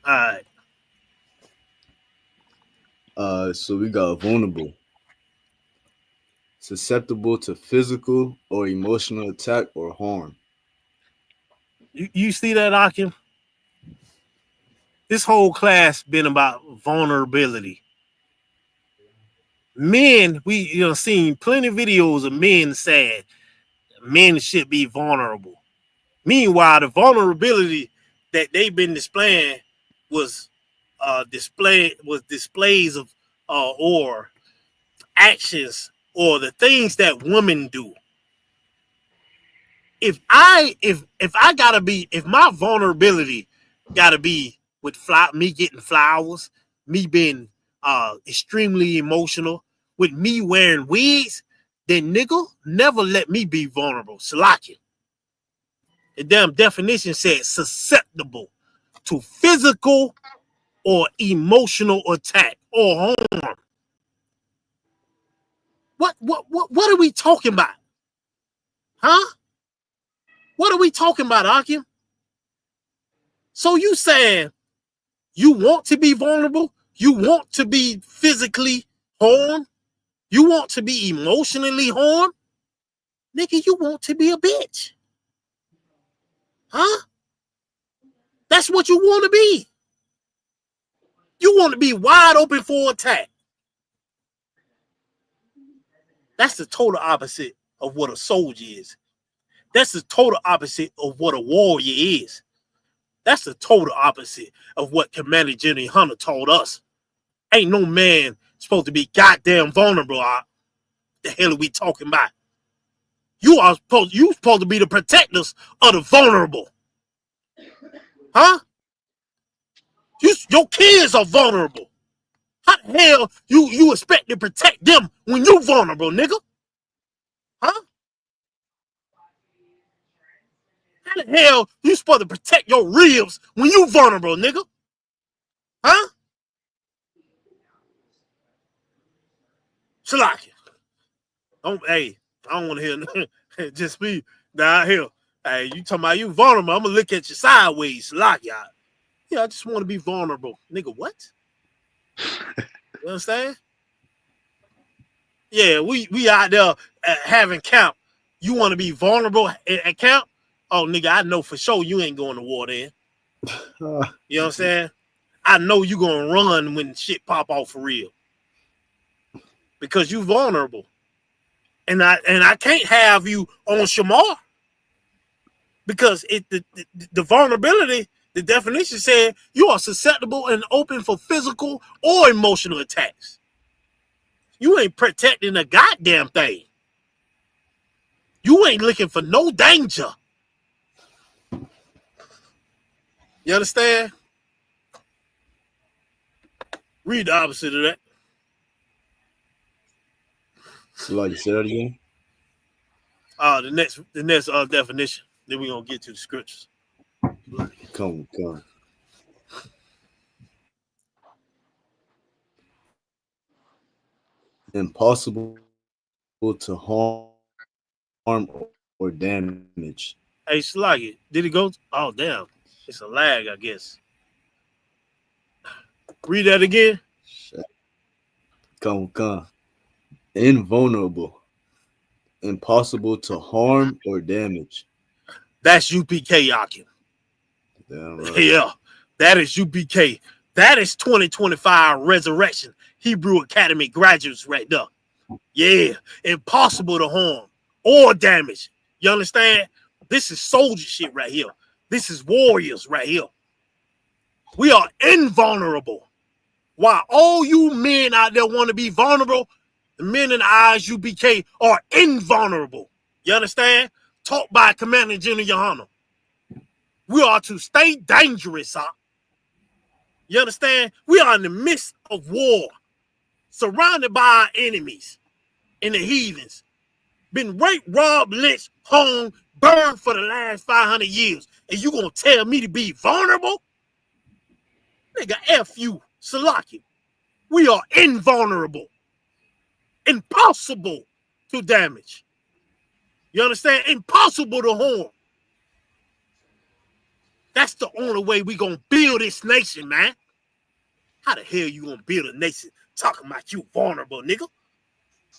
All right. So we got vulnerable, susceptible to physical or emotional attack or harm. You see that, Akim? This whole class been about vulnerability. Men, we seen plenty of videos of men saying men should be vulnerable. Meanwhile, the vulnerability that they've been displaying was displays of or actions or the things that women do. If my vulnerability gotta be with me getting flowers, me being extremely emotional, with me wearing wigs, then nigga, never let me be vulnerable. Salakia. The damn definition said susceptible to physical or emotional attack or harm. What are we talking about? Huh? What are we talking about, Akim? So you saying you want to be vulnerable? You want to be physically harmed? You want to be emotionally harmed? Nigga, you want to be a bitch. Huh? That's what you want to be. You want to be wide open for attack. That's the total opposite of what a soldier is. That's the total opposite of what a warrior is. That's the total opposite of what Commander General Hunter told us. Ain't no man supposed to be goddamn vulnerable. The hell are we talking about? You supposed to be the protectors of the vulnerable. Huh? Your kids are vulnerable. How the hell you expect to protect them when you vulnerable, nigga? Huh? How the hell you supposed to protect your ribs when you vulnerable, nigga? Huh? Shalaki. I don't want to hear just me down here. Hey, you talking about you vulnerable? I'm gonna look at you sideways, Shalaki. Yeah, I just want to be vulnerable, nigga. What? You understand? Yeah, we out there having camp. You want to be vulnerable at camp? Oh, nigga, I know for sure you ain't going to war then. You know what I'm saying? I know you gonna run when shit pop off for real. Because you vulnerable. And I can't have you on Shamar. Because the vulnerability, the definition said you are susceptible and open for physical or emotional attacks. You ain't protecting a goddamn thing. You ain't looking for no danger. You understand? Read the opposite of that. So like you said that again? The next definition. Then we're gonna get to the scriptures. Come. Impossible to harm or damage. Hey, Sluggy, did it go? Oh, damn. It's a lag, I guess. Read that again. Come. Invulnerable. Impossible to harm or damage. That's UPK, Akin. Damn right. Yeah, that is UPK. That is 2025 Resurrection Hebrew Academy graduates right there. Yeah, impossible to harm or damage. You understand? This is soldier shit right here. This is warriors right here. We are invulnerable. While all you men out there want to be vulnerable, the men in the eyes UBK are invulnerable. You understand? Taught by Commander General Yohana. We are to stay dangerous, huh? You understand? We are in the midst of war, surrounded by our enemies and the heathens. Been raped, robbed, lynched, hung, burned for the last 500 years. And you gonna tell me to be vulnerable? Nigga, F you, Salaki. We are invulnerable. Impossible to damage. You understand? Impossible to harm. That's the only way we gonna build this nation, man. How the hell you gonna build a nation talking about you vulnerable, nigga?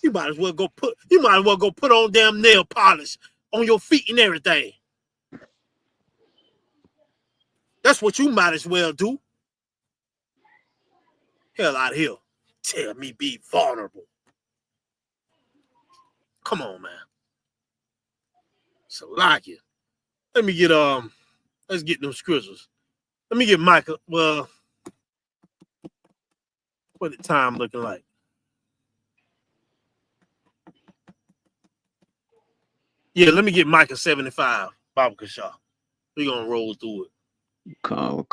You might as well go put on damn nail polish on your feet and everything. That's what you might as well do. Hell out of here. Tell me be vulnerable. Come on, man. So like it. Let me get let's get them scriptures. Let me get Micah. Well, what the time looking like? Yeah, let me get Micah 75, Baba Kashaw. We're gonna roll through it. Come.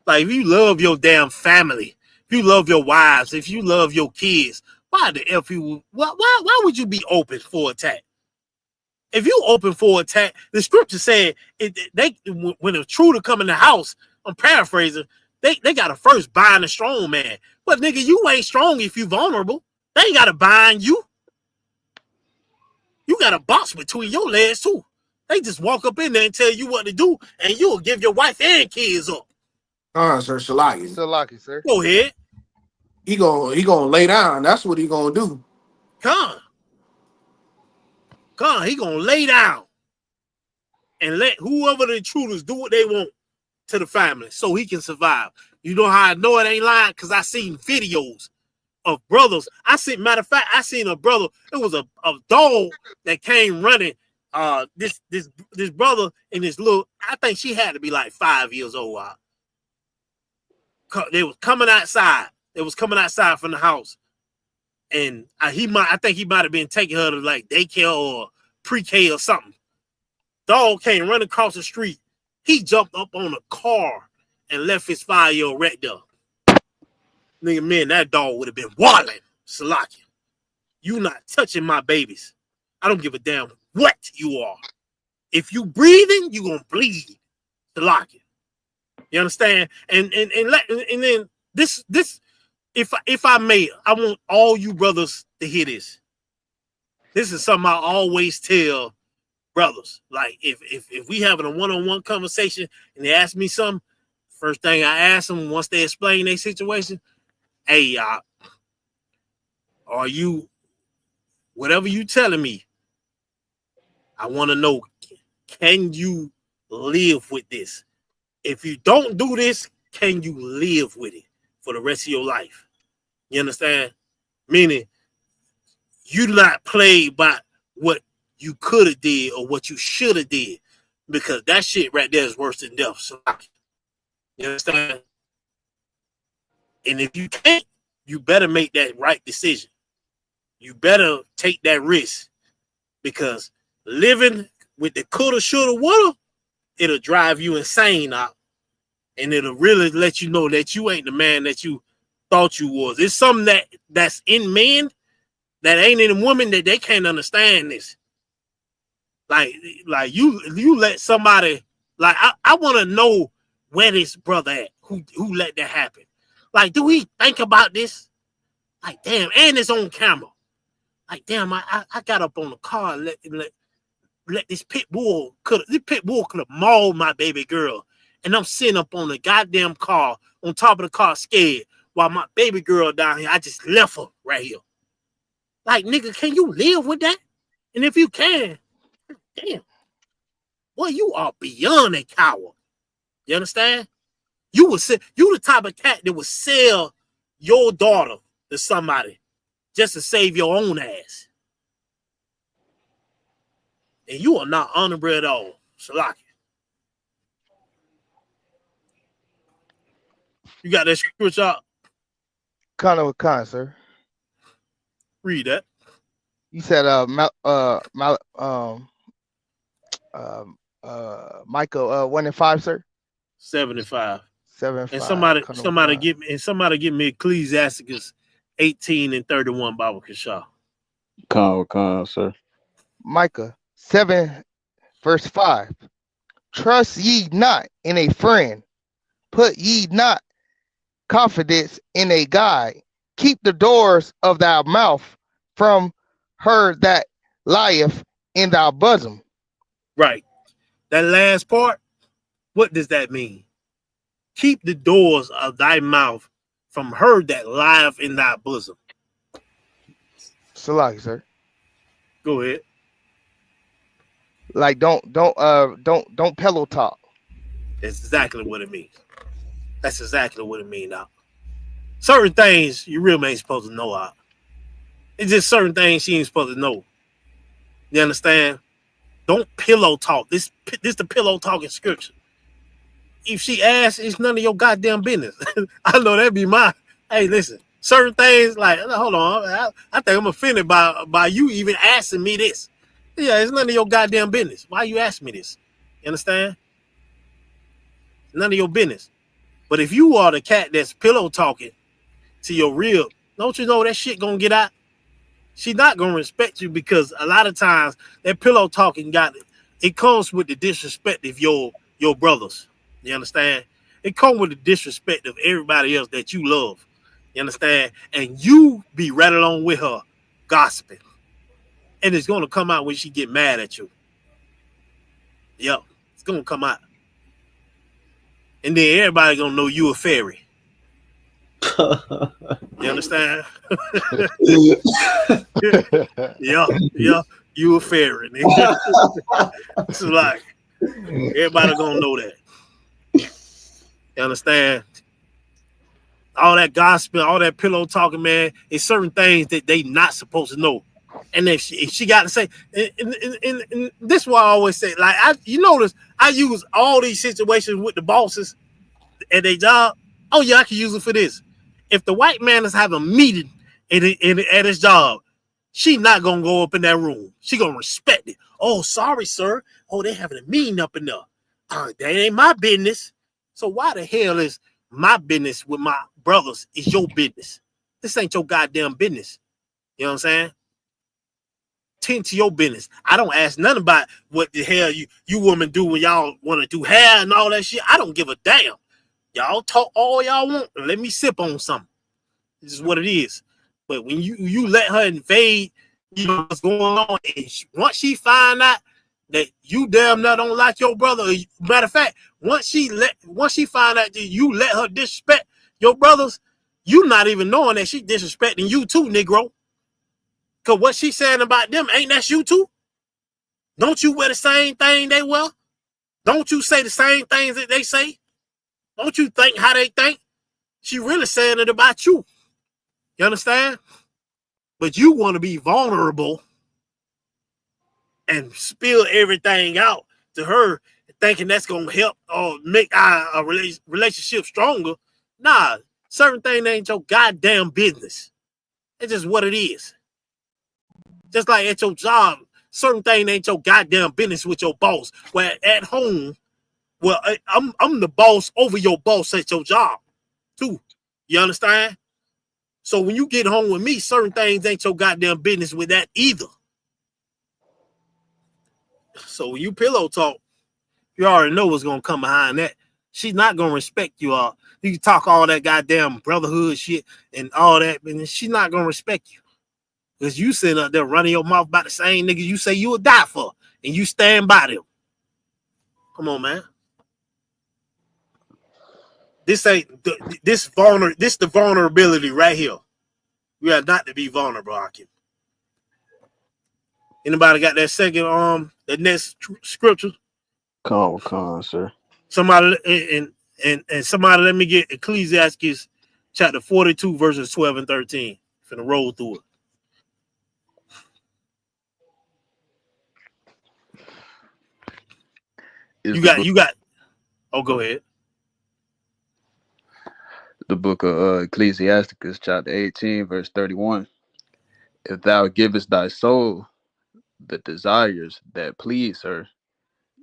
Like, if you love your damn family, if you love your wives, if you love your kids, why the F you why would you be open for attack? If you open for attack, the scripture said when a intruder come in the house, I'm paraphrasing, they gotta first bind a strong man. But nigga, you ain't strong if you vulnerable. They ain't gotta bind you. You got a box between your legs too. They just walk up in there and tell you what to do, and you'll give your wife and kids up. Sir, Shalaki. Shalaki, sir. Go ahead. He gonna lay down. That's what he gonna do. Come, he gonna lay down and let whoever the intruders do what they want to the family so he can survive. You know how I know it ain't lying? Because I seen videos of brothers. Matter of fact, I seen a brother. It was a dog that came running. This brother and this little, I think she had to be like 5 years old. They was coming outside that was coming outside from the house, and I think he might have been taking her to like daycare or pre-K or something. Dog came running across the street. He jumped up on a car and left his 5-year-old right there. Nigga, man, that dog would have been wilding. Salaki, you not touching my babies. I don't give a damn what you are. If you breathing, you gonna bleed. Salaki. You understand? And then this if I may, I want all you brothers to hear this. This is something I always tell brothers. Like if we having a one-on-one conversation and they ask me something, first thing I ask them once they explain their situation, hey, are you whatever you telling me? I want to know, can you live with this? If you don't do this, can you live with it for the rest of your life? You understand? Meaning, you not played by what you could have did or what you should have did, because that shit right there is worse than death. So, you understand? And if you can't, you better make that right decision. You better take that risk, because living with the coulda, shoulda, woulda, it'll drive you insane out. And it'll really let you know that you ain't the man that you thought you was. It's something that's in men that ain't in a woman that they can't understand this. Like you let somebody, like I want to know where this brother at who let that happen. Like, do he think about this? Like, damn, and it's on camera. Like, damn, I got up on the car and let this pit bull could have mauled my baby girl. And I'm sitting up on the goddamn car, on top of the car, scared, while my baby girl down here, I just left her right here. Like, nigga, can you live with that? And if you can, damn, boy, you are beyond a coward. You understand? You the type of cat that would sell your daughter to somebody just to save your own ass. And you are not honorable at all, Salaki. You got that scripture up? Kind, sir. Read that. You said Michael 1 and 5, sir. 7 and 5. 7 and 5. And somebody give me Ecclesiasticus 18 and 31 Bible Kashah. Con, sir. Micah 7 verse 5. Trust ye not in a friend, put ye not confidence in a guide. Keep the doors of thy mouth from her that lieth in thy bosom. Right. That last part, what does that mean? Keep the doors of thy mouth from her that lieth in thy bosom. Salaki, sir. Go ahead. Like don't pillow talk. That's exactly what it means. That's exactly what it means now. Certain things you really ain't supposed to know out. It's just certain things she ain't supposed to know. You understand? Don't pillow talk. This the pillow talking scripture. If she asks, it's none of your goddamn business. I know that'd be my. Hey, listen. Certain things like, hold on, I think I'm offended by you even asking me this. Yeah, it's none of your goddamn business. Why you asking me this? You understand? None of your business. But if you are the cat that's pillow talking to your real, don't you know that shit gonna get out? She's not gonna respect you, because a lot of times that pillow talking it comes with the disrespect of your brothers. You understand? It comes with the disrespect of everybody else that you love. You understand? And you be right along with her gossiping. And it's gonna come out when she get mad at you. Yep, it's gonna come out. And then everybody gonna know you a fairy. You understand? yeah, you a fairy. It's like everybody gonna know that. You understand? All that gossip, all that pillow talking, man, it's certain things that they not supposed to know. And if she got to say, and this is why I always say, like, you notice I use all these situations with the bosses at their job. Oh yeah, I can use it for this. if the white man is having a meeting at his job, she not gonna go up in that room. She gonna respect it. Oh, sorry, sir. Oh, they having a meeting up in there. That ain't my business. So why the hell is my business with my brothers is your business? This ain't your goddamn business. You know what I'm saying? Tend to your business. I don't ask nothing about what the hell you women do when y'all want to do hair and all that shit. I don't give a damn. Y'all talk all y'all want. Let me sip on something. This is what it is. But when you let her invade, you know what's going on, and once she find out that you damn not don't like your brother, matter of fact, once she find out that you let her disrespect your brothers, you not even knowing that she disrespecting you too, Negro. Cause what she saying about them, ain't that you too? Don't you wear the same thing they wear? Don't you say the same things that they say? Don't you think how they think? She really saying it about you. You understand? But you want to be vulnerable and spill everything out to her, thinking that's gonna help or make our relationship stronger. Nah, certain things ain't your goddamn business. It's just what it is. Just like at your job, certain thing ain't your goddamn business with your boss. Where at home, well, I'm the boss over your boss at your job, too. You understand? So when you get home with me, certain things ain't your goddamn business with that either. So when you pillow talk, you already know what's gonna come behind that. She's not gonna respect you all. You can talk all that goddamn brotherhood shit and all that, but she's not gonna respect you. Because you sitting up there running your mouth about the same niggas you say you would die for, and you stand by them. Come on, man. This ain't this the vulnerability right here. We are not to be vulnerable, Hakim. Anybody got that second the next scripture? Con, sir. Somebody and somebody let me get Ecclesiastes chapter 42 verses 12 and 13. Finna roll through it. You got. Oh, go ahead. The book of Ecclesiasticus, chapter 18, verse 31. If thou givest thy soul the desires that please her,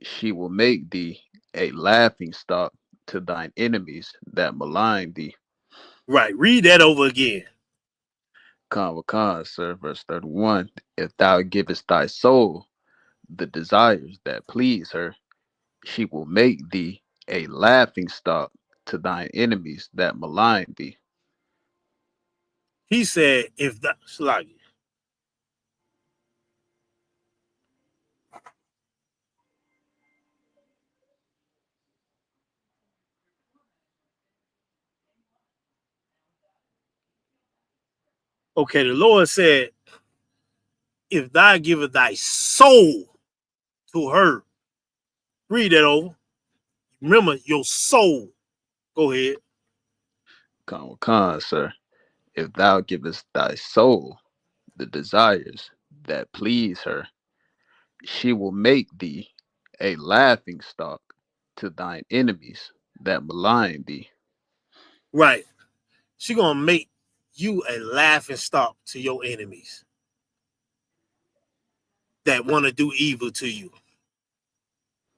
she will make thee a laughing stock to thine enemies that malign thee. Right. Read that over again. Con, sir, verse 31. If thou givest thy soul the desires that please her, she will make thee a laughing stock to thine enemies that malign thee. He said, if that's like okay, the Lord said, if thou givest thy soul to her, read that over. Remember your soul. Go ahead. Con, sir. If thou givest thy soul the desires that please her, she will make thee a laughing stock to thine enemies that malign thee. Right. She gonna make you a laughing stock to your enemies that want to do evil to you.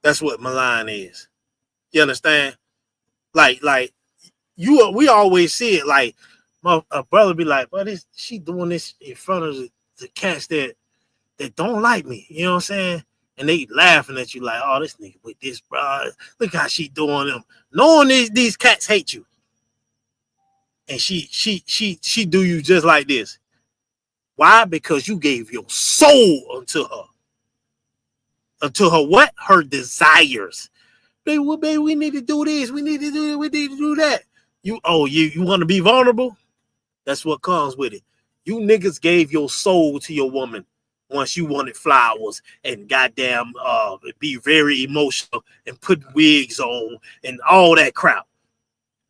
That's what malign is. You understand? Like we always see it like a brother be like, but she doing this in front of the cats that don't like me. You know what I'm saying? And they laughing at you like, oh, this nigga with this, bro. Look how she doing them. Knowing these cats hate you. And she do you just like this. Why? Because you gave your soul unto her. Unto her what? Her desires. Baby, well, baby, we need to do this. We need to do it. We need to do that. You want to be vulnerable? That's what comes with it. You niggas gave your soul to your woman once you wanted flowers and goddamn be very emotional and put wigs on and all that crap.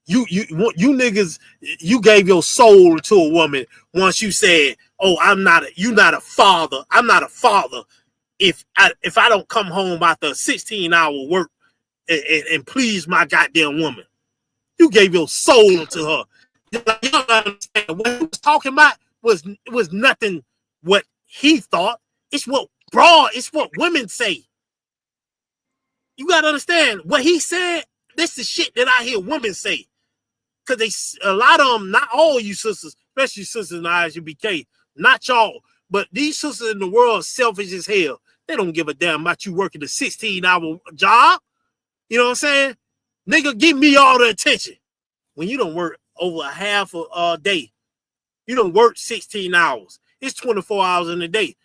You niggas, you gave your soul to a woman once you said, "Oh, you're not a father. I'm not a father if I don't come home after a 16-hour work and please my goddamn woman." You gave your soul to her. You don't understand. What he was talking about was nothing what he thought. It's what women say. You gotta understand what he said. This is shit that I hear women say. Because a lot of them, not all you sisters, especially sisters in the ISUBK, not y'all, but these sisters in the world are selfish as hell. They don't give a damn about you working a 16-hour job. You know what I'm saying? Nigga, give me all the attention. When you don't work over a half a day, you don't work 16 hours. It's 24 hours in a day.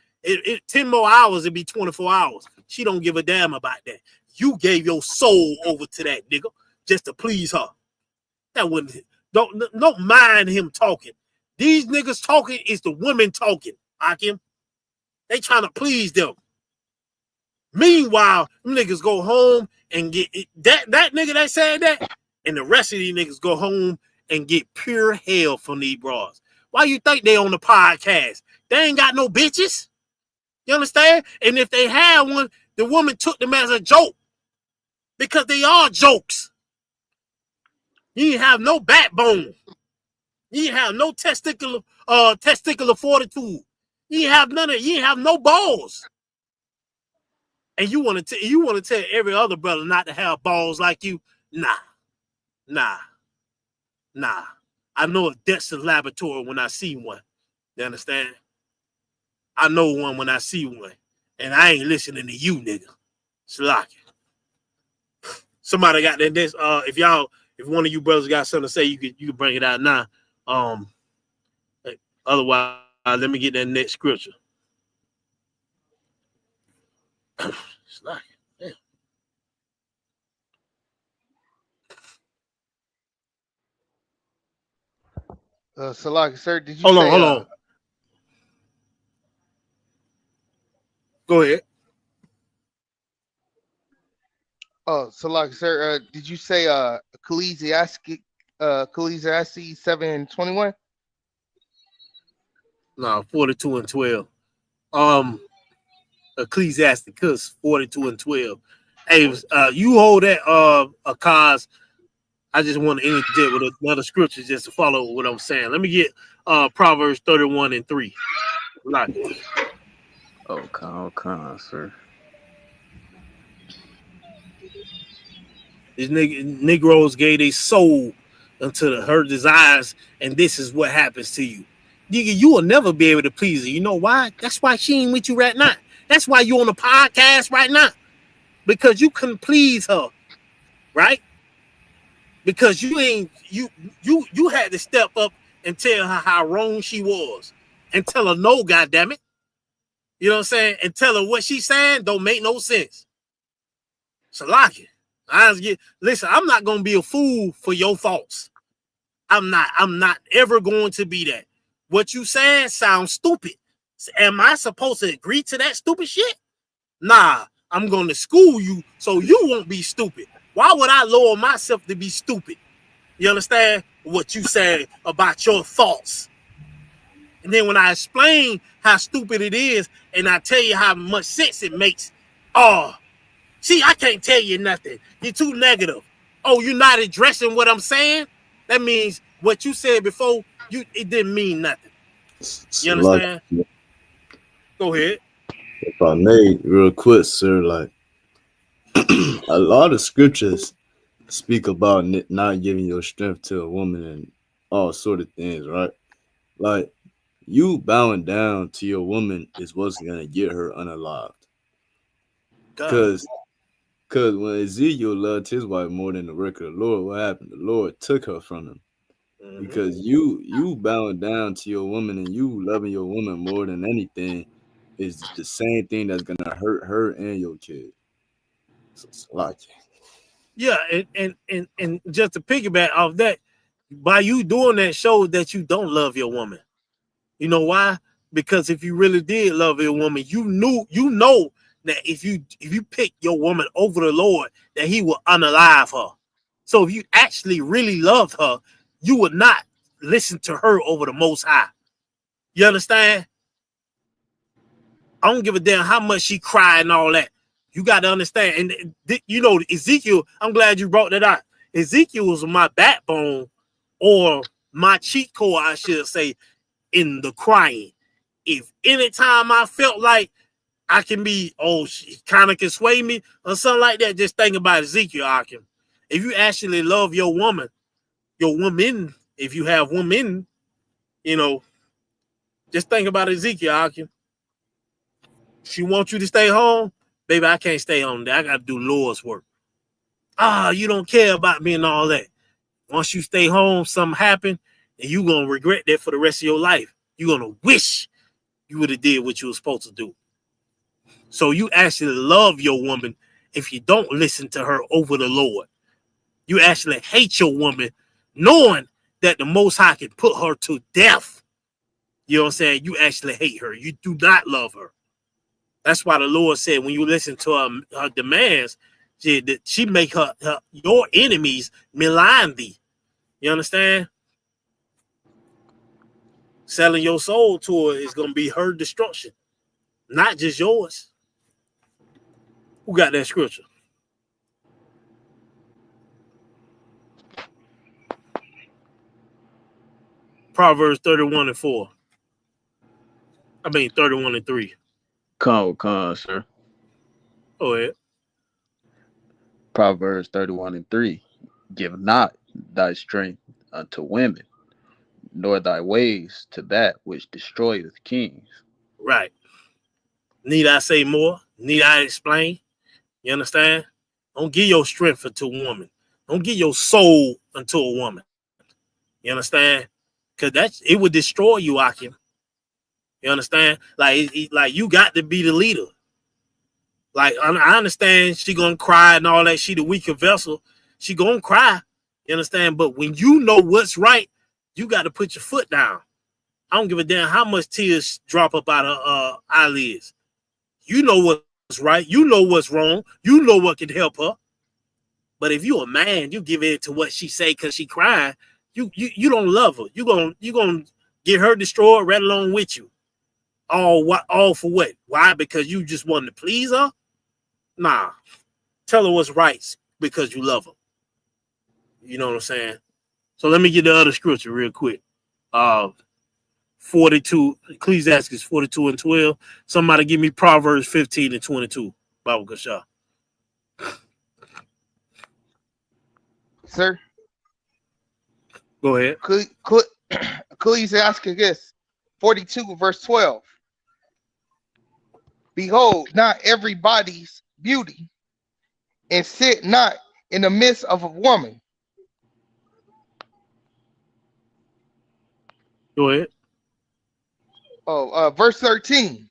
10 more hours, it'd be 24 hours. She don't give a damn about that. You gave your soul over to that nigga just to please her. That wouldn't, don't mind him talking. These niggas talking is the women talking, Akim. They trying to please them. Meanwhile, them niggas go home and get that nigga that said that, and the rest of these niggas go home and get pure hell from these bras. Why you think they on the podcast? They ain't got no bitches. You understand? And if they had one, the woman took them as a joke. Because they are jokes. You ain't have no backbone. You ain't have no testicular fortitude. You ain't have none of. You ain't have no balls. And you want to tell every other brother not to have balls like you? Nah. I know a Dexter's laboratory when I see one. You understand? I know one when I see one, and I ain't listening to you, nigga. Slack it. Somebody got that. If one of you brothers got something to say, you can bring it out now. Otherwise, let me get that next scripture. Slack it. Salaki, sir, did you Hold say? on. Go ahead. Oh, Salaki, sir, did you say Ecclesiastes 7:21? No, 42 and 12. Ecclesiasticus 42 and 12. Hey, you hold that, Akaz. I just want to interject with another scripture just to follow what I'm saying. Let me get Proverbs 31 and 3. Like it. Okay, sir. These Negroes gave their soul unto her desires, and this is what happens to you. Nigga, you will never be able to please her. You know why? That's why she ain't with you right now. That's why you on the podcast right now. Because you couldn't please her, right? Because you had to step up and tell her how wrong she was. And tell her no, goddammit. You know what I'm saying? And tell her what she's saying don't make no sense. Salaki. Listen, I'm not gonna be a fool for your faults. I'm not ever going to be that. What you saying sounds stupid. Am I supposed to agree to that stupid shit? Nah, I'm gonna school you so you won't be stupid. Why would I lower myself to be stupid? You understand what you said about your thoughts? And then when I explain how stupid it is, and I tell you how much sense it makes, see, I can't tell you nothing. You're too negative. Oh, you're not addressing what I'm saying? That means what you said before, it didn't mean nothing. You understand? Go ahead. If I may, real quick, sir, like a lot of scriptures speak about not giving your strength to a woman and all sort of things, right? Like you bowing down to your woman is what's gonna get her unalived. Because when Ezekiel loved his wife more than the work of the Lord, what happened? The Lord took her from him. Mm-hmm. Because you bowing down to your woman and you loving your woman more than anything is the same thing that's gonna hurt her and your kid. So it's like, yeah, and just to piggyback off that, by you doing that shows that you don't love your woman. You know why? Because if you really did love your woman, you know that if you pick your woman over the Lord, that He will unalive her. So if you actually really loved her, you would not listen to her over the Most High. You understand? I don't give a damn how much she cried and all that. You got to understand. And you know, Ezekiel, I'm glad you brought that out. Ezekiel was my backbone or my cheat code, I should say, in the crying. If anytime I felt like I can be, she kind of can sway me or something like that, just think about Ezekiel, Akim. If you actually love your woman, if you have women, just think about Ezekiel, Akim. She wants you to stay home. Baby, I can't stay home there. I got to do Lord's work. You don't care about me and all that. Once you stay home, something happened, and you're going to regret that for the rest of your life. You're going to wish you would have did what you were supposed to do. So you actually love your woman if you don't listen to her over the Lord. You actually hate your woman knowing that the Most High can put her to death. You know what I'm saying? You actually hate her. You do not love her. That's why the Lord said when you listen to her demands, she make your enemies malign thee. You understand? Selling your soul to her is going to be her destruction, not just yours. Who got that scripture? Proverbs 31:4. 31:3. Con, sir. Go ahead. Proverbs 31:3. Give not thy strength unto women, nor thy ways to that which destroyeth kings. Right. Need I say more? Need I explain? You understand? Don't give your strength unto a woman. Don't give your soul unto a woman. You understand? Because it would destroy you, Akim. You understand? Like you got to be the leader. Like I understand she gonna cry and all that. She the weaker vessel. She gonna cry. You understand? But when you know what's right, you got to put your foot down. I don't give a damn how much tears drop up out of eyelids. You know what's right. You know what's wrong. You know what can help her. But if you a man, you give in to what she say because she crying. You don't love her. You gonna get her destroyed right along with you. All for what? Why? Because you just wanted to please her? Nah. Tell her what's right because you love her. You know what I'm saying? So let me get the other scripture real quick. 42, Ecclesiastes 42:12. Somebody give me Proverbs 15:22. Bible Gashah. Sir? Go ahead. Ecclesiastes 42:12. Behold, not everybody's beauty, and sit not in the midst of a woman. Go ahead. Verse 13.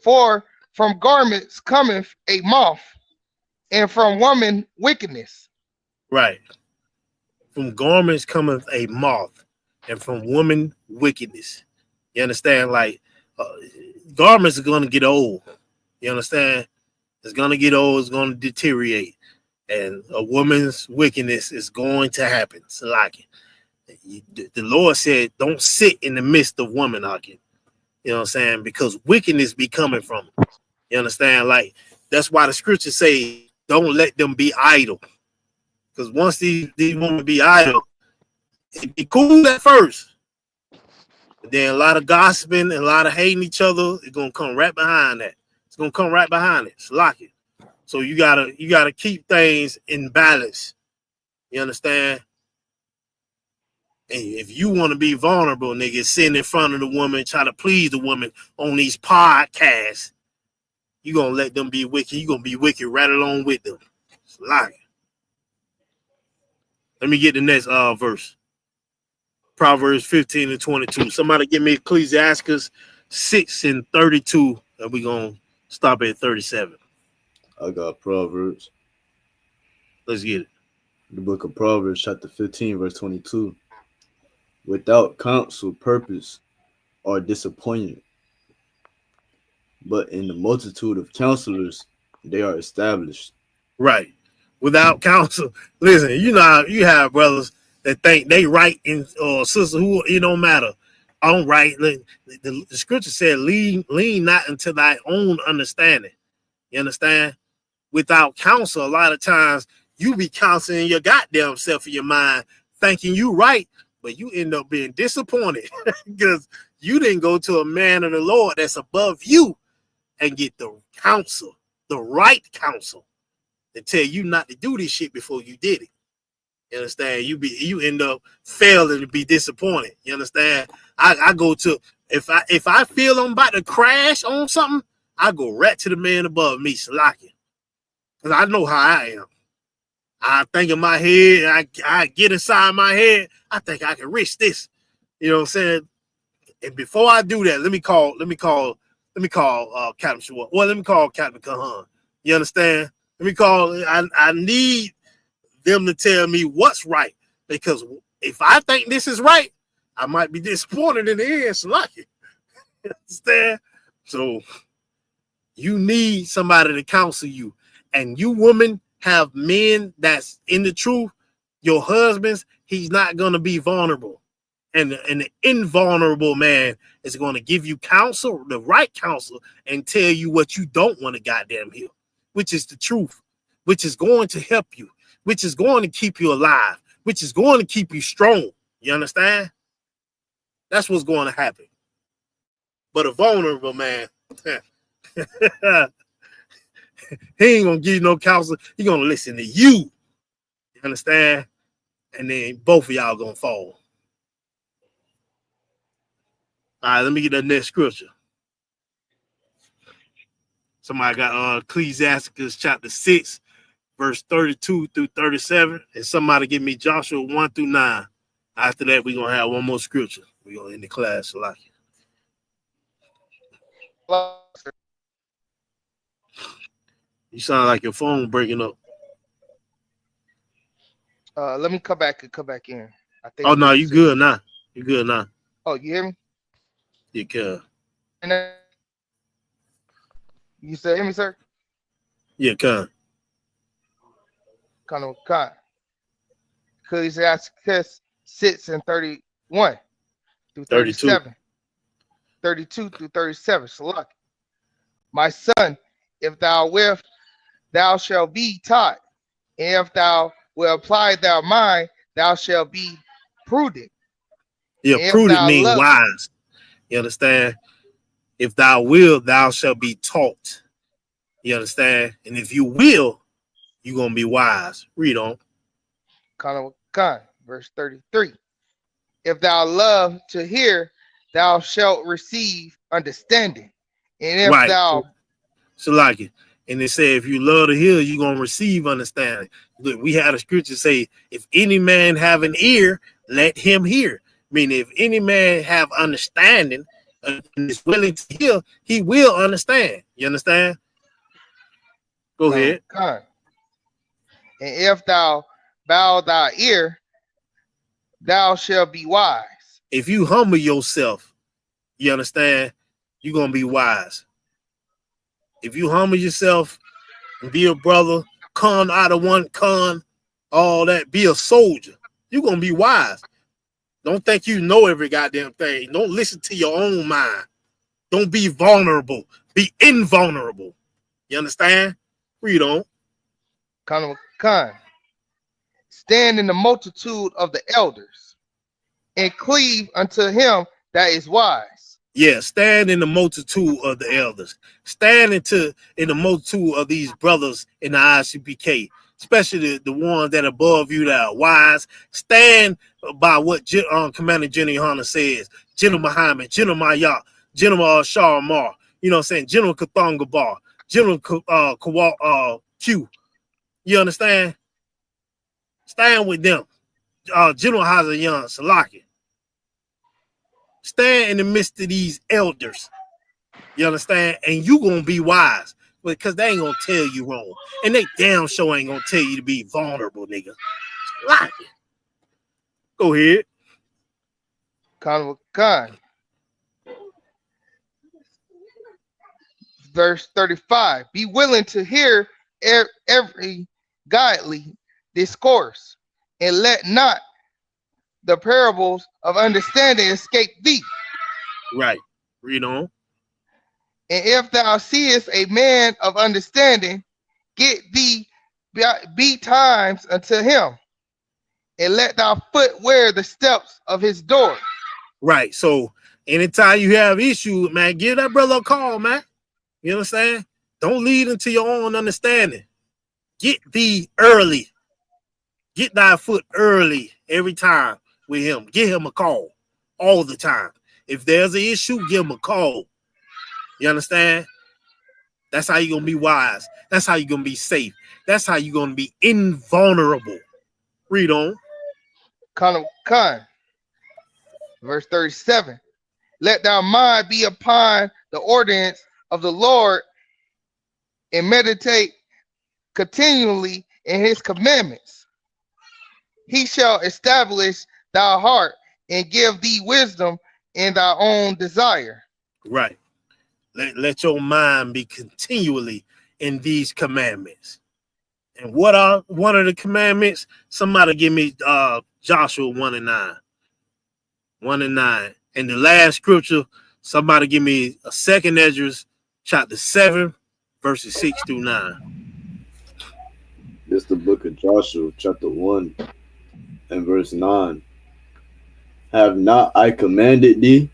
For from garments cometh a moth, and from woman wickedness. Right. From garments cometh a moth, and from woman wickedness. You understand? Like garments are gonna get old. You understand? It's gonna get old. It's gonna deteriorate, and a woman's wickedness is going to happen. So like the Lord said, don't sit in the midst of woman, Akim. You know what I'm saying? Because wickedness be coming from them. You understand? Like that's why the scriptures say, don't let them be idle. Because once these women be idle, it be cool at first. But then a lot of gossiping and a lot of hating each other is gonna come right behind that. It's gonna come right behind it. It's lock it. So you gotta keep things in balance. You understand? And if you want to be vulnerable, nigga, sitting in front of the woman, try to please the woman on these podcasts, you gonna let them be wicked. You gonna be wicked right along with them. It's lock it. Let me get the next verse. Proverbs 15:22. Somebody give me Ecclesiastes 6:32, and we're gonna stop at 37. I got Proverbs. Let's get it. The book of Proverbs, chapter 15, verse 22. Without counsel, purpose are disappointed, but in the multitude of counselors, they are established. Right. Without counsel. Listen, you know, you have brothers that think they right in or sister who it don't matter. I don't right. The scripture said, lean not into thy own understanding. You understand? Without counsel, a lot of times you be counseling your goddamn self in your mind, thinking you right, but you end up being disappointed because you didn't go to a man of the Lord that's above you and get the counsel, the right counsel, to tell you not to do this shit before you did it. You understand? You end up failing to be disappointed. You understand? I go to, if I feel I'm about to crash on something, I go right to the man above me, Salaki. Because I know how I am. I think in my head, I get inside my head, I think I can risk this. You know what I'm saying? And before I do that, let me call Captain Shawar. Well, let me call Captain Kahan. You understand? Let me call, I need them to tell me what's right. Because if I think this is right, I might be disappointed in the end. Salaki. You understand? So you need somebody to counsel you. And you women have men that's in the truth. Your husbands, he's not going to be vulnerable. And the invulnerable man is going to give you counsel, the right counsel, and tell you what you don't want to goddamn hear, which is the truth, which is going to help you, which is going to keep you alive, which is going to keep you strong. You understand? That's what's going to happen. But a vulnerable man, he ain't gonna give you no counsel. He gonna listen to you. You understand? And then both of y'all gonna fall. All right, let me get that next scripture. Somebody got Ecclesiasticus chapter 6, verse 32 through 37. And somebody give me Joshua 1 through 9. After that, we're gonna have one more scripture. We're gonna end the class like it. You sound like your phone breaking up. Let me come back in. I think. Oh no, you good now. You good now. Oh, you hear me? You can. You say hear me, sir? Yeah, can. Kind of. Ecclesiasticus 6 and 31 through 37. 32 through 37. So look, my son, if thou wilt, thou shalt be taught, and if thou wilt apply thy mind, thou shalt be prudent. Yeah, prudent means wise. You understand? If thou will, thou shalt be taught. You understand? And if you will, you're gonna be wise. Read on. Verse 33. If thou love to hear, thou shalt receive understanding. And if thou so like it. And they say if you love to hear, you're gonna receive understanding. Look, we had a scripture say, if any man have an ear, let him hear. Meaning if any man have understanding and is willing to hear, he will understand. You understand? Go ahead. And if thou bow thy ear, thou shalt be wise. If you humble yourself, you understand, you're gonna be wise. If you humble yourself and be a brother, con out of one con, all that, be a soldier, you're gonna be wise. Don't think you know every goddamn thing. Don't listen to your own mind. Don't be vulnerable. Be invulnerable. You understand? Read on. Stand in the multitude of the elders and cleave unto him that is wise. Yeah, stand in the multitude of the elders. Stand in the multitude of these brothers in the ICPK, especially the ones that are above you that are wise. Stand by what Commander Jenny Hunter says. General Muhammad, General Mayat, General Shah Mar, you know what I'm saying? General Kathanga Bar, General Q. You understand? Stand with them. General Hazayan Salaki. Stand in the midst of these elders. You understand? And you gonna be wise because they ain't gonna tell you wrong. And they damn sure ain't gonna tell you to be vulnerable, nigga. Like it. Go ahead. Verse 35. Be willing to hear every godly discourse, and let not the parables of understanding escape thee. Right. Read on. And if thou seest a man of understanding, get thee be times unto him, and let thy foot wear the steps of his door. Right. So anytime you have issues, man, give that brother a call, man. You know what I'm saying? Don't lead into your own understanding. Get thee early. Get thy foot early every time with him. Give him a call all the time. If there's an issue, give him a call. You understand? That's how you're going to be wise. That's how you're going to be safe. That's how you're going to be invulnerable. Read on. Con, verse 37. Let thy mind be upon the ordinance of the Lord, and meditate continually in his commandments. He shall establish thy heart and give thee wisdom in thy own desire. Right. Let your mind be continually in these commandments. And what are one of the commandments? Somebody give me Joshua 1:9. 1:9. And the last scripture, somebody give me a 2 Ezra chapter 7, verses 6-9. This is the book of Joshua, chapter 1 and verse 9. Have not I commanded thee?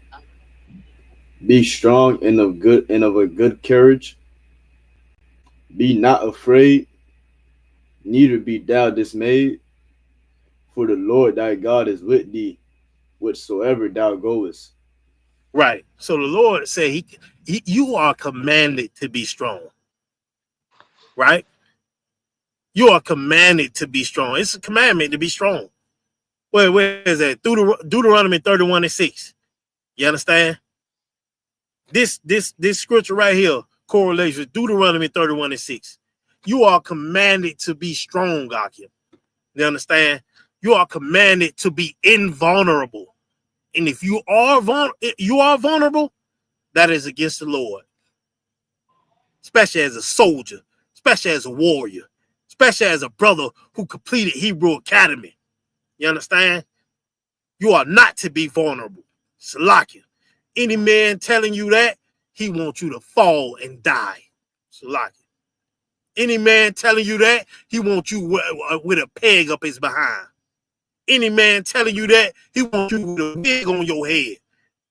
Be strong and of a good courage. Be not afraid, neither be thou dismayed, for the Lord thy God is with thee, whithersoever thou goest. Right. So the Lord said you are commanded to be strong. Right? You are commanded to be strong. It's a commandment to be strong. Where is that? Deuteronomy 31:6. You understand? This scripture right here correlates with Deuteronomy 31:6. You are commanded to be strong, Akim. You understand? You are commanded to be invulnerable. And if you are vulnerable, that is against the Lord. Especially as a soldier, especially as a warrior, especially as a brother who completed Hebrew Academy. You understand? You are not to be vulnerable. Salakia. Any man telling you that, he wants you to fall and die. Salakia. Any man telling you that, he wants you with a peg up his behind. Any man telling you that, he wants you with a wig on your head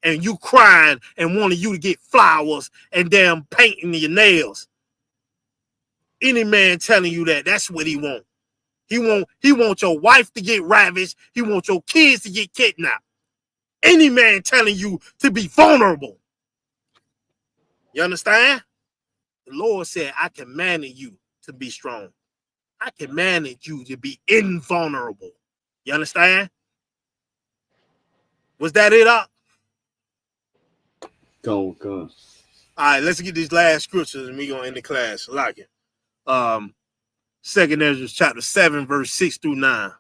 and you crying and wanting you to get flowers and damn paint in your nails. Any man telling you that, that's what he wants. He want your wife to get ravished. He wants your kids to get kidnapped. Any man telling you to be vulnerable. You understand? The Lord said, I commanded you to be strong. I commanded you to be invulnerable. You understand? Was that it up? Come. All right, let's get these last scriptures and we're going to end the class. I like it. 2 Ezra chapter 7, verse 6-9.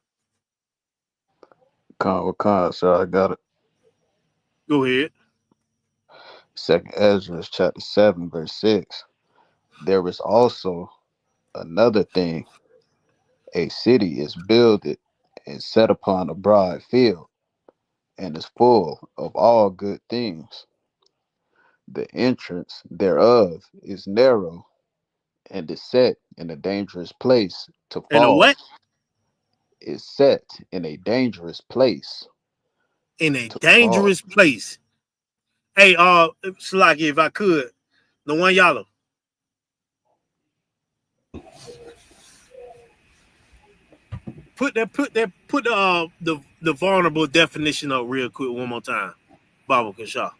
So I got it. Go ahead. 2 Ezra chapter 7, verse 6. There is also another thing. A city is builded and set upon a broad field, and is full of all good things. The entrance thereof is narrow, and is set in a dangerous place to And a fall. what? Is set in a dangerous place. In a dangerous place. Hey, Slaki, if I could, the one y'all. Put the vulnerable definition up real quick one more time. Baba Kasha.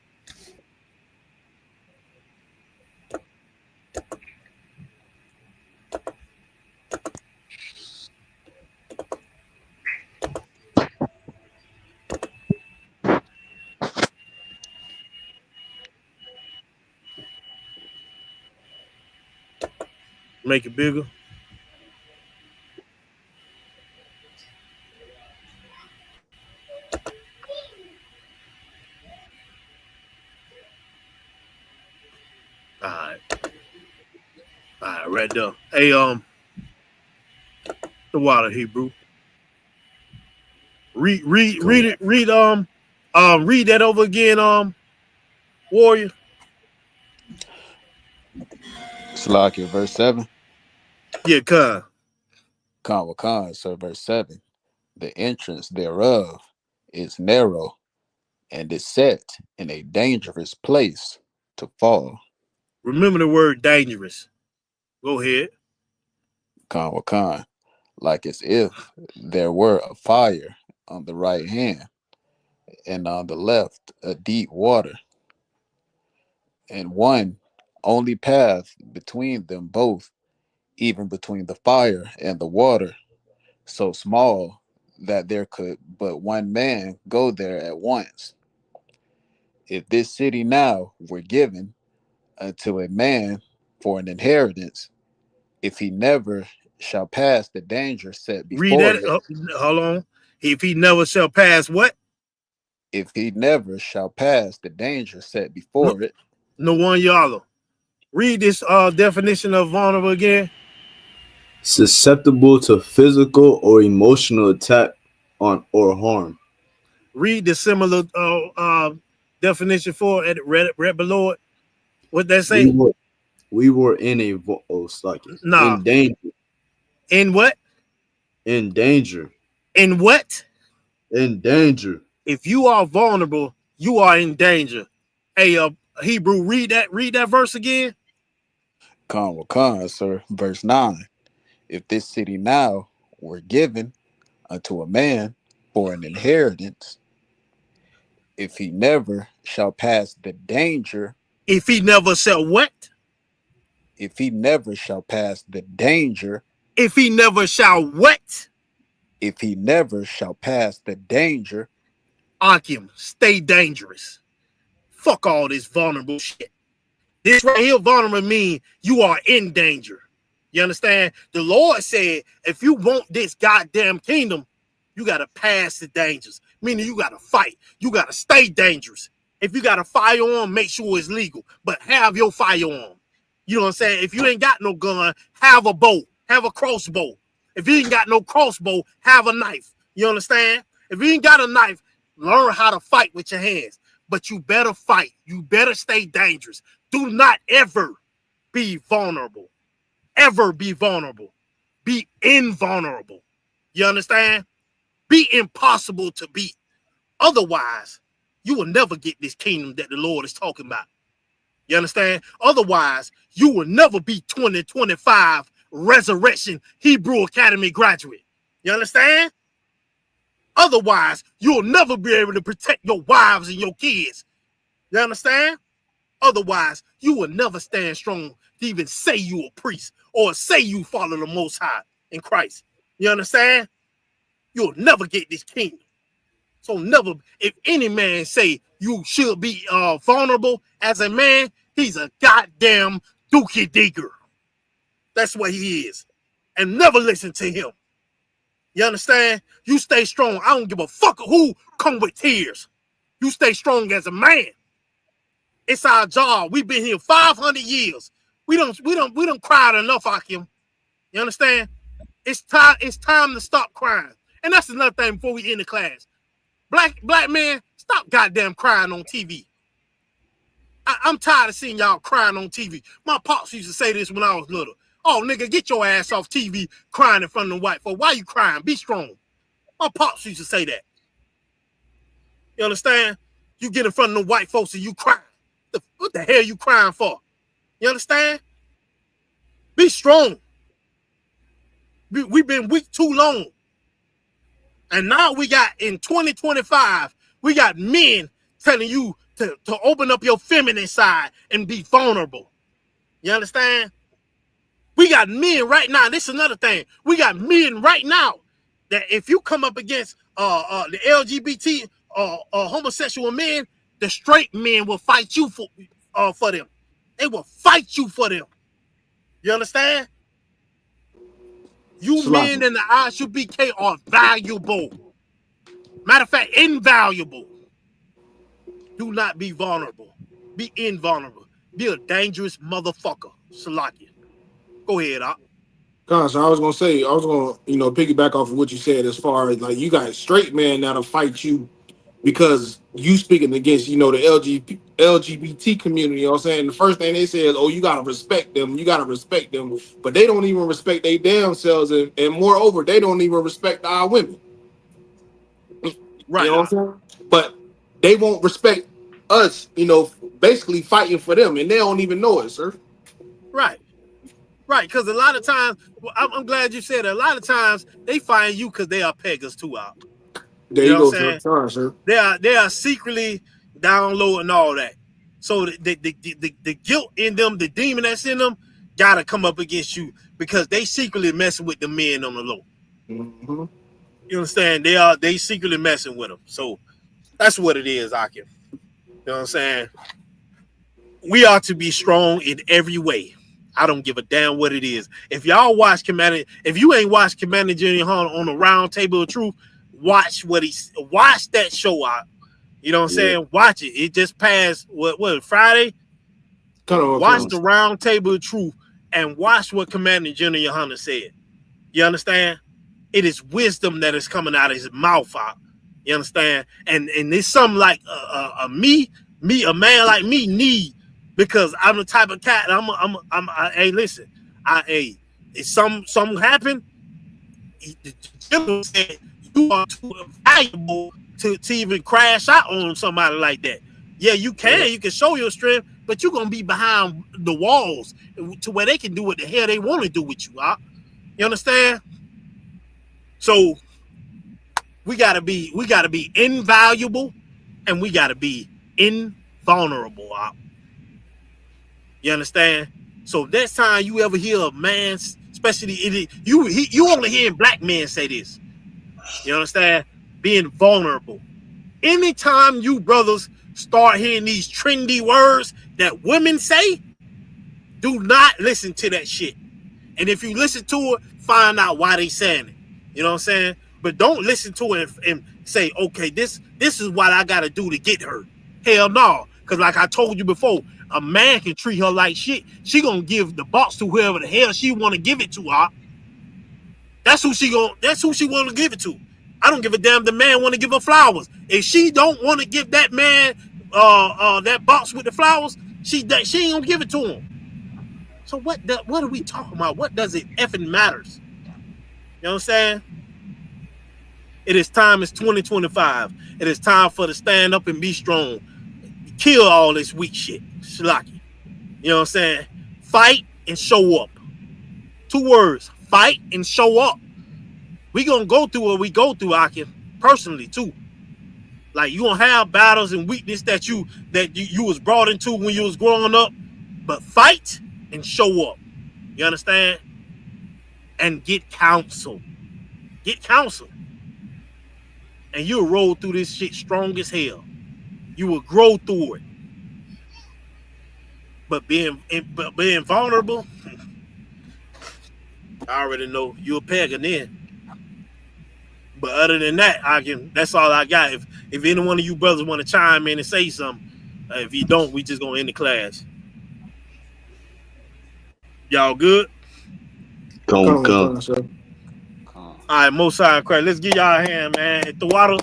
Make it bigger. All right, right there. Hey, the water Hebrew. Read that over again, warrior. Salakia, verse 7. Yeah, cuz. Khan, so verse 7. The entrance thereof is narrow and is set in a dangerous place to fall. Remember the word dangerous. Go ahead. Khan, like as if there were a fire on the right hand and on the left a deep water, and one only path between them both, even between the fire and the water, so small that there could but one man go there at once. If this city now were given unto a man for an inheritance, if he never shall pass the danger set Read before that. it, Hold on. If he never shall pass what? if he never shall pass the danger set before it. No one y'all. Read this definition of vulnerable again. Susceptible to physical or emotional attack on or harm. Read the similar definition for it. Read below it. What that say? We were in a in danger. In what? In danger. In what? In danger. If you are vulnerable, you are in danger. Hey, Hebrew, read that verse again. Khan, sir. Verse 9. If this city now were given unto a man for an inheritance, if he never shall pass the danger. If he never shall what? If he never shall pass the danger. If he never shall what? If he never shall pass the danger. Akim, stay dangerous. Fuck all this vulnerable shit. This right here, vulnerable mean you are in danger. You understand? The Lord said, if you want this goddamn kingdom, you got to pass the dangers. Meaning you got to fight. You got to stay dangerous. If you got a firearm, make sure it's legal. But have your firearm. You know what I'm saying? If you ain't got no gun, have a bow. Have a crossbow. If you ain't got no crossbow, have a knife. You understand? If you ain't got a knife, learn how to fight with your hands. But you better fight. You better stay dangerous. Do not ever be vulnerable. Ever be vulnerable. Be invulnerable. You understand? Be impossible to beat. Otherwise, you will never get this kingdom that the Lord is talking about. You understand? Otherwise, you will never be 2025 Resurrection Hebrew Academy graduate. You understand? Otherwise, you'll never be able to protect your wives and your kids. You understand? Otherwise, you will never stand strong to even say you a priest or say you follow the Most High in Christ. You understand? You'll never get this kingdom. So never, if any man say you should be vulnerable as a man, he's a goddamn dookie digger. That's what he is. And never listen to him. You understand? You stay strong. I don't give a fuck who come with tears. You stay strong as a man. It's our job. We've been here 500 years. We don't cry enough, Akim. You understand? It's time to stop crying. And that's another thing before we end the class. Black man, stop goddamn crying on TV. I'm tired of seeing y'all crying on TV. My pops used to say this when I was little. Oh, nigga, get your ass off TV crying in front of the white folks. Why you crying? Be strong. My pops used to say that. You understand? You get in front of the white folks and you crying. What the hell you crying for? You understand? Be strong. We've been weak too long. And now we got, in 2025, we got men telling you to open up your feminine side and be vulnerable. You understand? We got men right now. This is another thing. We got men right now that if you come up against the LGBT homosexual men, the straight men will fight you for them. They will fight you for them. You understand? You men in the ISUBK are valuable. Matter of fact, invaluable. Do not be vulnerable. Be invulnerable. Be a dangerous motherfucker. Salakia. Go ahead, Op. Gosh, I was gonna piggyback off of what you said as far as like you got straight men that'll fight you because you speaking against, the LGBT community. You know what I'm saying? The first thing they say is, "Oh, you gotta respect them. You gotta respect them." But they don't even respect their damn selves, and moreover, they don't even respect our women. Right. You know what I'm saying? But they won't respect us. You know, basically fighting for them, and they don't even know it, sir. Right. Right. Because a lot of times, I'm glad you said that. A lot of times they find you because they are peggers too out. There You you know what go, I'm sir. saying? Sorry, sir. They are secretly downloading all that. So the guilt in them, the demon that's in them, gotta come up against you because they secretly messing with the men on the low. Mm-hmm. You understand? They secretly messing with them. So that's what it is, Akim. You know what I'm saying? We are to be strong in every way. I don't give a damn what it is. If y'all watch Commander, if you ain't watched Commander Junior Hunt on the Round Table of Truth, watch that show out. You know what I'm saying? Watch it. It just passed what Friday? Watch the Round Table of Truth and watch what Commander Junior Hunter said. You understand? It is wisdom that is coming out of his mouth out. You understand? And it's something like a man like me need, because I'm the type of cat. Hey, listen, if something happen, the general said you are too valuable to even crash out on somebody like that. Yeah, you can show your strength, but you're gonna be behind the walls to where they can do what the hell they want to do with you. You understand? So we gotta be invaluable, and we gotta be invulnerable. You understand? So next time you ever hear a man, especially you only hearing black men say this. You understand? Being vulnerable. Anytime you brothers start hearing these trendy words that women say, do not listen to that shit. And if you listen to it, find out why they saying it. You know what I'm saying? But don't listen to it and say, okay, this is what I gotta do to get her. Hell no. Because like I told you before, a man can treat her like shit. She gonna give the box to whoever the hell she wanna give it to her. That's who she wanna give it to. I don't give a damn the man wanna give her flowers. If she don't wanna give that man that box with the flowers, she ain't gonna give it to him. So what are we talking about? What does it effing matters? You know what I'm saying? It's 2025. It is time for to stand up and be strong. Kill all this weak shit. Schlocky. You know what I'm saying? Fight and show up. 2 words. Fight and show up. We gonna go through what we go through, Akin, personally too. Like you gonna have battles and weakness that you was brought into when you was growing up, but fight and show up. You understand? And get counsel. Get counsel. And you'll roll through this shit strong as hell. You will grow through it. But being vulnerable, I already know you're a pagan then. But other than that, that's all I got. If any one of you brothers want to chime in and say something, if you don't, we just gonna end the class. Y'all good? Come. All right, Most High Christ. Let's give y'all a hand, man. The water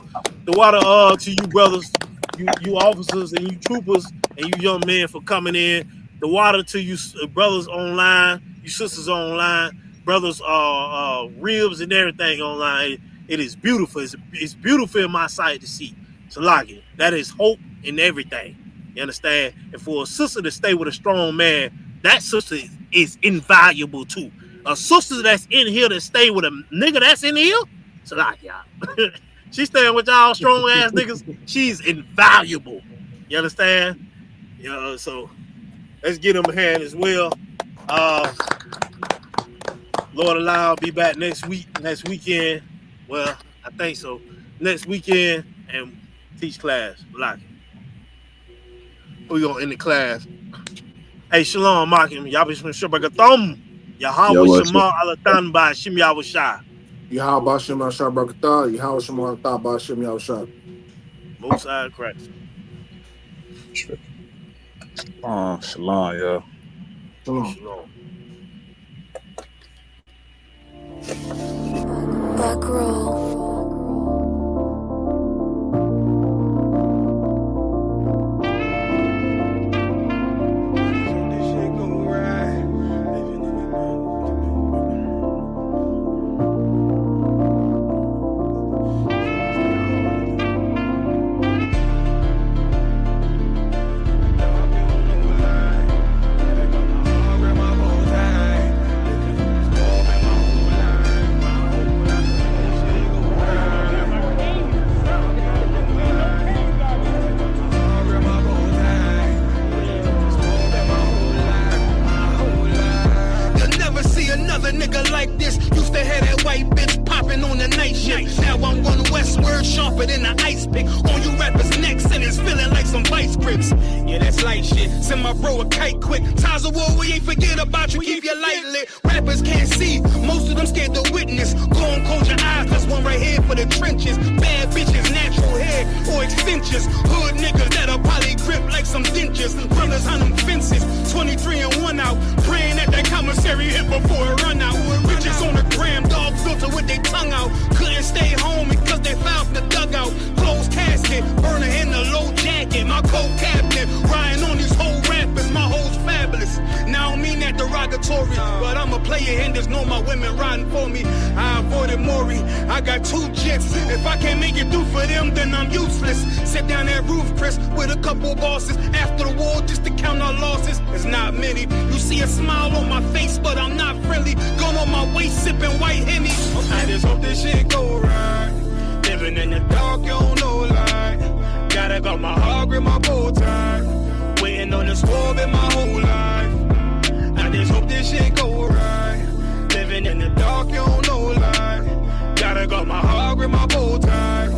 to you brothers, you officers and you troopers and you young men for coming in. The water to you brothers online, you sisters online, brothers ribs and everything online. It is beautiful. It's beautiful in my sight to see. So like it. That is hope in everything. You understand? And for a sister to stay with a strong man, that sister is invaluable too. A sister that's in here to stay with a nigga that's in here, so like y'all. She's staying with y'all strong ass niggas. She's invaluable. You understand? You know, so let's get them a hand as well. Lord allow, I'll be back next weekend. Well, I think so. Next weekend and teach class. Like we gonna end the class. Hey, shalom, Makim. Y'all be shabakathum. Yahweh Shema Alatan by Shim Yahushai. Yahweh Shem Yahshua Barakatah. Yahweh Shem Barakatah by Shem Yahushua. Most High Christ. Shalom, yeah. Shalom. Back row. sharper than an ice pick. On you rappers' necks and it's feeling like some vice grips. Yeah, that's light shit. Send my bro a kite quick. Ties of war, we ain't forget about you. Keep your light lit. Rappers can't see. Most of them scared to witness. Go and close your eyes. There's one right here for the trenches. Bad bitches, natural hair or extensions. Hood niggas that'll probably grip like some dentures. Runners on them fences. 23 and 1 out. Praying that commissary hit before it run out. Bitches on the gram, dog filter with their tongue out. Couldn't stay home because they found the dugout. Closed casket, burner in the low jacket. My co-captain, riding on these whole rappers. My hoes fabulous. Now I don't mean that derogatory, but I'm a player and there's no my women riding for me. I avoided Maury. I got 2 jets. If I can't make it through for them, then I'm useless. Sit down that roof, Chris, with a couple bosses. After the war, just to count our losses. It's not many. You see a smile on my face, but I'm not friendly. Gun on my waist, sipping white Henny. I just hope this shit go right. Living in the dark, you don't know light. Gotta got my heart with my bow tie. Waiting on the squab in my whole life. I just hope this shit go right. Living in the dark, you don't know light. Gotta got my heart with my bow tie.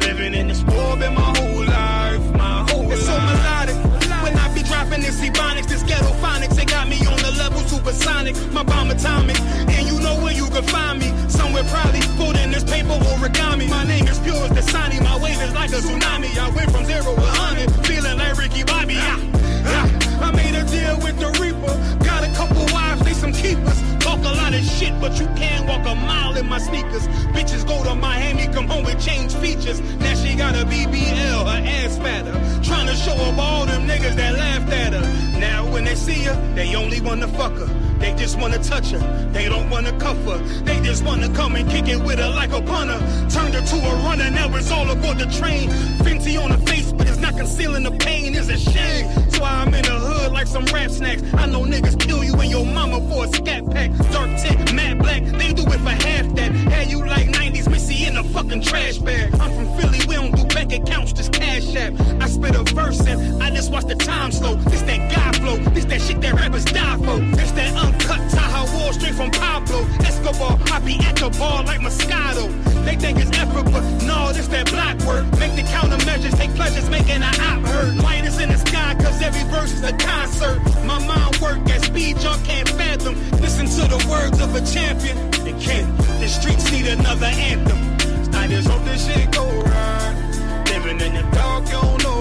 Living in the squab in my whole life. My whole life. It's so melodic. When I be dropping this ebonics, this ghetto phonics, they got me on the level supersonic. My bomb atomic, and you know where you can find me. Somewhere probably put in this paper origami. My name is pure as the Dasani, my wave is like a tsunami. I went from 0 to 100, feeling like Ricky Bobby. I made a deal with the Reaper. Got a couple wives, they some keepers. Talk a lot of shit, but you can't walk a mile in my sneakers. Bitches go to Miami, come home with change features. Now she got a BBL, her ass fatter. Trying to show up all them niggas that laughed at her. Now when they see her, they only wanna fuck her. They just wanna touch her, they don't wanna cuff her. They just wanna come and kick it with her like a punter. Turned her to a runner, now it's all aboard the train. Fenty on the face, but it's not concealing the pain, it's a shame. So I'm in the hood like some rap snacks. I know niggas kill you and your mama for a scat pack. Dark tint, matte black, they do it for half that. Had you like 90s Missy in a fucking trash bag. I'm from Philly, we don't do bank accounts, just cash app. I spit a verse and I just watch the time slow. This that guy flow, this that shit that rappers die for. This that uncut Taha Wall straight from Pablo Escobar. I be at the bar like Moscato. They think it's effort, but no, this that black work. Make the countermeasures, take pleasures, making an op hurt. Light is in the sky, cause every verse is a concert. My mind work at speed y'all can't fathom. Listen to the words of a champion. They can't. The streets need another anthem. I just hope this shit go right. Living in the dark, you don't know